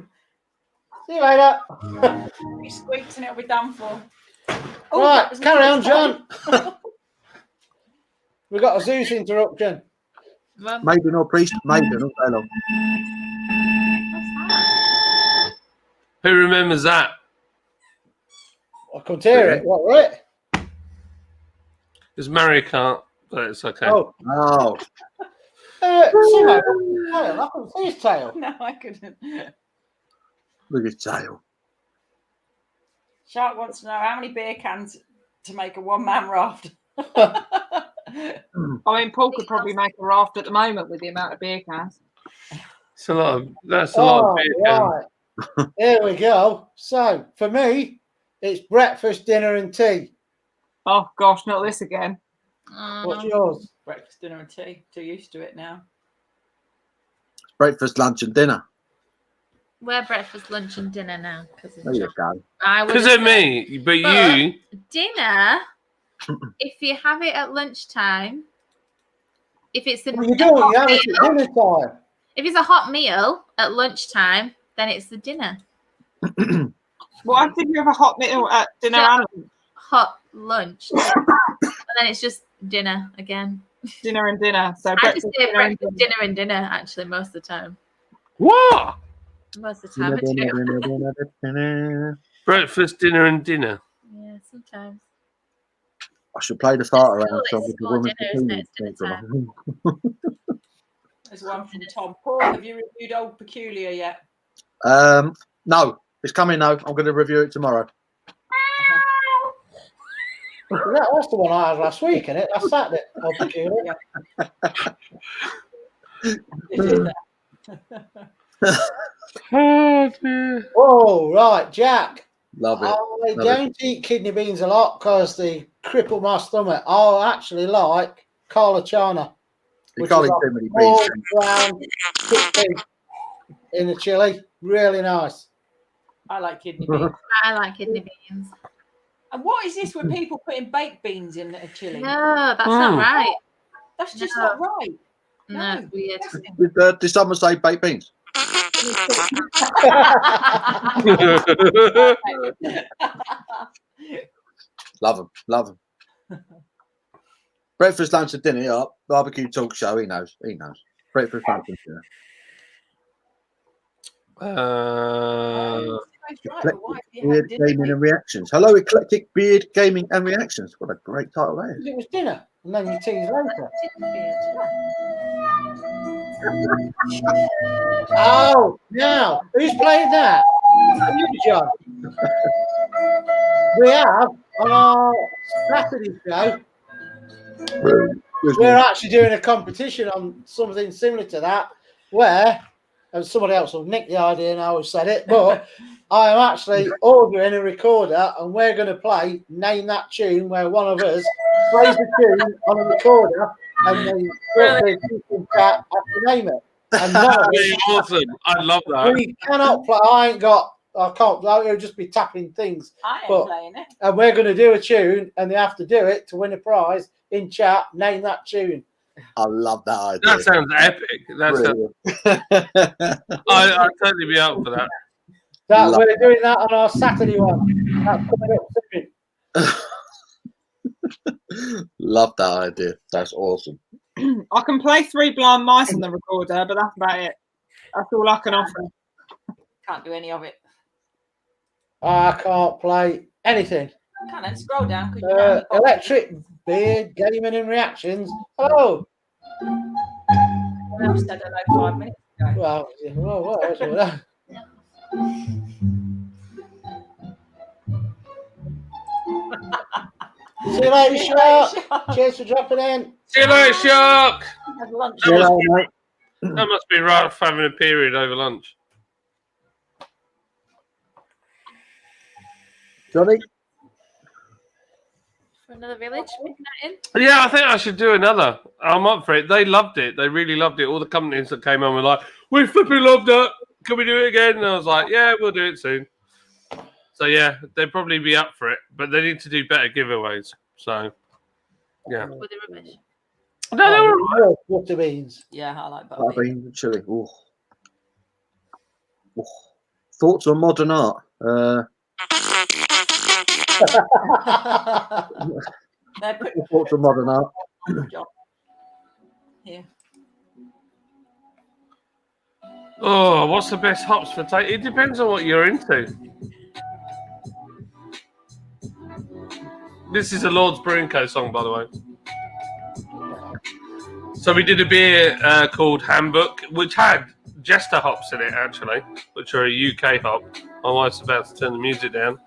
See you later. He squeaks and it'll be done for. Right, that was carry on, the John. We've got a Zeus interruption. Maiden or priest? Maiden or fellow? Who remembers that? I couldn't hear it. What, right? It's Mario Kart, but it's okay. Oh, Oh. Simo, tail. I couldn't see his tail. No, I couldn't. Look at his tail. Shark wants to know how many beer cans to make a one-man raft. I mean, Paul could probably make a raft at the moment with the amount of beer cans. It's a lot of, that's a lot of beer cans. Right. Here we go. So, for me, it's breakfast, dinner, and tea. Oh gosh, not this again. What's yours? Breakfast, dinner, and tea. Too used to it now. Breakfast, lunch, and dinner. We're breakfast, lunch, and dinner now. There you go. Because of me, but you. Dinner, if you have it at lunchtime, if it's a, Well, you don't. You have it at dinner time. if it's a hot meal at lunchtime, then it's the dinner. Well, I think you have a hot meal at dinner Yeah. and Hot lunch, and then it's just dinner again. dinner and dinner. So I just breakfast, say dinner, and breakfast, dinner, and dinner. Actually, most of the time. What? Most of the time, I do. Breakfast, dinner, and dinner. Yeah, sometimes. I should play the start around. It's called dinner, isn't it? It's dinner time. There's one from Tom. Paul, have you reviewed Old Peculiar yet? No, it's coming now. I'm going to review it tomorrow. That's the one I had last week, isn't it? I sat there. Oh, peculiar. Oh, dear. Oh, right, Jack. Love it. I Love don't eat kidney beans a lot because they cripple my stomach. I actually like Carlachana, You which can't is eat like too many small, beans. brown, crispy in the chili. Really nice. I like kidney beans. I like kidney beans. And what is this with people putting baked beans in a chili? No, that's not right. That's just No. not right. No, it's weird. Did someone say baked beans? Love them. Love them. Breakfast, lunch, and dinner. Up. Barbecue talk show. He knows. He knows. Breakfast, lunch, and dinner. Beard gaming and reactions. Hello, eclectic beard gaming and reactions. What a great title that is. It was dinner, and then you tease later. Oh, now who's playing that? You, John. We have on our Saturday show. We're actually doing a competition on something similar to that, where and somebody else will nick the idea now who said it, but I am actually ordering a recorder and we're going to play Name That Tune, where one of us plays the tune on a recorder and then people chat have to name it. And Really awesome. I love that. we cannot play. I can't. It'll just be tapping things. I ain't But- playing it. And we're going to do a tune, and they have to do it to win a prize in chat. Name that tune. I love that idea. That sounds epic. That's I'd totally be up for that. That Love we're doing that on our Saturday one. That's coming up soon. Love that idea. That's awesome. I can play Three Blind Mice on the recorder, but that's about it. That's all I can offer. Can't do any of it. I can't play anything. Can't then scroll down. 'Cause you know Electric beard gaming and reactions. Hello. I said hello 5 minutes ago. Well, what else was that? See you later, Shark. Cheers for dropping in. See you later, Shark. Had lunch. See you later, mate. That must be rough having a period over lunch. Johnny? For another village? Yeah, I think I should do another. I'm up for it. They loved it. They really loved it. All the companies that came on were like, "We flipping loved that. Can we do it again?" And I was like, "Yeah, we'll do it soon." So yeah, they'd probably be up for it, but they need to do better giveaways. So yeah. Were they rubbish? No, they were all right. Butter beans. Yeah, I like Butter butter. beans and chili. Ooh. Ooh. Thoughts on modern art? Thoughts on modern art? Yeah. Oh, what's the best hops for take? It depends on what you're into. This is a Lord's Brewing Co. song, by the way. So we did a beer called Handbook, which had Jester hops in it, actually, which are a UK hop. My wife's about to turn the music down.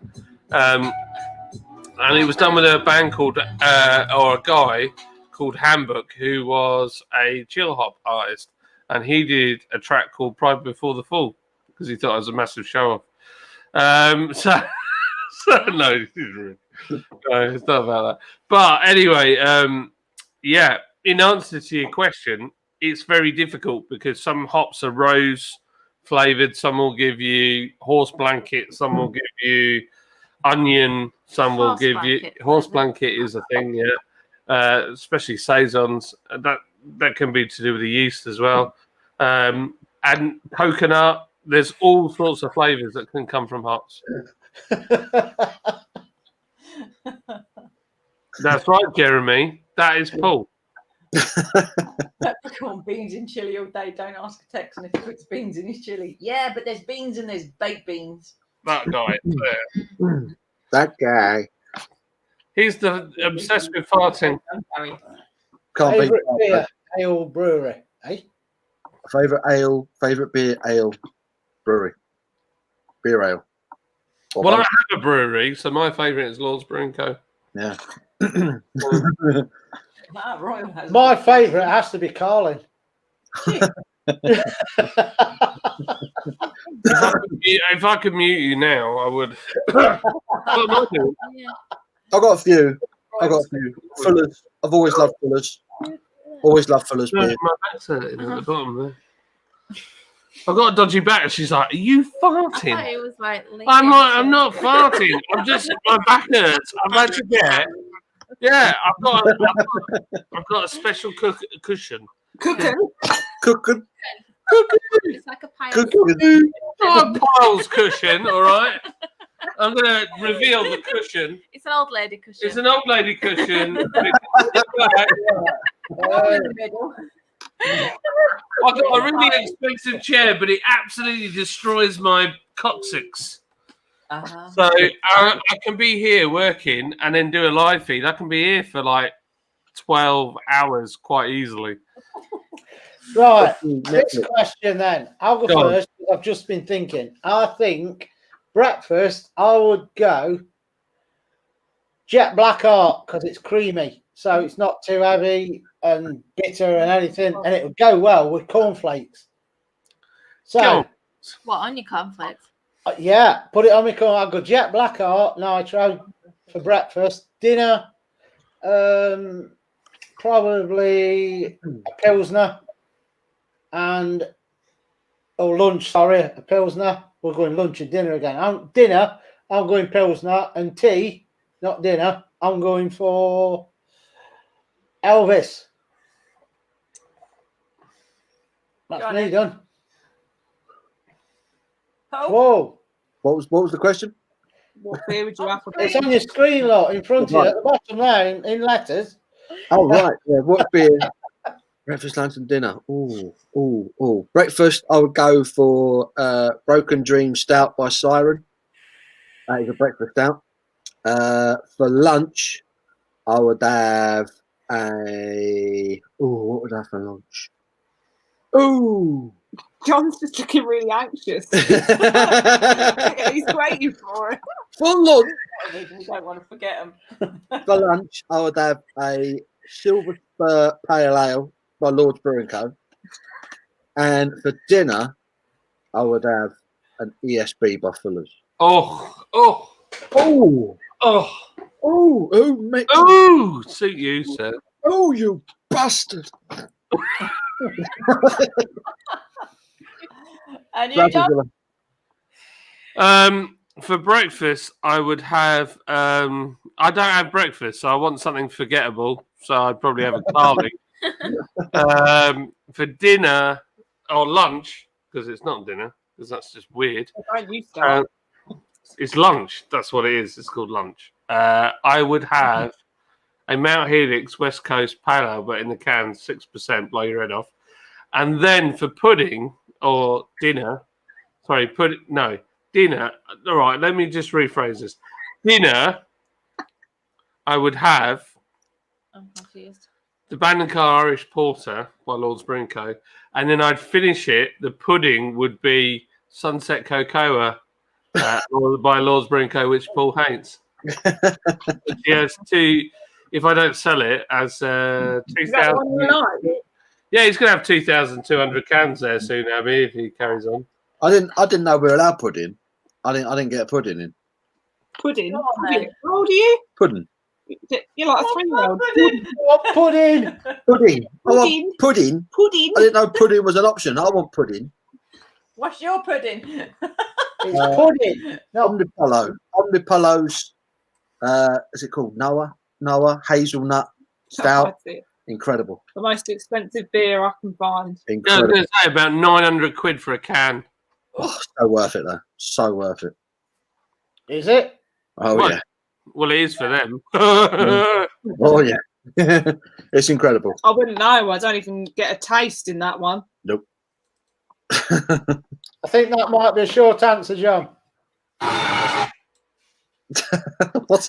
And it was done with a band called, or a guy called Handbook, who was a chill hop artist. And he did a track called Pride Before the Fall, because he thought it was a massive show off. So no, it's not about that. But anyway, yeah, in answer to your question, it's very difficult because some hops are rose flavored, some will give you horse blanket, some will give you onion, some will give you horse blanket is a thing, yeah. Especially saisons, that can be to do with the yeast as well. And coconut, there's all sorts of flavors that can come from hops. That's right, Jeremy. That is Paul. Peppercorn beans in chili all day. Don't ask a Texan if he puts beans in his chili. Yeah, but there's beans and there's baked beans. That guy. That guy. He's obsessed with farting. Can't beat Favourite beer, ale brewery, eh? Favourite beer, ale brewery. Beer ale. Well, I have a brewery, so my favourite is Lord's Brewing Co. Yeah. My favourite has to be Carlin. If I could mute you now, I would. What am I doing? I've got a few. Fuller's. I've always loved Fuller's. Always loved Fuller's beer. My back's hurting at the bottom there. I've got a dodgy back, and she's like, "Are you farting?" I thought it was like I'm not farting. I'm just my back hurts. I've had to get. Yeah, I've got a special cushion. Cooking. It's like a pile. Not a piles cushion, all right. I'm going to reveal the cushion. It's an old lady cushion. It's an old lady cushion. I've got a really expensive chair, but it absolutely destroys my coccyx. So I can be here working and then do a live feed. I can be here for like 12 hours quite easily. Right, next question then. I'll go first because I've just been thinking. I think breakfast, I would go Jet Black Art because it's creamy. So it's not too heavy and bitter and anything. And it would go well with cornflakes. So, what, on your cornflakes? Yeah, put it on my corn. I'll go Jet Black Art Nitro for breakfast. Dinner, probably a Pilsner. And lunch, sorry, a Pilsner. We're going lunch and dinner again. Dinner, I'm going Pilsner, and tea, not dinner, I'm going for Elvis. That's me done. Whoa. What was the question? What beer would you have for It's on your screen, lot, in front of you, at the bottom there, in letters. Oh, right. Yeah, what beer? Breakfast, lunch, and dinner. Ooh. Breakfast, I would go for Broken Dream Stout by Siren. That is a breakfast stout. For lunch, I would have what would I have for lunch? Ooh. John's just looking really anxious. He's waiting for it. For lunch. We don't want to forget him. For lunch, I would have a Silver Spur Pale Ale by Lord's Brewing Co. And for dinner, I would have an ESB by Fuller's. Oh. Oh, mate. Oh, suit you, sir. Oh, you bastard. And you, John? For breakfast, I would have. I don't have breakfast, so I want something forgettable. So I'd probably have a carling. For dinner or lunch, because it's not dinner, because that's just weird. It's lunch. That's what it is. It's called lunch. I would have a Mount Helix West Coast Pale Ale, but in the can, 6%, blow your head off. And then for pudding or dinner, dinner. All right, let me just rephrase this. Dinner, I would have I'm confused. the Bannacar Irish Porter by Lord's Brewing Co. And then I'd finish it. The pudding would be Sunset Cocoa by Lord's Brewing Co., which Paul hates. Yes, if I don't sell it, as 2,000. Yeah, he's going to have 2,200 cans there soon, Abby, if he carries on. I didn't know we were allowed pudding. I didn't get a pudding in. Pudding? How old are you? Pudding. You're like a 3-year-old. What pudding? Pudding. I Pudding. want pudding. Pudding. I didn't know pudding was an option. I want pudding. What's your pudding? It's pudding. No. Omnipolo's, is it called? Noah hazelnut stout. That's it. Incredible. The most expensive beer I can find. I was Incredible. going to say about 900 quid for a can. Oh, so worth it though. So worth it. Is it? Oh What? yeah. Well, it is for them. Oh yeah. It's incredible. I wouldn't know. I don't even get a taste in that one. Nope. I think that might be a short answer, John. What?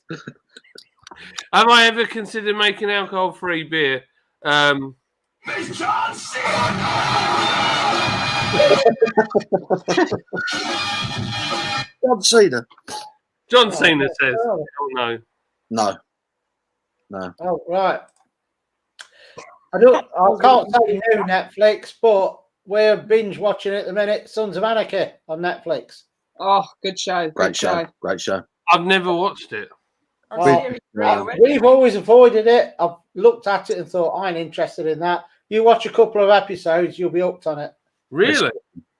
Have I ever considered making alcohol-free beer? John Cena. John Cena says, Oh. "Oh no." No. Oh, right. I can't say new Netflix, but we're binge watching at the minute Sons of Anarchy on Netflix. Oh, good show. Great show. Great show. I've never watched it. Well, we've always avoided it. I've looked at it and thought, I ain't interested in that. You watch a couple of episodes, you'll be hooked on it. Really?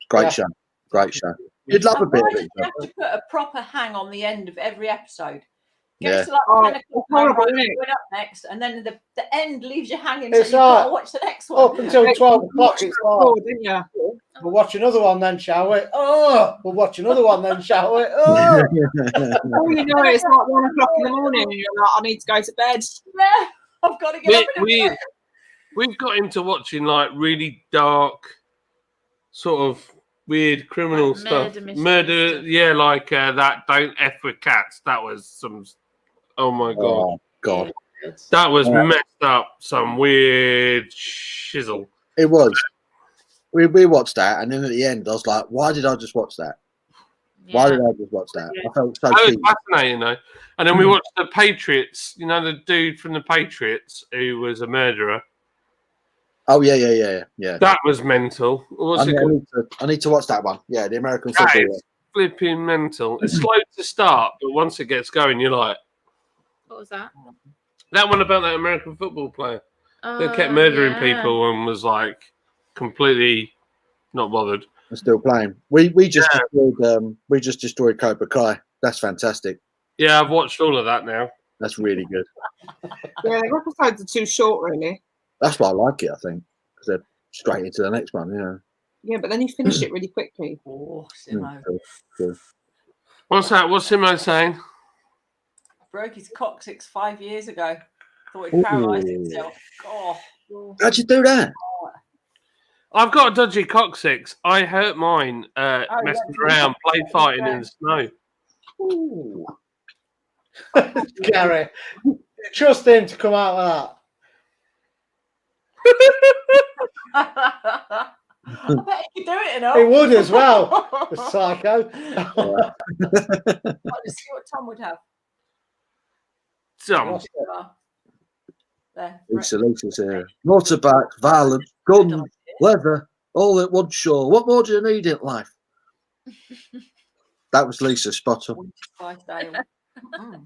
Great Yeah. show. Great show. You'd love a bit Why of does it. you have to put a proper hang on the end of every episode? Yeah. Gets to like Oh, 10 o'clock, it's horrible, right, isn't it? going up next, and then the end leaves you hanging, It's so you've got to like- watch the next one. Up until 12 o'clock, it's Oh, like, didn't you? we'll watch another one then, shall we? Oh, we'll watch another one then, shall we? Oh. Oh, you know, it's like 1 o'clock in the morning, and you're like, I need to go to bed. Yeah, I've got to get up and We've got into watching like really dark, sort of weird criminal Like stuff. murder mysteries Murder, stuff. yeah, like that. Don't F with cats. That was some. Oh my god, Oh God. that was Yeah. messed up. Some weird shizzle. It was. We watched that, and then at the end, I was like, "Why did I just watch that? Why did I just watch that?" I felt so That was cheap. fascinating though. And then we watched the Patriots. You know the dude from the Patriots who was a murderer. Oh yeah. That was mental. What's it called? I need to watch that one. Yeah, the American That football. is flipping mental. It's slow to start, but once it gets going, you're like, What was that? that one about that American football player that Oh, kept murdering yeah. people and was like completely not bothered. I'm still playing. We just destroyed Cobra Kai. That's fantastic. Yeah, I've watched all of that now. That's really good. Yeah, the episodes are too short, really. That's why I like it. I think because they're straight into the next one. Yeah. Yeah, but then you finish it really quickly. Oh, Simo. Cool. What's that? What's Simo saying? Broke his coccyx 5 years ago. Thought he'd paralysed himself. Oh. How'd you do that? I've got a dodgy coccyx. I hurt mine messing around, play fighting in the snow. Ooh. Gary, trust him to come out with I bet he could do it enough. that. He would as well, the psycho. Let's see what Tom would have. Some. There. Lisa's here. Motorbike, violence, guns, leather, all at one shore. What more do you need in life? That was Lisa. Spot on. Mm.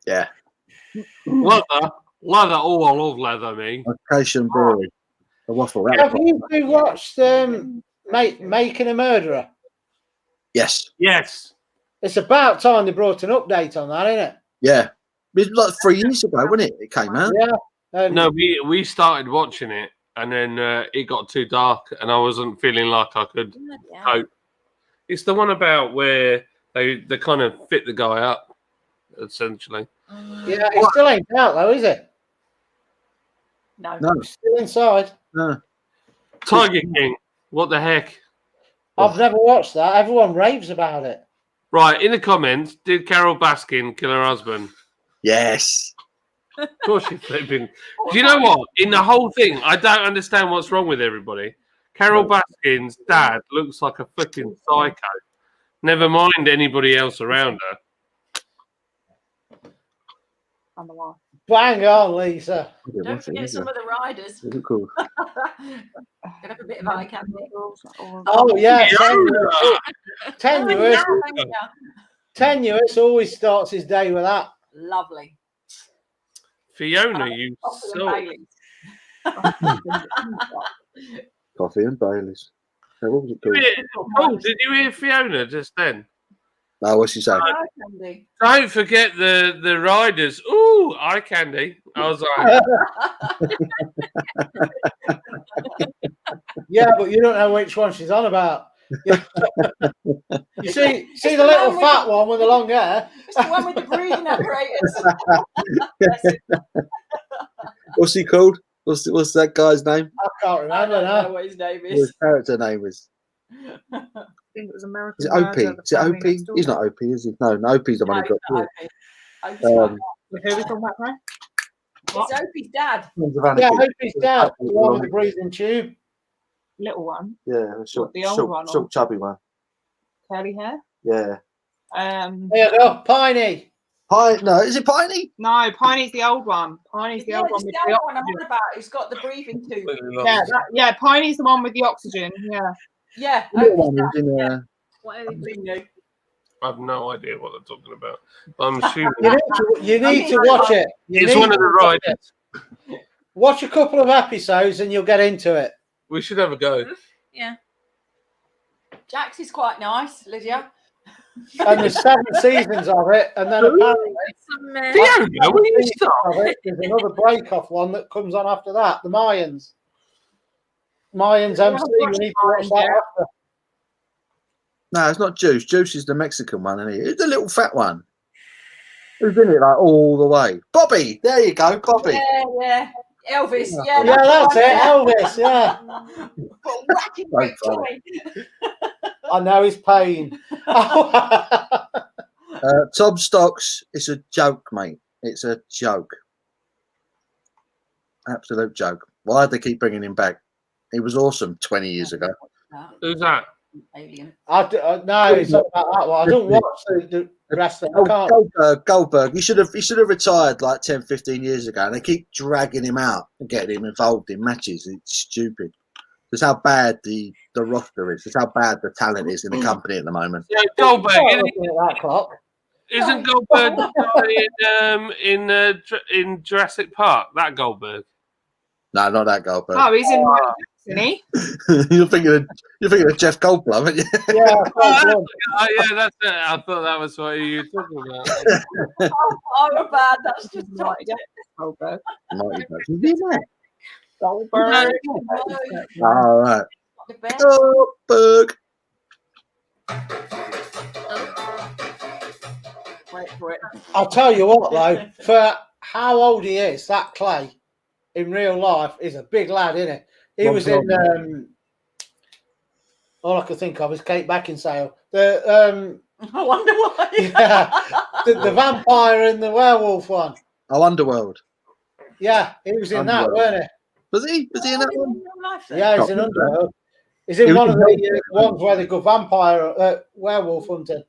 Yeah. Leather. Oh, I love leather, me. Location Brewery. The waffle. Have you two watched Making a Murderer? Yes. Yes. It's about time they brought an update on that, isn't it? Yeah. It was like 3 years ago, wasn't it? It came out. Yeah. No, we started watching it, and then it got too dark, and I wasn't feeling like I could cope. It's the one about where they kind of fit the guy up, essentially. Yeah, it still ain't out though, is it? No. It's still inside. No. Tiger King. What the heck? I've never watched that. Everyone raves about it. Right, in the comments, did Carol Baskin kill her husband? Yes. Of course she's flipping. Do you know what? In the whole thing, I don't understand what's wrong with everybody. Carol Baskin's dad looks like a fucking psycho. Never mind anybody else around her. Bang on, Lisa. Don't forget some of the riders. Is it cool? Get up a bit of eye candy. Oh, yeah. Tenuous. Thank you. Tenuous always starts his day with that. Lovely. Fiona, you Coffee so... and Coffee and Baileys. So what was it called? Oh, did you hear Fiona just then? No, what's she saying? eye candy. Don't forget the riders. Ooh, eye candy. I was like, Yeah, but you don't know which one she's on about. You see the little fat one with the long hair? It's the one with the breathing apparatus. What's he called? What's that guy's name? I can't I remember don't know now. what his name What his is. character name is. I think it was American. Is it OP? Is it OP? He's not OP, is he? No, OP's the one who got killed. Who are we talking about, right? It's Opie's dad. Yeah, Opie's dad. The one with the breathing tube. Little one, Yeah, short, the old one, short, chubby one. curly hair. Yeah. There you go, Piney. No, is it Piney? No, Piney's the old one. Piney's the Yeah, old it's one with the the other one I'm oxygen. on about. It's got the breathing tube. Yeah, Piney's the one with the oxygen. Yeah. Yeah. The little Opie's one who's in dad. What are they doing? I have no idea what they're talking about. But I'm assuming You need to watch it. it's one of the riders. Watch a couple of episodes and you'll get into it. We should have a go. Yeah. Jax is quite nice, Lydia. And there's 7 seasons of it, and then apparently Fiona, will you stop? there's another break-off one that comes on after that. The Mayans. Mayans MC. We need to watch that after. No, it's not Juice. Juice is the Mexican one, isn't he? It's the little fat one. Who's in it like all the way? Bobby. There you go, Bobby. Yeah. Elvis. Yeah, Yeah, that's it. Elvis. Yeah. Whacking great toy. I know his pain. Tom Stocks, it's a joke, mate. It's a joke. Absolute joke. Why did they keep bringing him back? He was awesome 20 years ago. Who's that? Alien. No, it's not about that one. I don't watch the wrestling. I can't. Goldberg. He should have retired like 10, 15 years ago, and they keep dragging him out and getting him involved in matches. It's stupid. That's how bad the roster is. That's how bad the talent is in the company at the moment. Yeah, Goldberg. That clock. Isn't Goldberg in Jurassic Park? That Goldberg. No, not that Goldberg. Oh, he's in Michael Jackson, isn't he? You're thinking of Jeff Goldblum, aren't you? Yeah, Yeah, that's it. I thought that was what you were talking about. Oh, bad. That's just not it. Goldberg. Mighty Ducks. Is he in that? Goldberg. All right. The best. Goldberg. Wait for it. I'll tell you what, though, for how old he is, that Clay in real life is a big lad, isn't he? He was in all I could think of is Kate Beckinsale. I wonder why. Yeah, the vampire and the werewolf one. Oh, Underworld. Yeah, he was in that, weren't he? Was he? Was he in that one? Yeah, he's in Underworld. He's in one of the ones where they go vampire, werewolf hunting.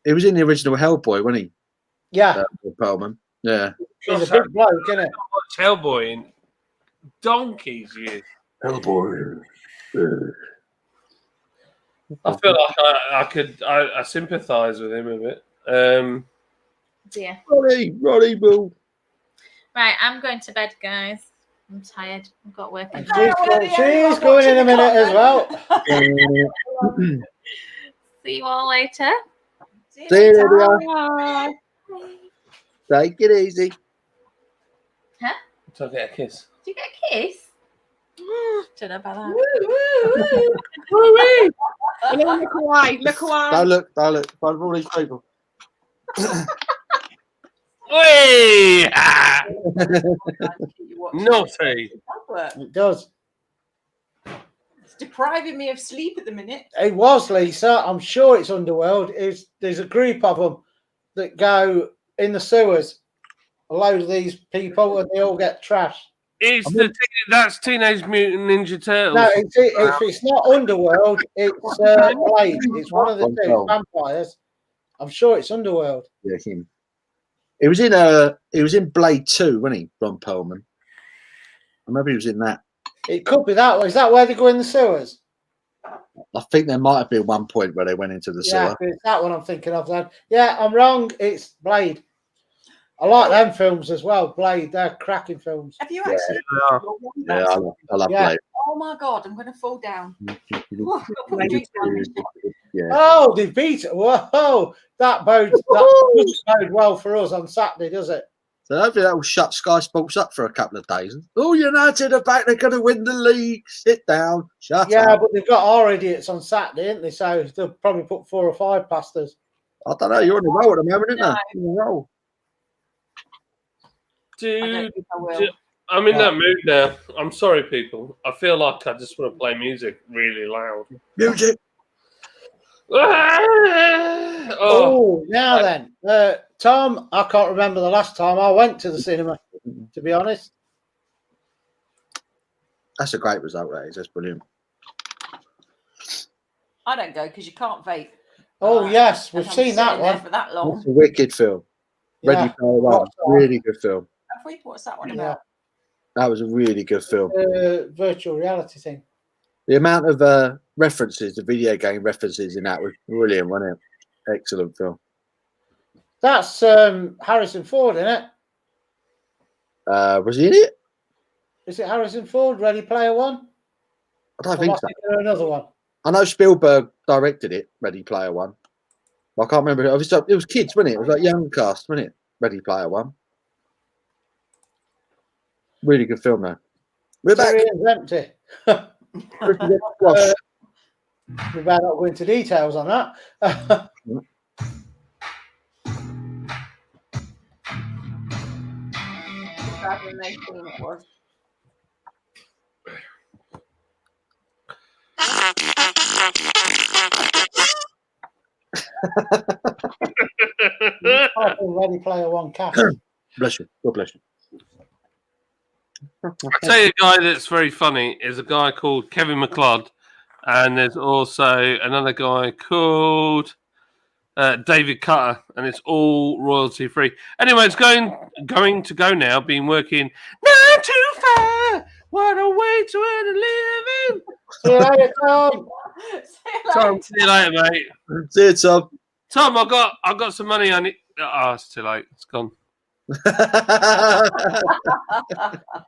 He was in the original Hellboy, wasn't he? Yeah. Perlman. Yeah. He's a big bloke, isn't it? What's Hellboy in donkeys years? Hellboy. I feel like I sympathise with him a bit. Dear. Ronnie, boo. Right, I'm going to bed, guys. I'm tired. I've got work in the She's going in a minute as well. See you all later. See you later. Bye. Take it easy. Huh? So I get a kiss. Do you get a kiss? Don't know about that. Look away. Look away. Don't look. Find all these people. Whee! Ah! Naughty. It does. It's depriving me of sleep at the minute. It was, Lisa. I'm sure it's Underworld. There's a group of them that go in the sewers. A load of these people, and they all get trashed. That's Teenage Mutant Ninja Turtles. No, if it's not Underworld, it's Blade. It's one of the two. It's vampires. I'm sure it's Underworld. Yeah, him. He was in Blade 2, wasn't he, Ron Perlman? I remember he was in that. It could be that one. Is that where they go in the sewers? I think there might have been one point where they went into the Yeah, sewer. it's that one I'm thinking of then. Yeah, I'm wrong. It's Blade. I like them films as well. Blade, they're cracking films. Have you actually? Yeah, I love Blade. Oh my god, I'm going to fall down. Yeah. Oh, they beat it. Whoa, that doesn't bode well for us on Saturday, does it? So hopefully that will shut Sky Sports up for a couple of days. Oh, United are back. They're going to win the league. Sit down. Shut Yeah, up. but they've got our idiots on Saturday, haven't they? So they'll probably put 4 or 5 past us. I don't know. You're on the roll at the moment, isn't you? You're on the roll. I'm in that mood now. I'm sorry, people. I feel like I just want to play music really loud. Music. Oh, now then. Tom, I can't remember the last time I went to the cinema, to be honest. That's a great result, that is. That's brilliant. I don't go because you can't vape. Oh, yes. We've seen that one. For that long. It's a wicked film. Yeah. Ready Player One. Really good film. Have we? What's that one Yeah. about? That was a really good film. Virtual reality thing. The amount of references, the video game references in that was brilliant, wasn't it? Excellent film. That's Harrison Ford, isn't it? Was he in it? Is it Harrison Ford, Ready Player One? I don't think so. Another one. I know Spielberg directed it, Ready Player One. I can't remember. It was kids, wasn't it? It was like young cast, wasn't it? Ready Player One. Really good film, though. We're back. It's empty. We better not go into details on that. It was. Ready Player One cast. Bless you. God bless you. I'll tell you a guy that's very funny is a guy called Kevin McLeod, and there's also another guy called David Cutter, and it's all royalty free. Anyway, it's going to go now. Been working 9 to 5. What a way to earn a living. See you later, Tom. Tom, see you later, mate. See you, Tom. Tom, I got some money on it. Oh, it's too late. It's gone.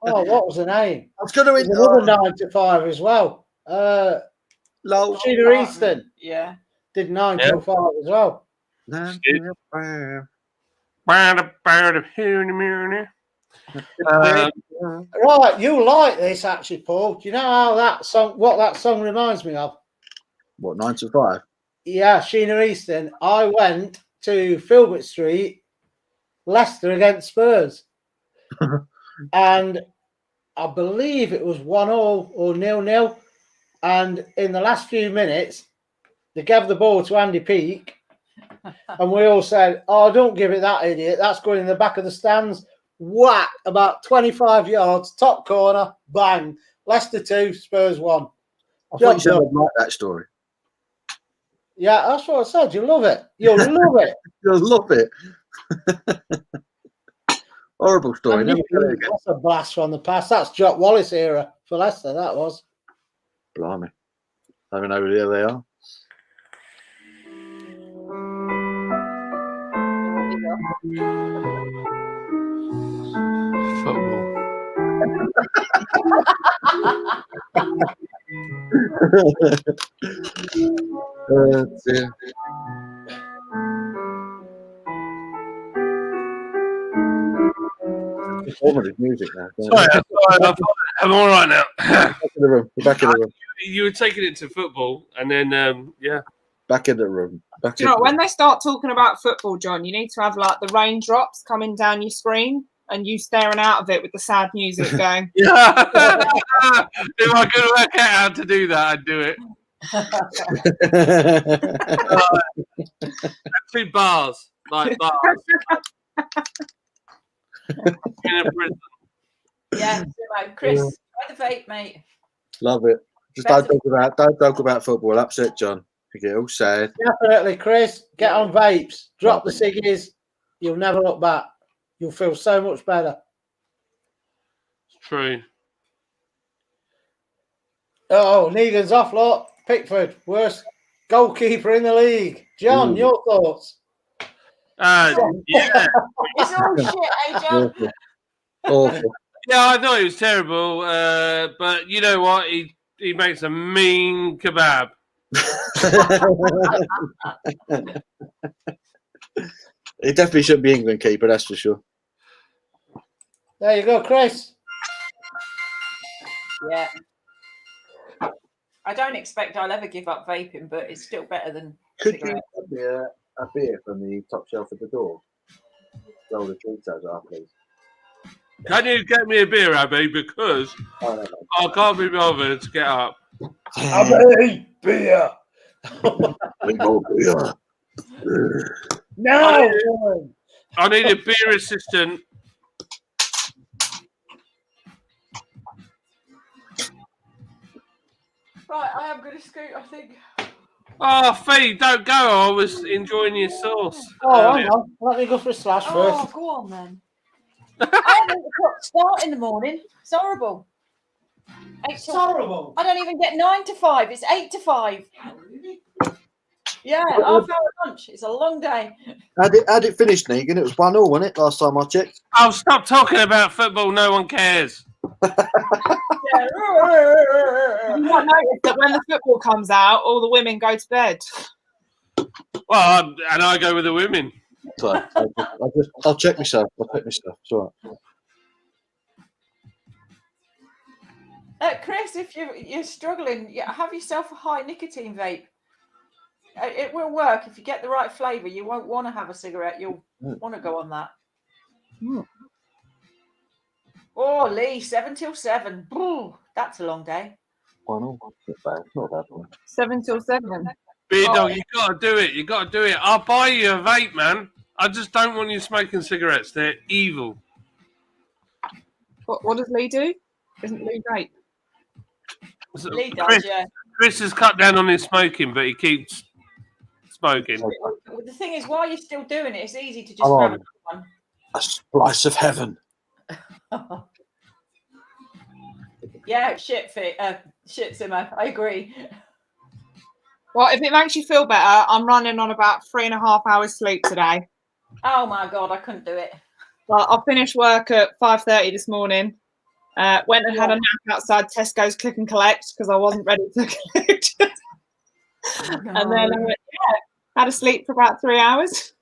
Oh, what was the name? I was going to another 9 to 5 as well. Sheena Easton. Yeah. Did 9 till 5 as well. Right, you like this actually, Paul. Do you know how what that song reminds me of? What, 9 to 5? Yeah, Sheena Easton. I went to Filbert Street, Leicester against Spurs. And I believe it was 1-1 or 0-0. And in the last few minutes, they gave the ball to Andy Peake. And we all said, oh, don't give it that idiot. That's going in the back of the stands. Whack, about 25 yards, top corner, bang. Leicester 2, Spurs 1. I thought you said I'd like that story. Yeah, that's what I said. You love it. You'll love it. You'll love it. Horrible story. Never tell it again. That's a blast from the past. That's Jock Wallace era for Leicester, that was. Blimey. I don't even know who they are. Football. Dear. Performative music now. Sorry, I'm all right now. Back in the room. Back in the room. You were taking it to football, and then yeah. Back in the room. Back Do you know what, when they start talking about football, John, you need to have like the raindrops coming down your screen and you staring out of it with the sad music going. Yeah. If I could work out how to do that, I'd do it. 2 bars, like bars. In a prison. Yeah, Simo. Chris, try the vape, mate. Love it. Just don't talk about football. Upset John. You get all sad. Definitely, Chris. Get on vapes. Drop the ciggies. You'll never look back. You'll feel so much better. It's true. Oh, Negan's off, lot. Pickford, worst goalkeeper in the league. John, your thoughts? Yeah. It's all shit, eh, John? Awful. Yeah, I thought it was terrible, but you know what? He makes a mean kebab. He definitely shouldn't be England keeper, that's for sure. There you go, Chris. Yeah. I don't expect I'll ever give up vaping, but it's still better than cigarettes. Could you have me a beer from the top shelf at the door? Roll the drinks out, please. Can you get me a beer, Abby? Because I can't be bothered to get up. Abby, beer. Beer. No. I need a beer assistant. Right, I am going to scoot, I think. Oh, Fee, don't go. I was enjoying your sauce. Oh, hang on. Let me go for a slash first. Oh, go on then. I have 8 o'clock start in the morning. It's horrible. It's horrible. I don't even get 9 to 5. It's 8 to 5. Yeah, half-hour lunch. It's a long day. How'd it finish, Negan? It was 1-1, wasn't it? Last time I checked. Oh, stop talking about football. No one cares. You might notice that when the football comes out, all the women go to bed. Well, and I go with the women. So I'll check myself. It's all right. Chris, if you're struggling, have yourself a high nicotine vape. It will work if you get the right flavour. You won't want to have a cigarette. You'll want to go on that. Oh, Lee, 7 till 7. Ooh, that's a long day. 1-1. Not bad one. 7 till 7. Beer dog, you got to do it. You got to do it. I'll buy you a vape, man. I just don't want you smoking cigarettes. They're evil. What does Lee do? Isn't Lee vape? Lee does, yeah. Chris has cut down on his smoking, but he keeps smoking. Well, the thing is, while you're still doing it, it's easy to just grab another one. A slice of heaven. Yeah, shit, Simmer. I agree. Well, if it makes you feel better, I'm running on about 3.5 hours sleep today. Oh my God, I couldn't do it. Well, I finished work at 5:30 this morning. Went and had a nap outside Tesco's Click and Collect because I wasn't ready to collect. And then I went, had a sleep for about 3 hours.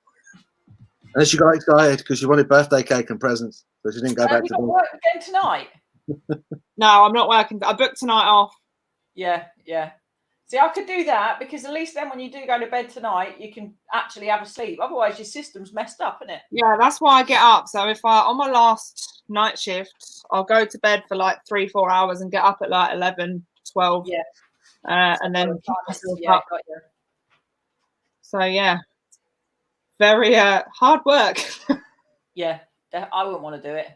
And then she got excited because she wanted birthday cake and presents, so she didn't go back to bed. Work again tonight? No, I'm not working. I booked tonight off. Yeah. See, I could do that because at least then when you do go to bed tonight, you can actually have a sleep. Otherwise, your system's messed up, isn't it? Yeah, that's why I get up. So if on my last night shift, I'll go to bed for like 3-4 hours and get up at like 11, 12. Yeah. And then keep myself yeah, up. got you. So yeah, very hard work. Yeah, I wouldn't want to do it.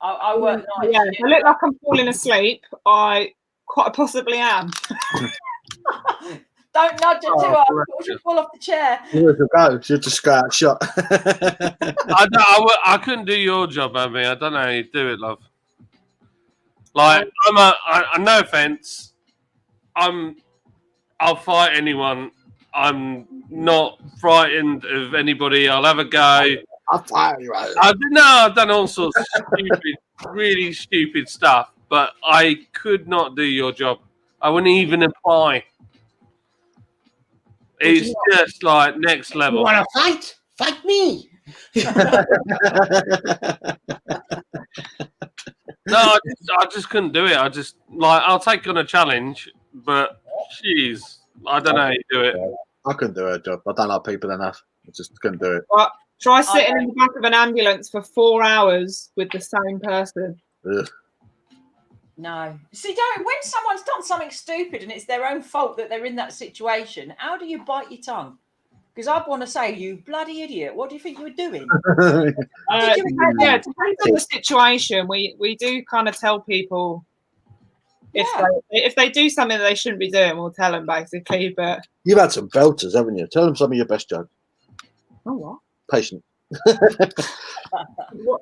I work nights. Yeah, if I look like I'm falling asleep, I quite possibly am. Don't nudge it too hard. She'll fall off the chair. She'll just go out shot. I couldn't do your job, Abby. I don't know how you do it, love. Like, no offense. I'll fight anyone. I'm not frightened of anybody. I'll have a go. I'll fire you out. I've done all sorts of stupid, really stupid stuff, but I could not do your job. I wouldn't even apply. It's just like next You level. want to fight? Fight me. No, I just couldn't do it. I just I'll take on a challenge, but jeez, I don't know how you do it. I couldn't do a job. I don't like people enough. I just couldn't do it. But try sitting in the back of an ambulance for 4 hours with the same person. Ugh. No. See, don't. When someone's done something stupid and it's their own fault that they're in that situation, how do you bite your tongue? Because I want to say, you bloody idiot, what do you think you were doing? Yeah, it depends on the situation. We do kind of tell people if they do something that they shouldn't be doing, we'll tell them basically. But You've had some belters, haven't you? Tell them some of your best jokes. oh, what? Patient.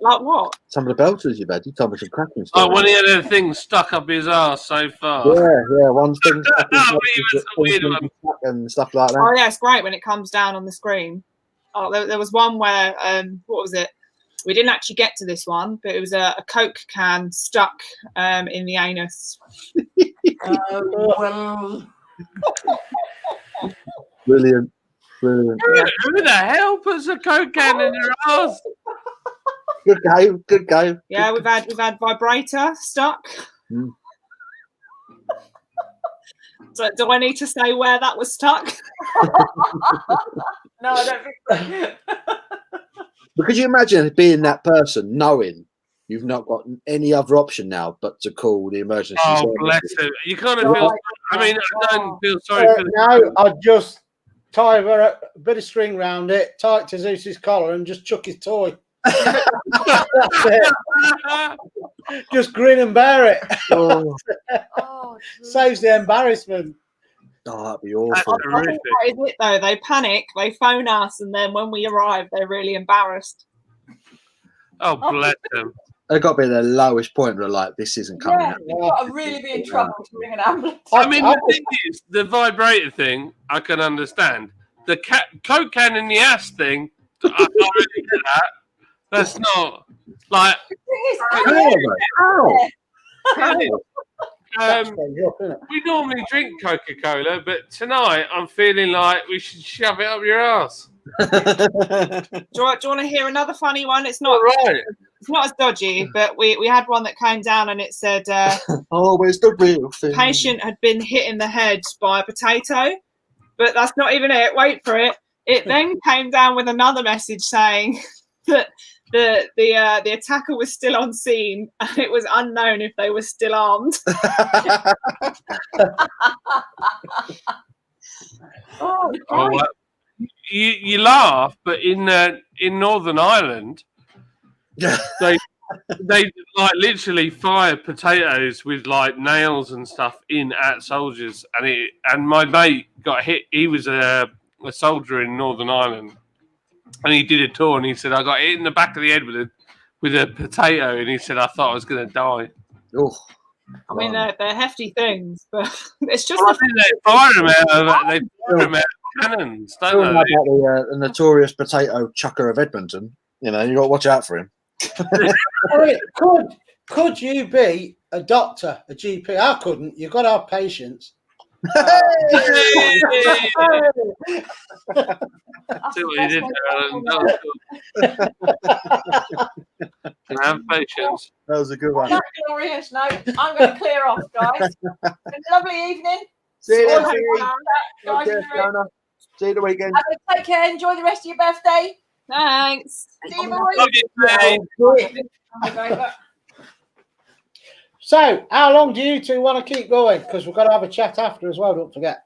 Like what? Some of the belters you've had. You told me some cracking Oh, stuff. when he had a thing stuck up his arse so far. Yeah, one thing Weird one. and stuff like that. Oh yeah, it's great when it comes down on the screen. Oh, there was one where what was it? We didn't actually get to this one, but it was a Coke can stuck in the anus. Brilliant. Who the hell puts a Coke can in their arse? Good game. Yeah, we've had vibrator stuck. Mm. So, do I need to say where that was stuck? No, I don't think so. But could you imagine being that person, knowing you've not got any other option now but to call the emergency Oh, service? bless him. You kind of feel. I mean, I don't feel sorry for the. No, I'd just tie a bit of string round it, tie it to Zeus's collar, and just chuck his toy. That's it. Just grin and bear it. Oh, Saves the embarrassment. that'd be awful. What is it though? They panic, they phone us, and then when we arrive, they're really embarrassed. Oh, bless them. They've got to be at the lowest point where like this isn't coming Yeah, out. you've got to really be in trouble to ring an ambulance. I mean, the thing is, the vibrator thing, I can understand. The Coke can in the ass thing, I can't really get that. That's not like. We normally drink Coca-Cola, but tonight I'm feeling like we should shove it up your ass. Do you want to hear another funny one? It's not right. It's not as dodgy, but we had one that came down and it said always the real thing. Patient had been hit in the head by a potato, but that's not even it. Wait for it. It then came down with another message saying that the attacker was still on scene and it was unknown if they were still armed. You laugh, but in Northern Ireland, they like literally fire potatoes with like nails and stuff in at soldiers, and my mate got hit. He was a soldier in Northern Ireland, and he did a tour, and he said I got hit in the back of the head with a potato, and he said I thought I was going to die. Oh. I mean, they're hefty things, but it's just. Well, I think they fire them out of cannons, don't they? About the notorious potato chucker of Edmonton. You know, you got to watch out for him. Could you be a doctor, a GP? I couldn't. You've got to have patience. See what you did there, Alan. Have patience. That was a good one. On that glorious note, I'm going to clear off, guys. It's been a lovely evening. See you Guys, See you the weekend. take care. Enjoy the rest of your birthday. Thanks. See you, boys. So, how long do you two want to keep going? Because we've got to have a chat after as well. Don't forget.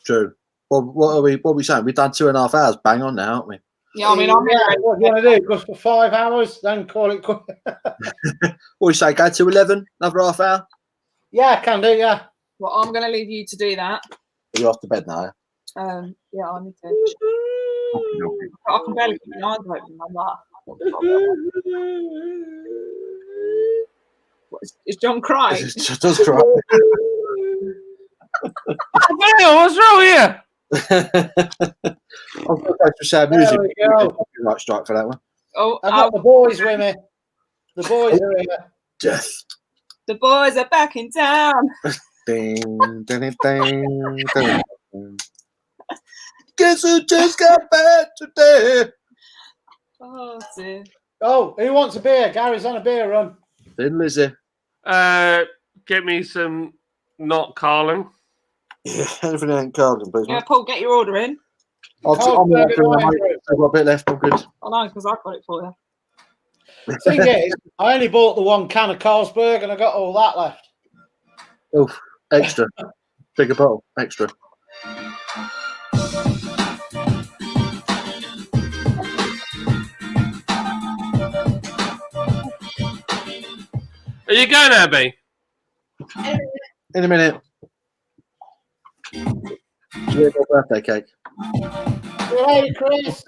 True. Well, what are we saying? We've done 2.5 hours. Bang on now, haven't we? Yeah, I mean, what do you want to do? Go for 5 hours, then call it. What do you say? Go to 11, another half hour? Yeah, I can do, yeah. Well, I'm going to leave you to do that. You're off to bed now. Yeah, I need to. I can barely keep my eyes open. I'm like, is John crying? It does cry. What's wrong here? I'm going to go for sad music. Right strike for that one. Oh, I've got the boys with me. The boys are here. Death. the boys are back in town. Ding, ding, ding, ding. Guess who just got back today? Oh, dear. Oh, who wants a beer? Gary's on a beer run. Then Lizzie. Get me some not Carlin. Yeah, anything ain't Carlton, please, Yeah, mate. Paul, get your order in. I've got a bit left. I'm good. I know, because I've got it for you. Thing is, I only bought the one can of Carlsberg and I got all that left. Oh, extra. Bigger bottle. Extra. Are you going, Abby? In a minute. It's your birthday cake. Hey, Chris.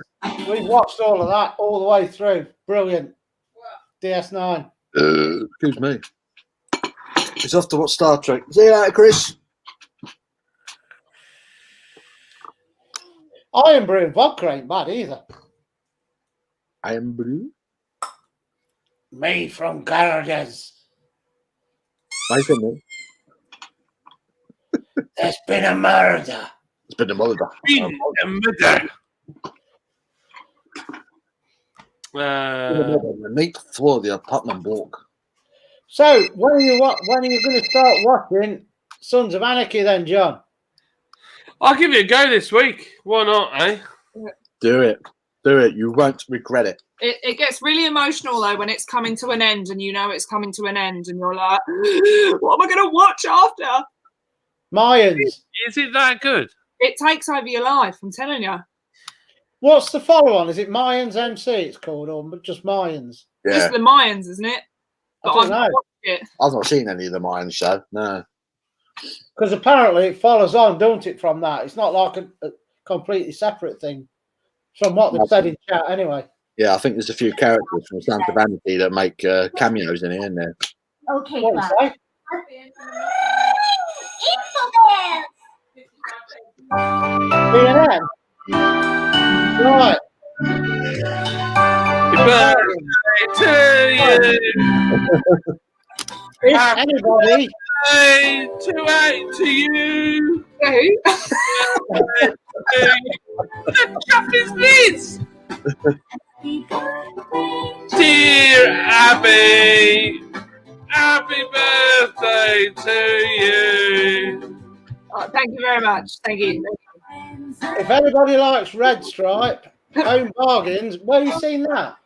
We've watched all of that all the way through. Brilliant. DS9. Excuse me. It's off to watch Star Trek. See you later, Chris. Iron Brew vodka ain't bad either. I am blue. Made from garages. Nice, isn't it? There's been a murder. It's been a mother. The neat floor of the apartment walk. So, when are you going to start watching Sons of Anarchy then, John? I'll give it a go this week. Why not, eh? Do it. Do it. You won't regret it. It gets really emotional, though, when it's coming to an end and you know it's coming to an end and you're like, what am I going to watch after? Mayans. Is it that good? It takes over your life, I'm telling you. What's the follow-on? Is it Mayans MC it's called, or just Mayans? Yeah. Just the Mayans, isn't it? But I I've don't know. not watched it. I've not seen any of the Mayan show. No. Because apparently it follows on, don't it, from that? It's not like a completely separate thing. From what they've said in chat, anyway. Yeah, I think there's a few characters from Sons of Anarchy that make cameos in here, isn't there? Okay, What class. is B&M? Right. Happy birthday to you. If anybody... Hey, to you. Who? Chuff his lids. Dear Abby, happy birthday to you. Oh, thank you very much. Thank you. If anybody likes Red Stripe, Home Bargains, where have you seen that?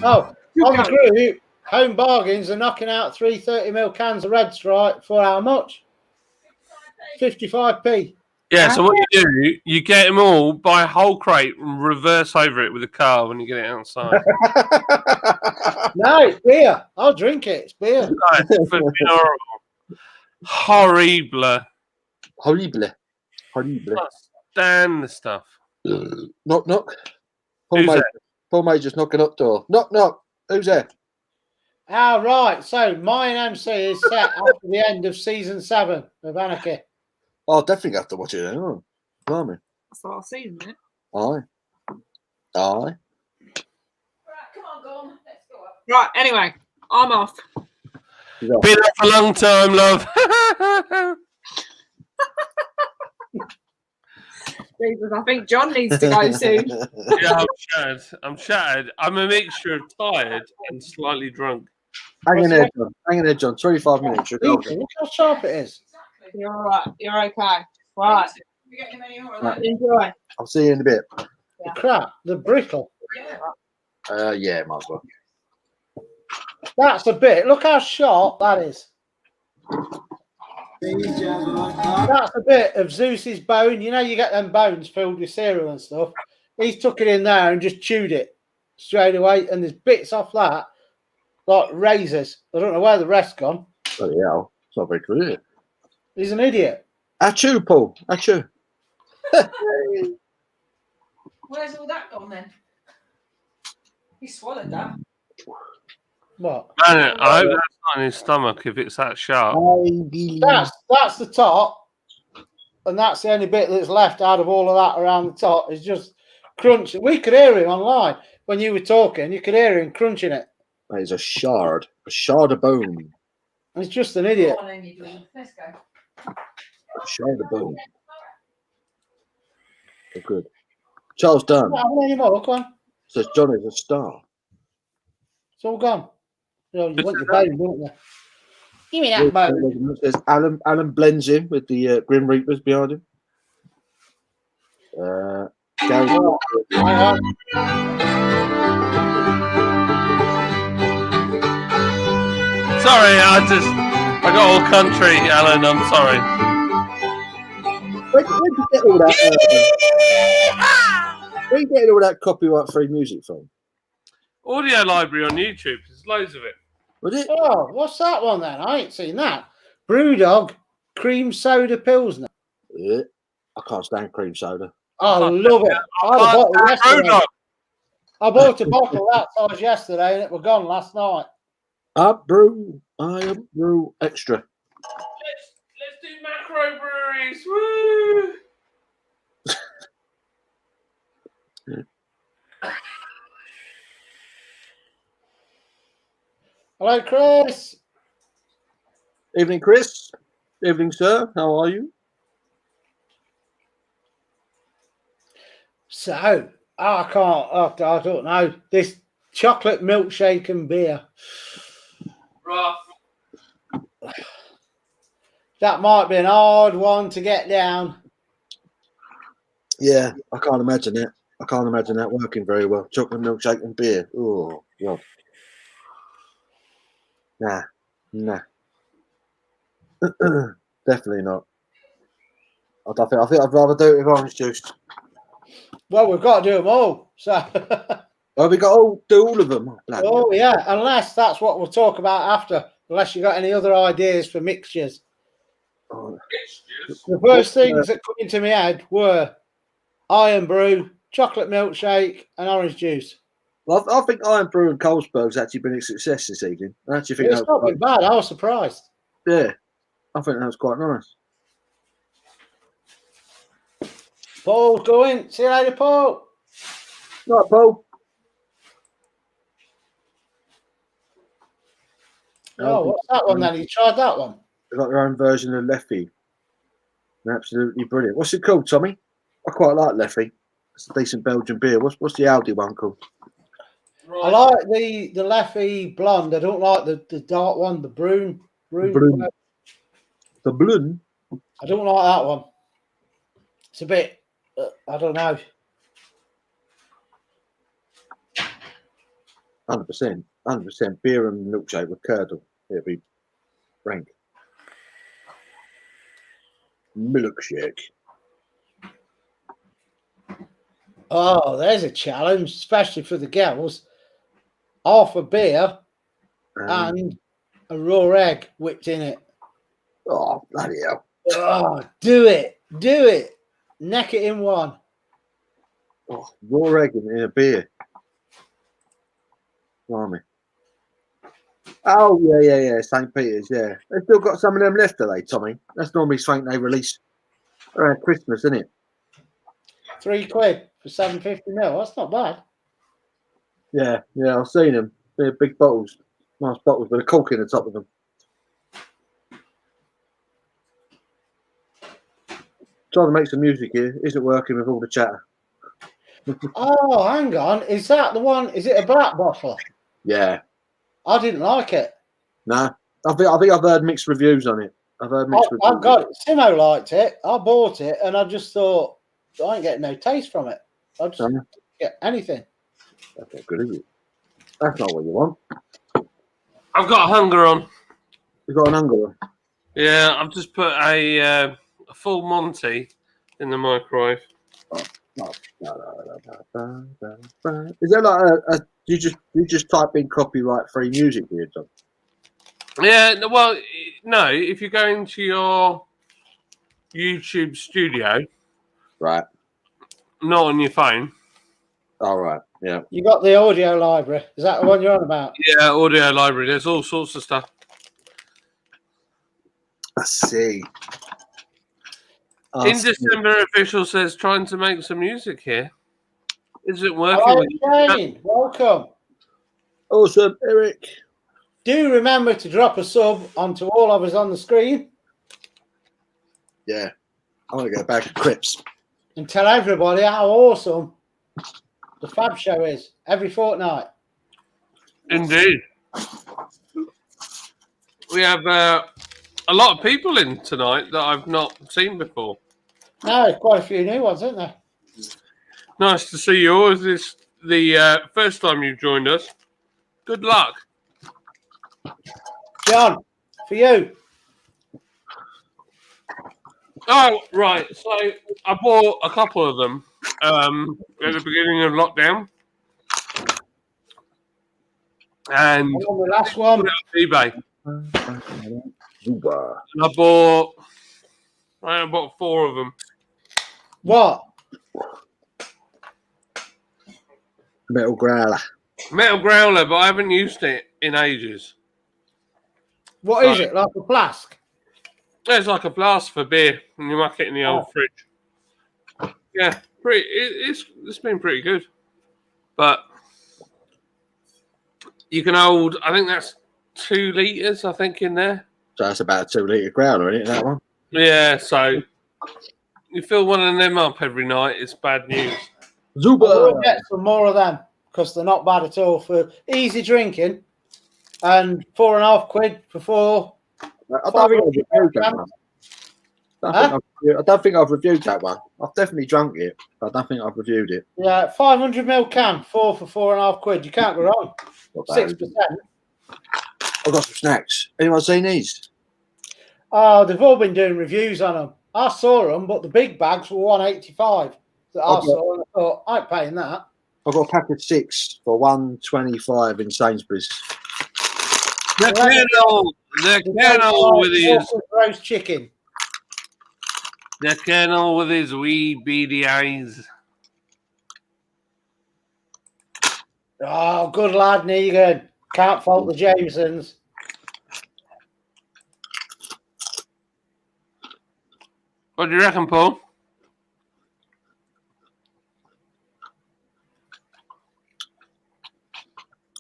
Oh, on the group, Home Bargains are knocking out 3 30ml cans of Red Stripe for how much? 55p. Yeah, so what you do, you get them all, buy a whole crate and reverse over it with a car when you get it outside. No, it's beer. I'll drink it. It's beer. No, it's fucking horrible. Horrible. Horrible. Can't stand the stuff. Knock, knock. Who's Paul Major's knocking up door. Knock, knock. Who's there? Ah, right. So, Mayan MC is set after the end of season 7 of Anarchy. I'll definitely have to watch it then. Oh, blimey. That's the last season, isn't it? Aye. Right, come on, go on. Let's go up. Right, anyway, I'm off. Been up a long time, love. Jesus, I think John needs to go soon. Yeah, I'm shattered. I'm a mixture of tired and slightly drunk. Hang in there, John. Hang in there, John. 25 minutes. You're Look golden. how sharp it is. You're all right. You're okay. Right. We get him any more of Right. that? Enjoy. I'll see you in a bit. The crap, the brittle. Yeah. Yeah, might as well. That's a bit. Look how sharp that is. That's a bit of Zeus's bone. You know, you get them bones filled with cereal and stuff. He's took it in there and just chewed it straight away. And there's bits off that, like razors. I don't know where the rest gone. Bloody hell. It's not very good, is it? He's an idiot. Achoo, Paul. Achoo. Where's all that gone then? He swallowed that. What? Man, I hope that's not in his stomach if it's that sharp. That's the top, and that's the only bit that's left out of all of that around the top. It's just crunching. We could hear him online when you were talking. You could hear him crunching it. That is a shard of bone. He's just an idiot. Go on, Amy, let's go. A shard of bone. Oh, good. Charles Dunn Not having any more. Come on. says John is a star. It's all gone. You know, you want your bone, don't you? Give me that bone. Says Alan blends in with the Grim Reapers behind him. Gary, Hang on. Sorry, I got all country, Alan. I'm sorry. where did you get all that? Where are you getting all that copyright-free music from? Audio library on YouTube. There's loads of it. Was it? Oh, what's that one then? I ain't seen that. Brewdog cream soda pilsner. Yeah. I can't stand cream soda. I love it. I bought a bottle that size yesterday and it was gone last night. I am brew extra. Let's do macro breweries. Woo! Hello, Chris. Evening, Chris. Evening, sir. How are you? So, I don't know. This chocolate milkshake and beer. Rough. That might be an hard one to get down. Yeah, I can't imagine it. I can't imagine that working very well. Chocolate milkshake and beer. Oh, God. Nah. Definitely not. I think I'd rather do it with orange juice. Well, we've got to do them all. So, Oh, we got to do all of them. oh yeah, unless that's what we'll talk about after. Unless you got any other ideas for mixtures. Oh. The first things that come into my head were Iron Brew, chocolate milkshake, and orange juice. Well, I think Iron Brew and Carlsberg's actually been a success this evening. I actually think It's not been bad. I was surprised. Yeah, I think that was quite nice. Paul's going. See you later, Paul. Right, Paul. Oh, what's that one then? You tried that one? They've got their own version of Leffy. They're absolutely brilliant. What's it called, Tommy? I quite like Leffy. It's a decent Belgian beer. What's the Aldi one called? Right. I like the Leffy blonde. I don't like the dark one, the brune. Brune. The Blun. I don't like that one. It's a bit, I don't know. 100%. Beer and milkshake with curdle. It'd be rank. Milkshake. Oh, there's a challenge, especially for the girls. Half a beer and a raw egg whipped in it. Oh, bloody hell. Oh, do it. Neck it in one. Oh, raw egg in a beer. Blimey. Oh, yeah. St. Peter's, yeah. They've still got some of them left, are they, Tommy? That's normally something they release around Christmas, isn't it? £3 for 750ml. That's not bad. Yeah, I've seen them. They're big bottles. Nice bottles with a cork in the top of them. Trying to make some music here. Isn't working with all the chatter. Oh, hang on. Is that the one? Is it a black bottle? Yeah. I didn't like it. Nah. I think I've heard mixed reviews on it. I've heard mixed reviews. I've got it. Simo liked it. I bought it and I just thought, I ain't getting no taste from it. I just didn't get anything. That's not good, is it? That's not what you want. I've got a hunger on. You've got an hunger on. Yeah, I've just put a full Monty in the microwave. No. Is there like a you just type in copyright free music here, John? Yeah, well, no. If you go into your YouTube studio, Right. not on your phone. All right. Yeah. You got the audio library. Is that the one you're on about? Yeah, audio library. There's all sorts of stuff. I see. In December, official says trying to make some music here. isn't working. Hello, with Shane. Welcome. Awesome, Eric. Do remember to drop a sub onto all of us on the screen Yeah, I want to get back to Crips. and tell everybody how awesome the Fab Show is every fortnight. Indeed. We have a lot of people in tonight that I've not seen before. No, there's quite a few new ones, isn't there? Nice to see you all. Is this the first time you've joined us? Good luck. John, for you. Oh, right. So I bought a couple of them at the beginning of lockdown. And On the last one. eBay. Super. And I bought 4 of them. What? Metal Growler. Metal Growler, but I haven't used it in ages. What is it? Like a flask? It's like a blast for beer, and you muck it in the old fridge. Yeah, it's been pretty good. But you can hold, I think that's 2 litres, I think, in there. So that's about a 2 litre growler, isn't it, that one? Yeah, so you fill one of them up every night, it's bad news. Super. We'll get some more of them because they're not bad at all for easy drinking. And £4.50 for 4. I don't think I've reviewed that one. I don't think I've reviewed that one. I've definitely drunk it, but I don't think I've reviewed it. Yeah, 500ml can, 4 for £4.50. You can't go wrong. 6%. I've got some snacks. Anyone seen these? Oh, they've all been doing reviews on them. I saw them, but the big bags were £1.85 that I saw, and I thought, I ain't paying that. I've got a pack of 6 for $1.25 in Sainsbury's. The Colonel with his roast chicken. The Colonel with his wee beady eyes. Oh, good lad, Negan. Can't fault the Jamesons. What do you reckon, Paul?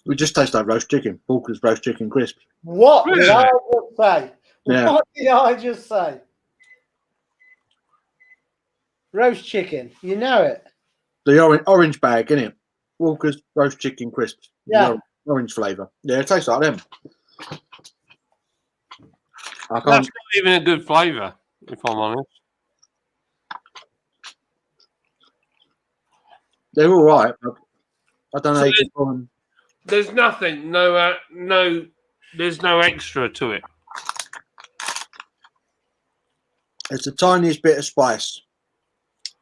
We just taste like roast chicken. Walker's roast chicken crisp. What did I just say? Yeah. What did I just say? Roast chicken. You know it. The orange bag, innit? Walker's roast chicken crisps. Yeah. The orange flavour. Yeah, it tastes like them. I That's can't. not even a good flavour, if I'm honest. They're all right. I don't know. How you can call them. There's nothing, there's no extra to it. It's the tiniest bit of spice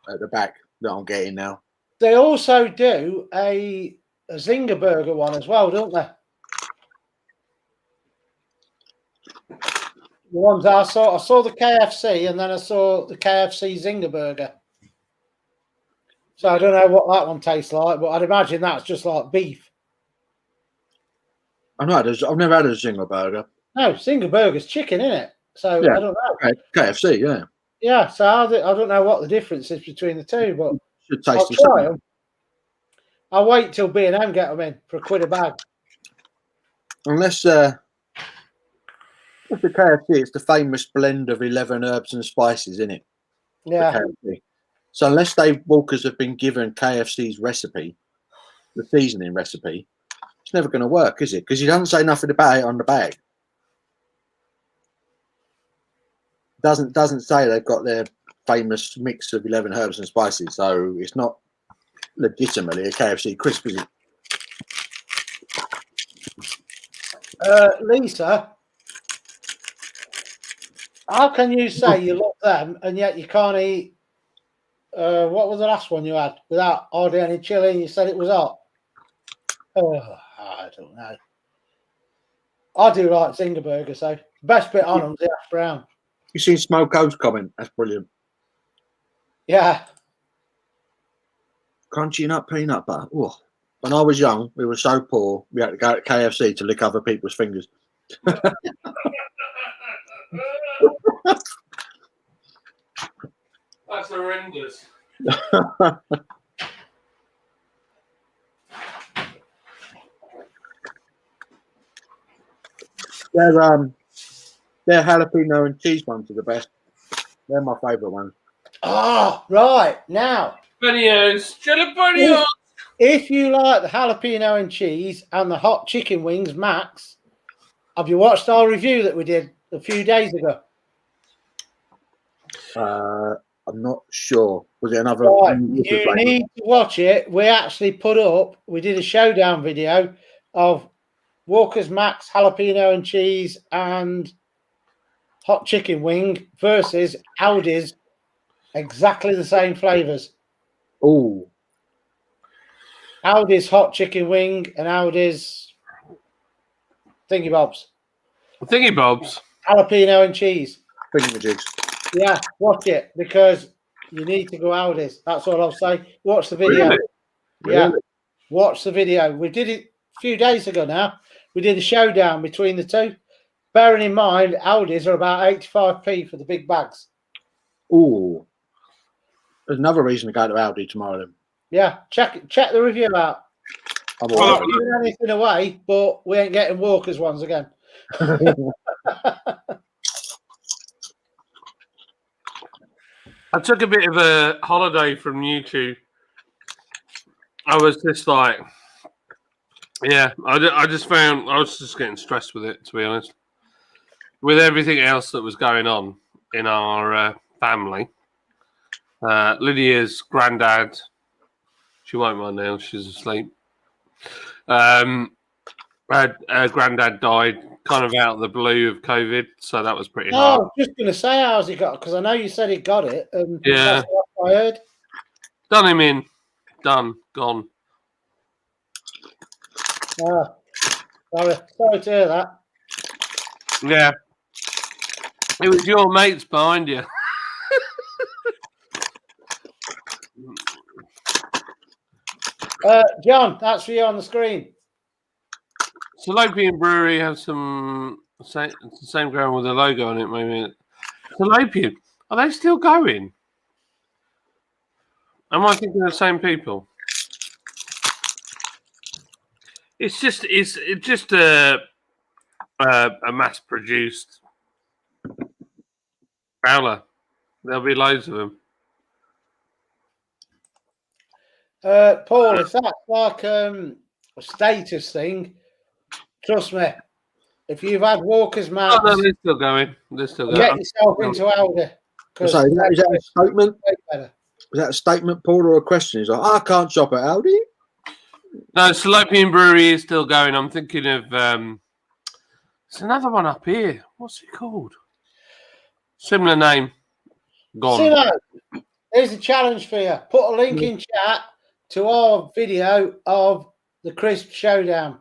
at the back that I'm getting now. They also do a Zinger burger one as well, don't they? The ones I saw the KFC, and then I saw the KFC Zinger burger. So I don't know what that one tastes like, but I'd imagine that's just like beef. I've never had a Zinger burger. No, Zinger burger's chicken, isn't it? So Yeah. I don't know. Okay. KFC, yeah. Yeah, so I don't know what the difference is between the two, but Should I'll taste the try same. them. I'll wait till B&M get them in for £1 a bag. Unless the KFC, it's the famous blend of 11 herbs and spices, isn't it? Yeah. KFC. So unless Walkers have been given KFC's recipe, the seasoning recipe, it's never going to work, is it? Because he doesn't say nothing about it on the bag. Doesn't say they've got their famous mix of 11 herbs and spices, so it's not legitimately a KFC crisp, is it? Lisa, how can you say you love them and yet you can't eat? What was the last one you had without hardly any chili? And you said it was hot. Oh, I don't know. I do like Zinger burger, so best bit on them is the hash brown. You seen Smoko's comment? That's brilliant. Yeah. Crunchy nut peanut butter. Oh. When I was young, we were so poor, we had to go to KFC to lick other people's fingers. That's horrendous. Their jalapeno and cheese ones are the best. They're my favourite ones. Oh, right. Now, Jalapenos. if you like the jalapeno and cheese and the hot chicken wings, Max, have you watched our review that we did a few days ago? I'm not sure. Was it another? Right. You need to watch it. We did a showdown video of Walker's Max jalapeno and cheese and hot chicken wing versus Aldi's exactly the same flavours. Oh, Aldi's hot chicken wing and Aldi's thingy bobs. Thingy bobs. Jalapeno and cheese. Thingy-majigs. Yeah, watch it because you need to go Aldi's. That's all I'll say. Watch the video. Really? Yeah, Really? watch the video. We did it a few days ago now. We did a showdown between the two. Bearing in mind, Aldi's are about 85p for the big bags. Oh, there's another reason to go to Aldi tomorrow. Then. Yeah, check the review out. I'm We're all not giving anything away, but we ain't getting Walker's ones again. I took a bit of a holiday from YouTube. I was just like, yeah, I just found I was just getting stressed with it, to be honest. With everything else that was going on in our family. Lydia's granddad, she won't mind now, she's asleep. Her granddad died kind of out of the blue of COVID, so that was pretty hard. I was just going to say, how's he got it? Because I know you said he got it. And Yeah. that's what I heard. Done him in. Done. Gone. Sorry to hear that. Yeah. It was your mates behind you. John, that's for you on the screen. Salopian Brewery have some same ground with a logo on it, maybe. Salopian, are they still going? Am I thinking of the same people? It's just a mass-produced growler. There'll be loads of them. Paul, if that's like a status thing, trust me, if you've had Walker's Max, Oh, no, they're still going. They're still going. get yourself into Aldi. So is that a statement? Is that a statement, Paul, or a question? He's like, I can't shop at Aldi. No, Salopian Brewery is still going. I'm thinking of there's another one up here. What's it called? Similar name. Gone. Simo, here's a challenge for you. Put a link in chat to our video of the Crisp Showdown.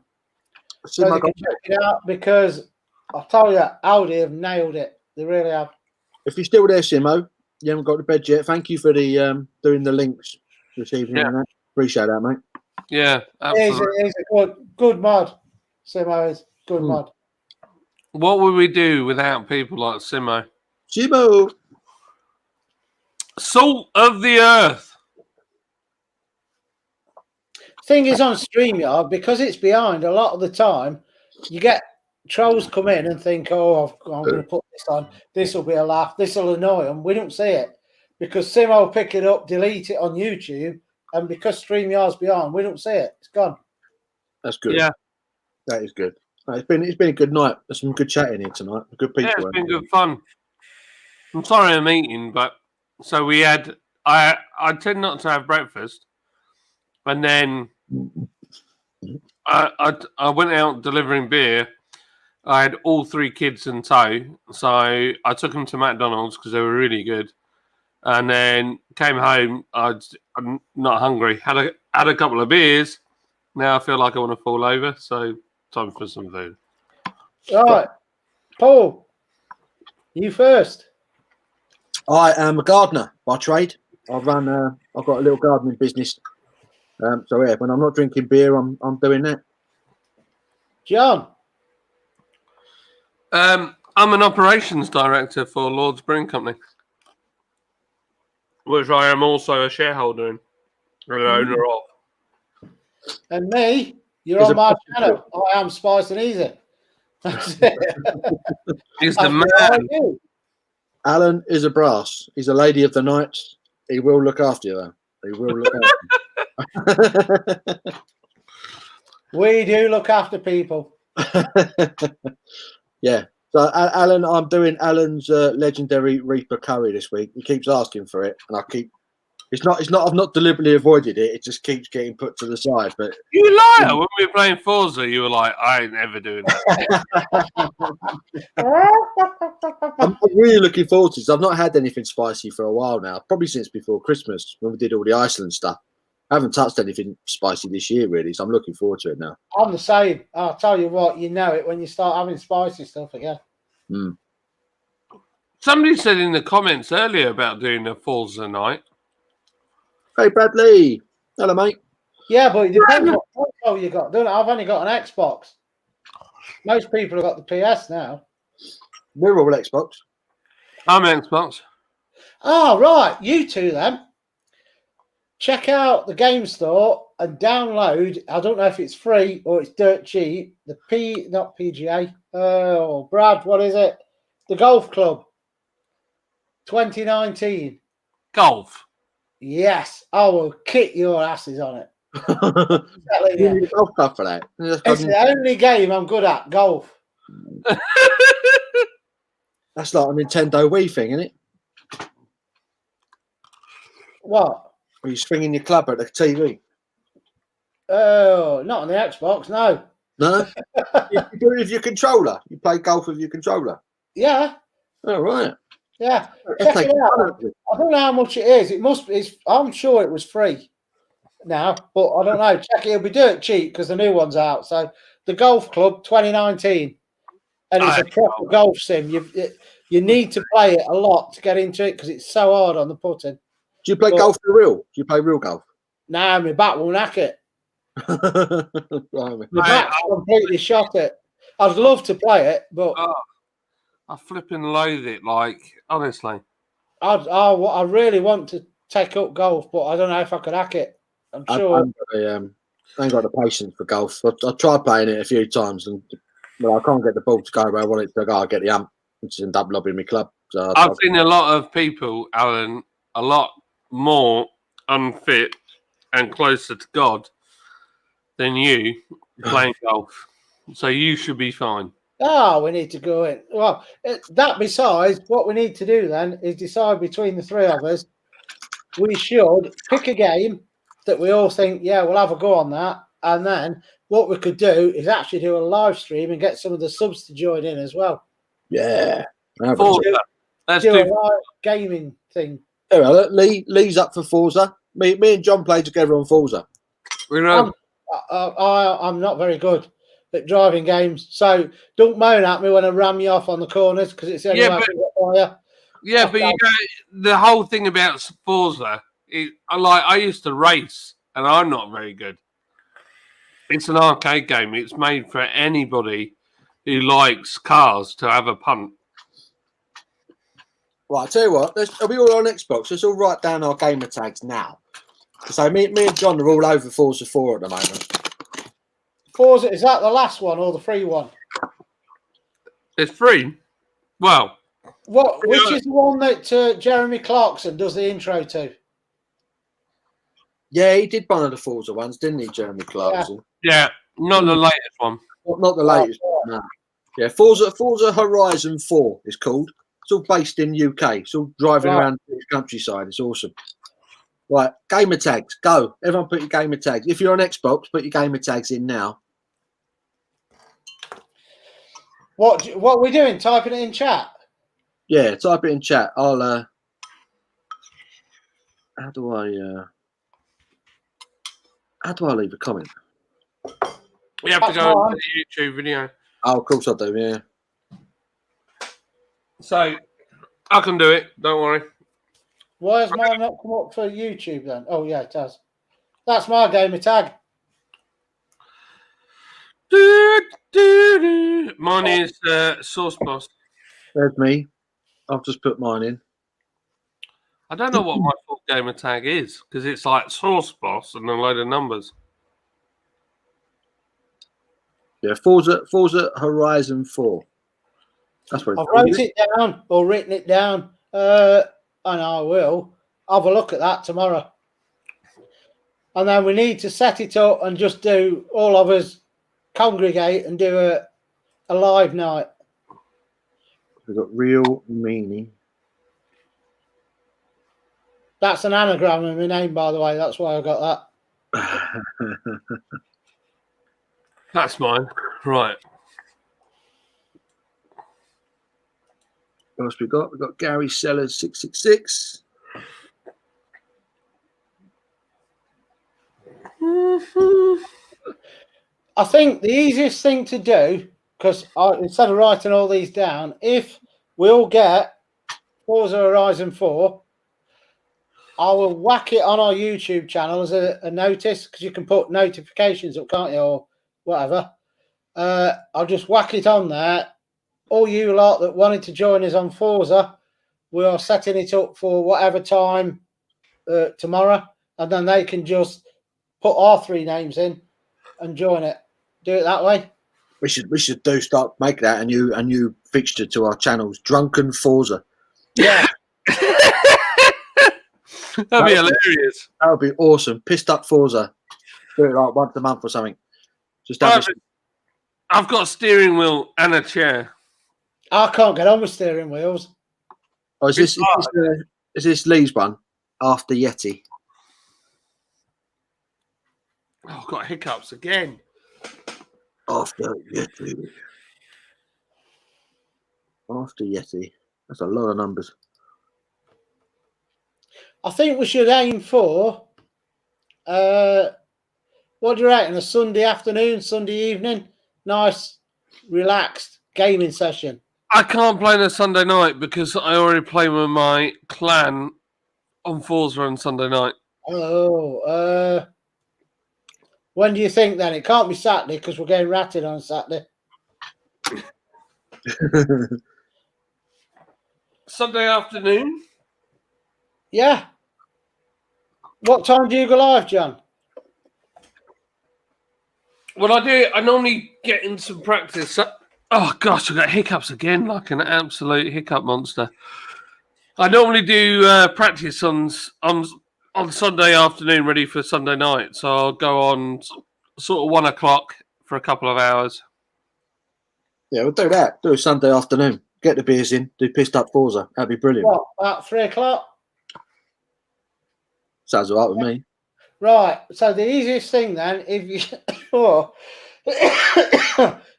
So you can check it out because I'll tell you, Aldi have nailed it. They really have. If you're still there, Simo, you haven't got to bed yet. Thank you for the doing the links this evening. Yeah. Appreciate that, mate. Yeah, absolutely. He's a good mod. Simo is good mod. What would we do without people like Simo? Simo. Salt of the earth. Thing is, on StreamYard, because it's behind a lot of the time, you get trolls come in and think, oh, I'm going to put this on. This will be a laugh. This will annoy them. We don't see it because Simo will pick it up, delete it on YouTube, and because StreamYard's behind, we don't see it. It's gone. That's good. Yeah, that is good. It's been a good night. There's some good chatting here tonight. Good people. Yeah, it's been good fun. I'm sorry I'm eating, but so we had. I tend not to have breakfast, and then I went out delivering beer. I had all 3 kids in tow, so I took them to McDonald's because they were really good, and then came home. I'm not hungry. Had a couple of beers. Now I feel like I want to fall over. So time for some food. All right, Paul, you first. I am a gardener by trade. I've got a little gardening business. So yeah, when I'm not drinking beer, I'm doing that. John. I'm an operations director for Lord's Brewing Company, which I am also a shareholder in, or an owner of. And me, you're on my channel. I am Spice and Easy. That's it. He's the That's man. you. Alan is a brass. He's a lady of the night. He will look after you, though. He will look after you. We do look after people. Yeah. So, Alan, I'm doing Alan's legendary Reaper curry this week. He keeps asking for it, and I keep. It's not. I've not deliberately avoided it. It just keeps getting put to the side. But You liar! When we were playing Forza, you were like, "I ain't ever doing that." I'm really looking forward to this. I've not had anything spicy for a while now, probably since before Christmas when we did all the Iceland stuff. I haven't touched anything spicy this year, really, so I'm looking forward to it now. I'm the same. I'll tell you what, you know it when you start having spicy stuff again. Mm. Somebody said in the comments earlier about doing a Forza night. Hey, Bradley. Hello, mate. Yeah, but it depends what console you got, doesn't it? I've only got an Xbox. Most people have got the PS now. We're all Xbox. I'm Xbox. Oh, right. You two then. Check out the game store and download. I don't know if it's free or it's dirt cheap. Not PGA. Oh, Brad, what is it? The Golf Club 2019. Golf. Yes, I will kick your asses on it. You need a golf club for that. It's the only game I'm good at, golf. That's like a Nintendo Wii thing, isn't it? What? Where you swinging your club at the TV. Oh, not on the Xbox, no. No? You do it with your controller. You play golf with your controller. Yeah, Oh, right. yeah. That's Check it taking out. fun out of it. I don't know how much it is. It must be. I'm sure it was free now, but I don't know. Check it. It'll be dirt cheap because the new one's out. So the Golf Club 2019, and it's a proper golf sim. You need to play it a lot to get into it because it's so hard on the putting. Do you play golf for real? Do you play real golf? Nah, my bat won't hack it. Right. My bat's completely shot it. I'd love to play it, but I flipping loathe it. Like, honestly, I really want to take up golf, but I don't know if I could hack it. I'm sure. I ain't got the patience for golf. I tried playing it a few times, and I can't get the ball to go where I want it to go. I get the amp, which is end up lobbing my club. So I've seen a lot of people, Alan, a lot more unfit and closer to God than you playing golf. So you should be fine. Oh, we need to go in. Well, that besides, what we need to do then is decide between the three of us. We should pick a game that we all think, yeah, we'll have a go on that. And then what we could do is actually do a live stream and get some of the subs to join in as well. Yeah. Let's do a live gaming thing. Yeah, well, Lee's up for Forza. Me and John play together on Forza. We know. I'm not very good at driving games, so don't moan at me when I ram you off on the corners because it's the only way I can get by you. Yeah, but you know, the whole thing about Forza, I used to race, and I'm not very good. It's an arcade game. It's made for anybody who likes cars to have a punt. Right, I tell you what, are we all on Xbox? Let's all write down our gamer tags now. So me and John are all over Forza 4 at the moment. Forza, is that the last one or the free one? It's free. Well, which is the one that Jeremy Clarkson does the intro to? Yeah, he did one of the Forza ones, didn't he, Jeremy Clarkson? Yeah, not the latest one. Not the latest one, no. Yeah, Forza Horizon 4 is called. It's all based in UK. It's all driving around the countryside. It's awesome. Right, gamer tags, go. Everyone put your gamer tags. If you're on Xbox, put your gamer tags in now. What are we doing? Typing it in chat? Yeah, type it in chat. I'll how do I leave a comment? We have to go into the YouTube video. Oh, of course I do, yeah. So I can do it, don't worry. Why has mine not come up for YouTube then? Oh yeah, it has. That's my gamer tag. Mine is Sauce Boss. There's me. I've just put mine in. I don't know what my full gamer tag is because it's like Sauce Boss and a load of numbers. Yeah, Forza Horizon 4. That's what I've written it down. And I will have a look at that tomorrow. And then we need to set it up and just do all of us congregate and do a live night. We've got Real Meanie. That's an anagram of my name, by the way. That's why I got that. That's mine. Right. What else we got? We've got Gary Sellers 666. I think the easiest thing to do, because instead of writing all these down, if we all get Forza Horizon 4, I will whack it on our YouTube channel as a notice, because you can put notifications up, can't you, or whatever. I'll just whack it on there. All you lot that wanted to join us on Forza, we are setting it up for whatever time tomorrow, and then they can just put our 3 names in and join it. Do it that way. We should make that a new fixture to our channels. Drunken Forza. Yeah. That'd be hilarious. That would be awesome. Pissed up Forza. Do it like once a month or something. Just I've got a steering wheel and a chair. I can't get on with steering wheels. Oh, is this Lee's one? After Yeti. Oh, I've got hiccups again. After Yeti. After Yeti. That's a lot of numbers. I think we should aim for what do you reckon? A Sunday afternoon, Sunday evening, nice, relaxed gaming session. I can't play on a Sunday night because I already play with my clan on Forza on Sunday night. Oh, when do you think then? It can't be Saturday because we're getting ratted on Saturday. Sunday afternoon? Yeah. What time do you go live, John? Well, I normally get in some practice. Oh, gosh, I've got hiccups again, like an absolute hiccup monster. I normally do practice on Sunday afternoon, ready for Sunday night. So I'll go on sort of 1 o'clock for a couple of hours. Yeah, we'll do that. Do a Sunday afternoon. Get the beers in. Do Pissed Up Forza. That'd be brilliant. What, about 3 o'clock? Sounds all right with me. Right. So the easiest thing then, if you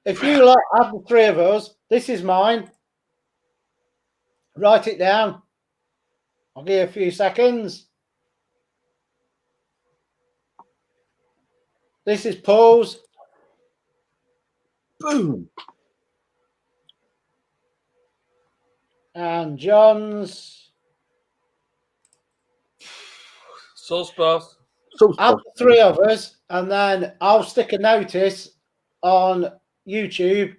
if you like have the 3 of us, this is mine. Write it down. I'll give you a few seconds. This is Paul's. Boom. And John's. Sauce bath. Have the 3 of us, and then I'll stick a notice on YouTube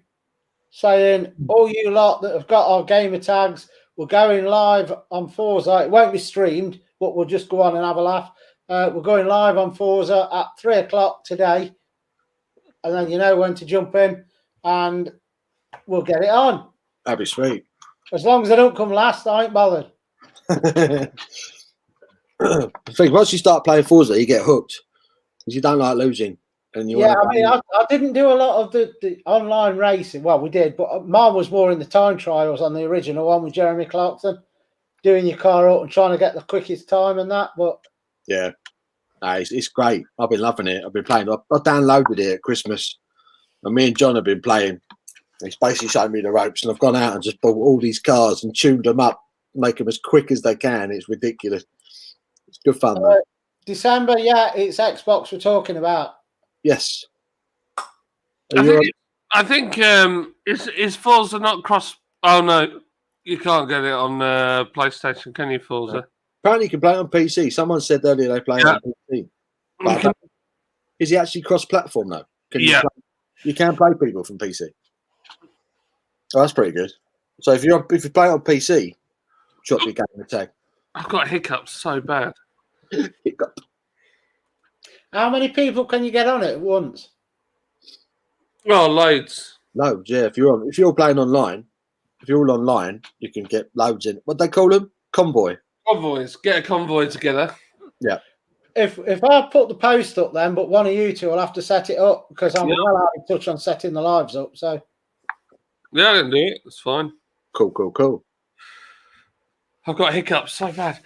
saying all you lot that have got our gamer tags, we're going live on Forza. It won't be streamed, but we'll just go on and have a laugh. We're going live on Forza at 3 o'clock today, and then you know when to jump in, and we'll get it on. That'd be sweet. As long as I don't come last, I ain't bothered. I think once you start playing Forza, you get hooked because you don't like losing. And you I didn't do a lot of the online racing. Well, we did, but mine was more in the time trials on the original one with Jeremy Clarkson, doing your car up and trying to get the quickest time and that. But yeah, it's great. I've been loving it. I've been playing. I downloaded it at Christmas, and me and John have been playing. He's basically showing me the ropes, and I've gone out and just bought all these cars and tuned them up, make them as quick as they can. It's ridiculous. It's good fun, though. December, yeah, it's Xbox we're talking about. Yes. I think is Forza not cross? Oh no, you can't get it on PlayStation, can you, Forza? No. Apparently, you can play it on PC. Someone said earlier they play it on PC. But is it actually cross-platform though? You can play people from PC. Oh, that's pretty good. So if you play it on PC, drop your game tag. I've got hiccups so bad. How many people can you get on it at once? Oh, loads. Loads, yeah. If you're playing online, if you're all online, you can get loads in. What they call them? Convoy. Convoys. Get a convoy together. Yeah. If I put the post up then, but one of you two will have to set it up because I'm well out of touch on setting the lives up. So yeah, I can do it. It's fine. Cool. I've got hiccups so bad.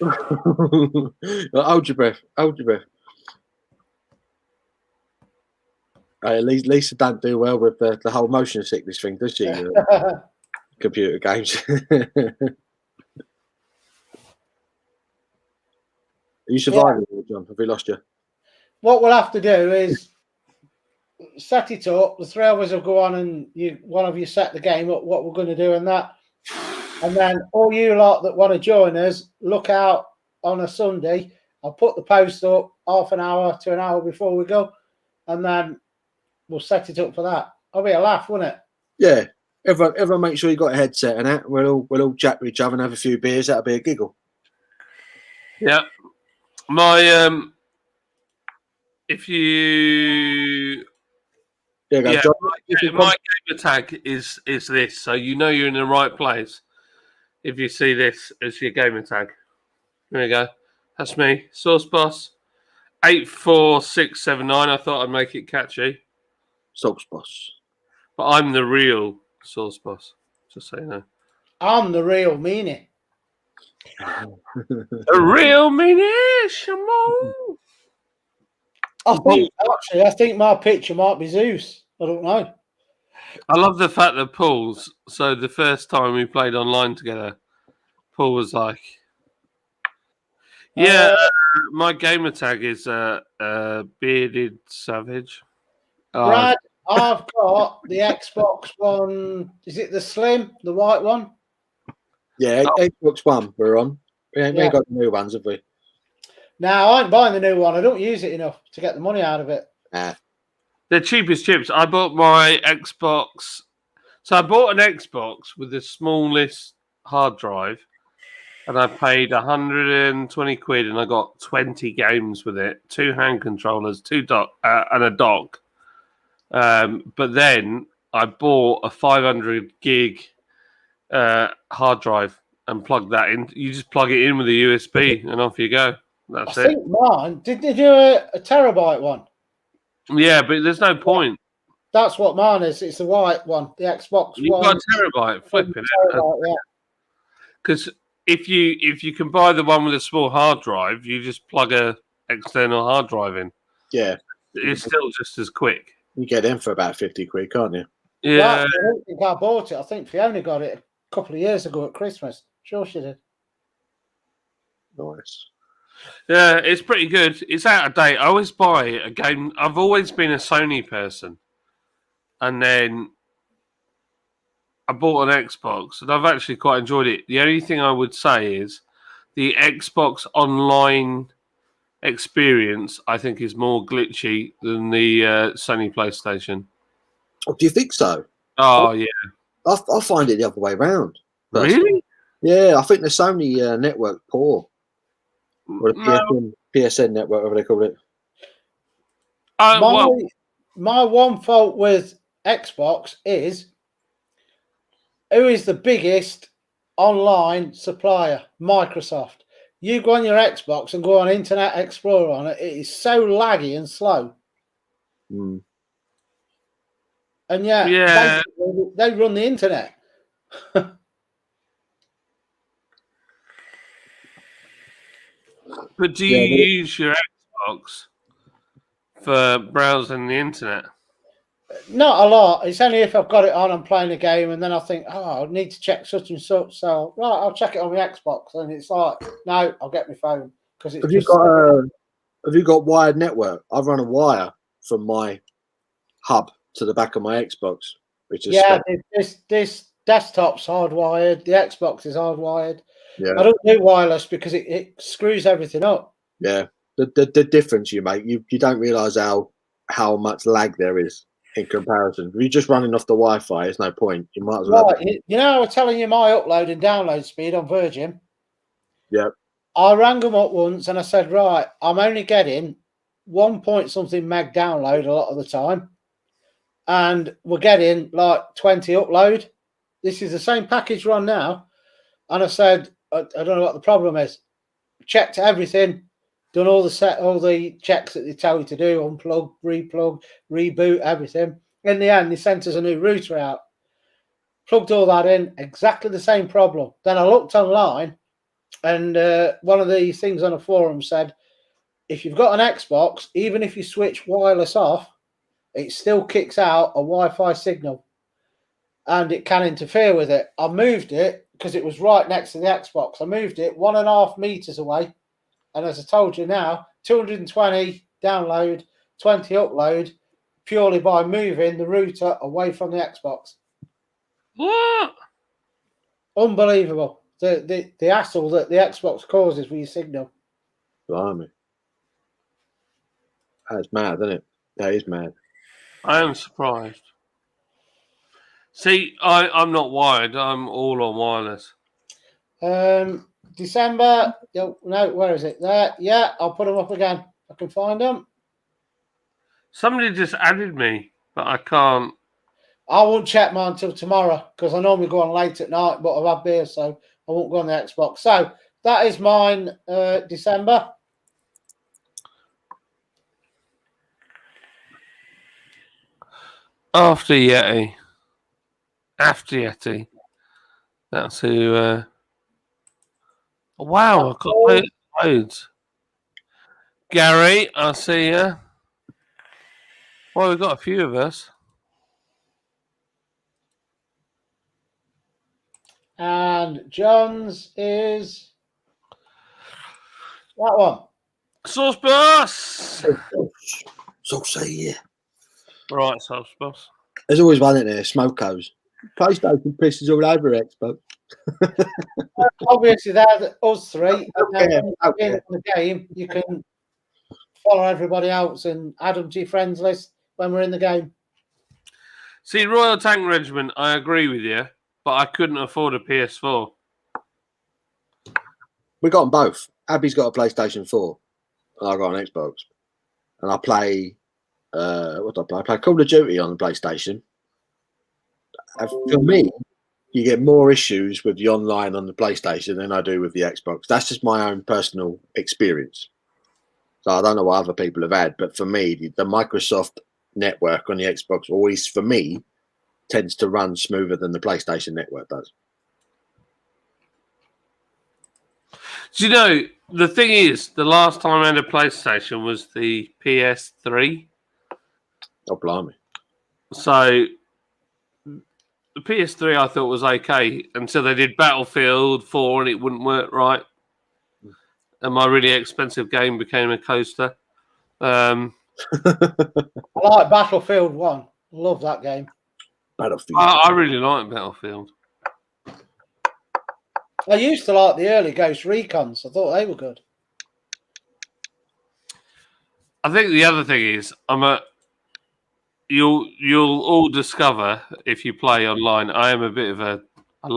Hold your breath. Lisa don't do well with the whole motion sickness thing, does she? Computer games. Are you surviving, John? Have we lost you? What we'll have to do is set it up. The 3 hours will go on, and one of you set the game up. What we're going to do and that, and then all you lot that want to join us, look out on a Sunday. I'll put the post up half an hour to an hour before we go, and then we'll set it up for that. It'll be a laugh, won't it? Yeah. Everyone make sure you got a headset and that. We'll all chat with each other and have a few beers. That'll be a giggle. Yeah. My if you John, my gamer tag is this, so you know you're in the right place if you see this as your gamer tag. There you go. That's me, Sauce Boss 84679. I thought I'd make it catchy. Sauce Boss. But I'm the real Sauce Boss, just so you know. I'm the real meanie. A real meanie, Shamo. I think my picture might be Zeus. I don't know. I love the fact that Paul's. So the first time we played online together, Paul was like, "Yeah, my gamer tag is bearded savage." Brad, I've got the Xbox One. Is it the Slim, the white one? Yeah, Xbox One we're on. We ain't got the new ones, have we? No, I ain't buying the new one. I don't use it enough to get the money out of it. The cheapest chips. I bought my Xbox. So I bought an Xbox with the smallest hard drive, and I paid 120 quid, and I got 20 games with it, 2 hand controllers, and a dock. But then I bought a 500 gig hard drive and plugged that in. You just plug it in with a USB, and off you go. That's it. I think mine. Did they do a terabyte one? Yeah, but there's no point. That's what mine is. It's the white one, the Xbox You've One. got a terabyte, flipping it. Because if you can buy the one with a small hard drive, you just plug a external hard drive in. Yeah, it's still just as quick. You get them for about 50 quid, can't you? Yeah, I don't think I bought it. I think Fiona got it a couple of years ago at Christmas. Sure, she did. Nice. Yeah, it's pretty good. It's out of date. I always buy a game. I've always been a Sony person, and then I bought an Xbox, and I've actually quite enjoyed it. The only thing I would say is the Xbox Online experience, I think, is more glitchy than the Sony PlayStation. Oh, do you think so? Oh, yeah. I find it the other way around. Really? Yeah, I think the Sony network poor. Or the PSN network, whatever they call it. My one fault with Xbox is who is the biggest online supplier? Microsoft. You go on your Xbox and go on Internet Explorer on it. It is so laggy and slow. Mm. And they run the internet. But do you use your Xbox for browsing the internet? Not a lot. It's only if I've got it on and playing a game, and then I think, I need to check such and such. So, right, I'll check it on my Xbox. And it's like, no, I'll get my phone. Because it's have you got wired network? I run a wire from my hub to the back of my Xbox, which is this desktop's hardwired. The Xbox is hardwired. Yeah. I don't do wireless because it screws everything up. Yeah, the difference you make, you don't realise how much lag there is in comparison. If you're just running off the Wi-Fi, there's no point. You might as well. Right, I was telling you my upload and download speed on Virgin. Yeah. I rang them up once and I said, right, I'm only getting 1 point something meg download a lot of the time, and we're getting like 20 upload. This is the same package we're on now, and I said, I don't know what the problem is. Checked everything, done all the checks that they tell you to do, unplug, replug, reboot, everything. In the end, they sent us a new router out. Plugged all that in, exactly the same problem. Then I looked online, and one of the things on a forum said, if you've got an Xbox, even if you switch wireless off, it still kicks out a Wi-Fi signal, and it can interfere with it. I moved it because it was right next to the Xbox. I moved it 1.5 meters away, and as I told you now, 220 download, 20 upload, purely by moving the router away from the Xbox. What? Unbelievable. The hassle that the Xbox causes with your signal. Blimey. That's mad, isn't it? That is mad. I am surprised. See, I'm not wired. I'm all on wireless. December. No, where is it? There. Yeah, I'll put them up again. I can find them. Somebody just added me, but I can't. I won't check mine until tomorrow because I normally go on late at night, but I've had beer, so I won't go on the Xbox. So that is mine, December. After Yeti. That's who. Wow, I've got loads. Gary, I see you. Well, we've got a few of us. And John's is that one. Sauce Boss! So say yeah. Right, Sauce Boss. There's always one in there, Smokos. PlayStation pisses all over Xbox. Obviously, there's us three. Okay, In the game, you can follow everybody else and add them to your friends list when we're in the game. See, Royal Tank Regiment, I agree with you, but I couldn't afford a PS4. We got them both. Abby's got a PlayStation 4, and I got an Xbox. And I play, what do I play? I play Call of Duty on the PlayStation. And for me, you get more issues with the online on the PlayStation than I do with the Xbox. That's just my own personal experience. So I don't know what other people have had, but for me, the Microsoft network on the Xbox always, for me, tends to run smoother than the PlayStation network does. Do you know, the thing is, the last time I had a PlayStation was the PS3. Oh, blimey. So the PS3 I thought was okay until they did Battlefield 4 and it wouldn't work right. And my really expensive game became a coaster. I like Battlefield 1. Love that game. Battlefield. I really like Battlefield. I used to like the early Ghost Recons. I thought they were good. I think the other thing is, you'll all discover if you play online. I am a bit of a. I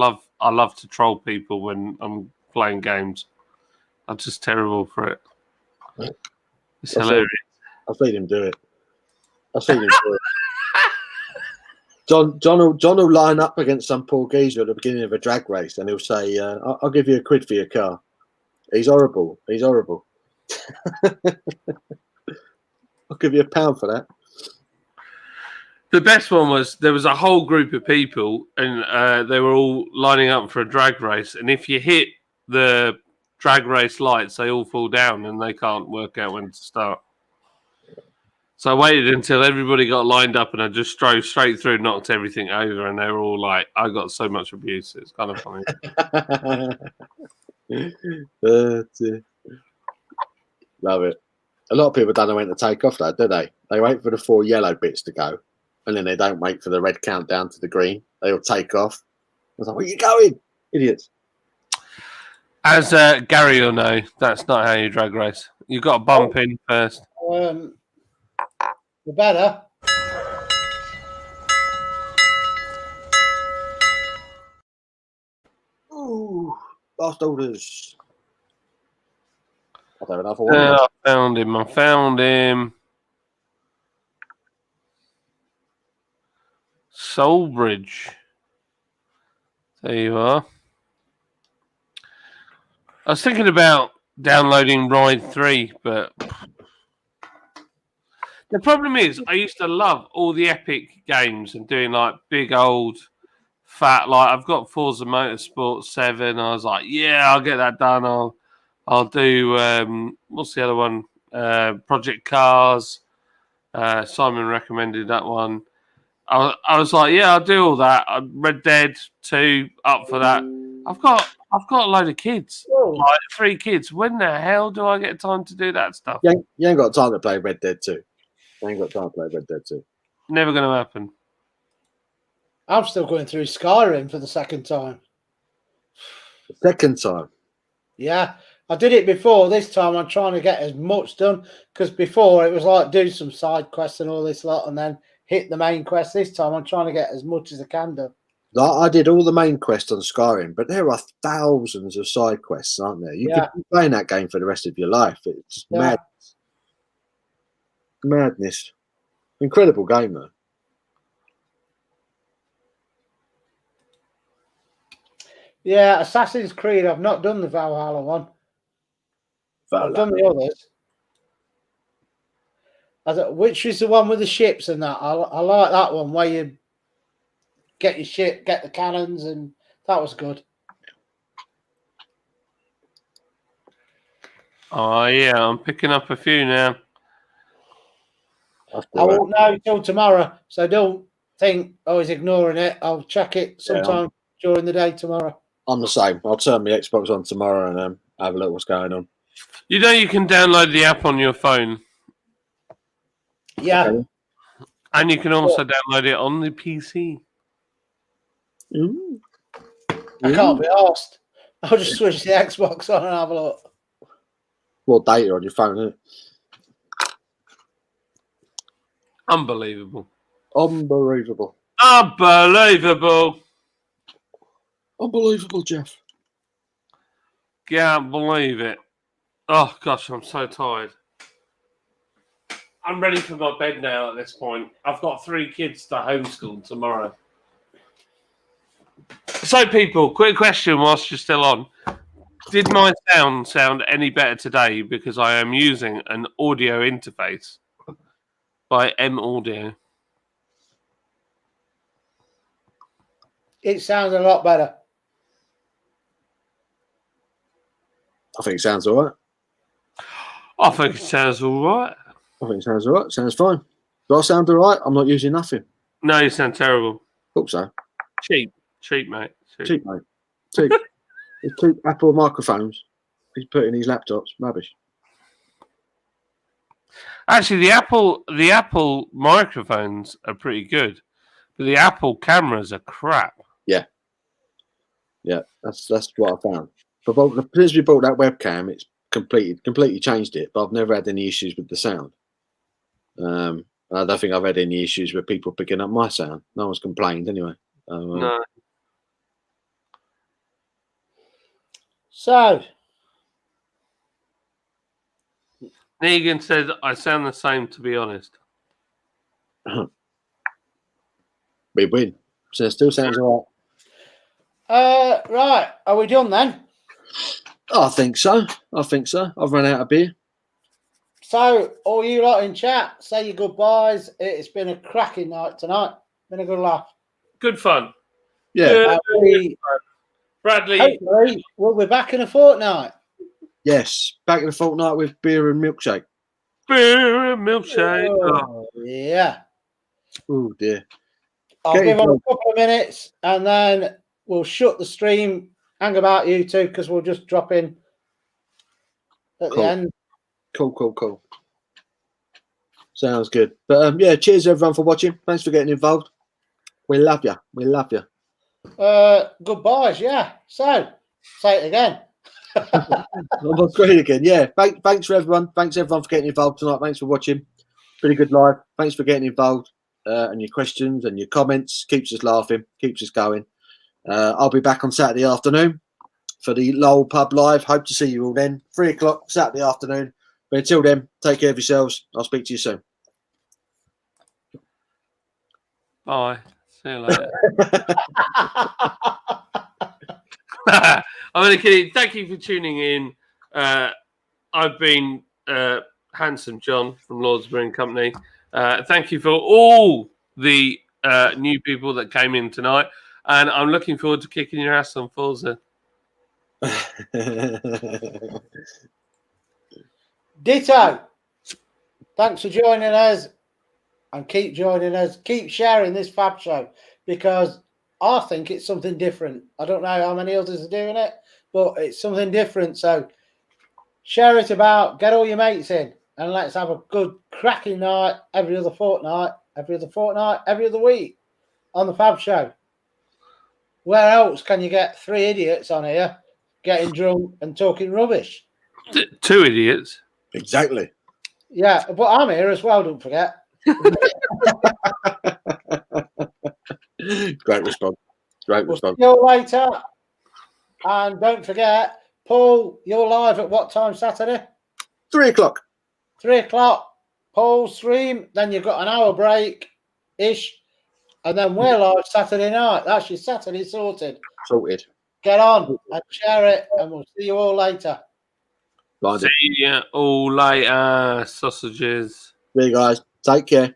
love to troll people when I'm playing games. I'm just terrible for it. It's hilarious. I've seen him do it. John will line up against some poor geezer at the beginning of a drag race, and he'll say, "I'll give you £1 for your car." He's horrible. I'll give you £1 for that. The best one was there was a whole group of people, and they were all lining up for a drag race. And if you hit the drag race lights, they all fall down, and they can't work out when to start. So I waited until everybody got lined up, and I just drove straight through, knocked everything over, and they were all like, "I got so much abuse." It's kind of funny. Love it. A lot of people don't know when to take off, though, do they? They wait for the 4 yellow bits to go, and then they don't wait for the red countdown to the green. They'll take off. I was like, "Where are you going, idiots?" As Gary will know, that's not how you drag race. You've got to bump in first. The better. Ooh, last orders. I there another one? I found him. Soulbridge. There you are. I was thinking about downloading Ride 3, but the problem is I used to love all the Epic games and doing like big old fat, like I've got Forza Motorsport 7. I was like, yeah, I'll get that done. I'll do what's the other one? Project Cars. Simon recommended that one. I was like, yeah, I'll do all that. Red Dead 2, up for that. I've got a load of kids, like 3 kids. When the hell do I get time to do that stuff? You ain't got time to play Red Dead 2. You ain't got time to play Red Dead 2. Never going to happen. I'm still going through Skyrim for the second time. The second time? Yeah. I did it before. This time I'm trying to get as much done, because before it was like do some side quests and all this lot and then hit the main quest. This time I'm trying to get as much as I can do. I did all the main quests on Skyrim, but there are thousands of side quests, aren't there? You could be playing that game for the rest of your life. It's madness. Incredible game, though. Yeah, Assassin's Creed. I've not done the Valhalla one. I've done the others. Which is the one with the ships and that? I like that one where you get your ship, get the cannons, and that was good. Oh, yeah, I'm picking up a few now. I won't know till tomorrow, so don't think I was ignoring it. I'll check it sometime during the day tomorrow. I'm the same. I'll turn my Xbox on tomorrow and have a look what's going on. You know you can download the app on your phone. Yeah. Okay. And you can also download it on the PC. Ooh. I can't be asked. I'll just switch the Xbox on and have a look. More data on your phone, isn't it? Unbelievable. Unbelievable. Unbelievable. Unbelievable, Jeff. Can't believe it. Oh, gosh, I'm so tired. I'm ready for my bed now at this point. I've got 3 kids to homeschool tomorrow. So, people, quick question whilst you're still on. Did my sound any better today because I am using an audio interface by M Audio? It sounds a lot better. I think it sounds all right. I think it sounds all right. I think it sounds all right. Sounds fine. Do I sound all right? I'm not using nothing. No, you sound terrible. Hope so. Cheap, mate. Cheap, mate. Cheap. It's cheap Apple microphones. He's putting these laptops. Rubbish. Actually, the Apple microphones are pretty good, but the Apple cameras are crap. Yeah, that's what I found. But since we bought that webcam, it's completely changed it. But I've never had any issues with the sound. I don't think I've had any issues with people picking up my sound. No one's complained anyway. No. So, Negan said, I sound the same, to be honest. We win. So it still sounds all right. right. Are we done then? I think so. I've run out of beer. So, all you lot in chat, say your goodbyes. It's been a cracking night tonight. Been a good laugh. Good fun. Yeah. Bradley. Hopefully, we'll be back in a fortnight. Yes. Back in a fortnight with beer and milkshake. Beer and milkshake. Oh, yeah. Oh, dear. I'll give them a couple of minutes and then we'll shut the stream. Hang about you two because we'll just drop in at the end. Cool. Sounds good. But yeah, cheers everyone for watching. Thanks for getting involved. We love you. Goodbyes, yeah. So, say it again. I'm on screen again. Yeah. Thanks for everyone. Thanks everyone for getting involved tonight. Thanks for watching. Pretty good live. Thanks for getting involved. And your questions and your comments keeps us laughing, keeps us going. I'll be back on Saturday afternoon. for the Lowell Pub Live. Hope to see you all then. 3 o'clock Saturday afternoon. But until then, take care of yourselves. I'll speak to you soon. Bye. See you later. I'm only kidding. Thank you for tuning in. I've been Handsome John from Lord's Brewing Company. Thank you for all the new people that came in tonight. And I'm looking forward to kicking your ass on Forza. Ditto. Thanks for joining us, and keep joining us. Keep sharing this Fab Show, because I think it's something different. I don't know how many others are doing it, but it's something different. So share it about, get all your mates in, and let's have a good cracking night every other fortnight, every other week on the Fab Show. Where else can you get 3 idiots on here getting drunk and talking rubbish? 2 idiots. Exactly. Yeah, but I'm here as well, don't forget. Great response. Great We'll response. see you all later. And don't forget, Paul, you're live at what time Saturday? 3 o'clock. 3 o'clock. Paul stream. Then you've got an hour break-ish. And then we're live Saturday night. That's your Saturday sorted. Sorted. Get on and share it, and we'll see you all later. Blinded. See you all later, sausages. See you guys. Take care.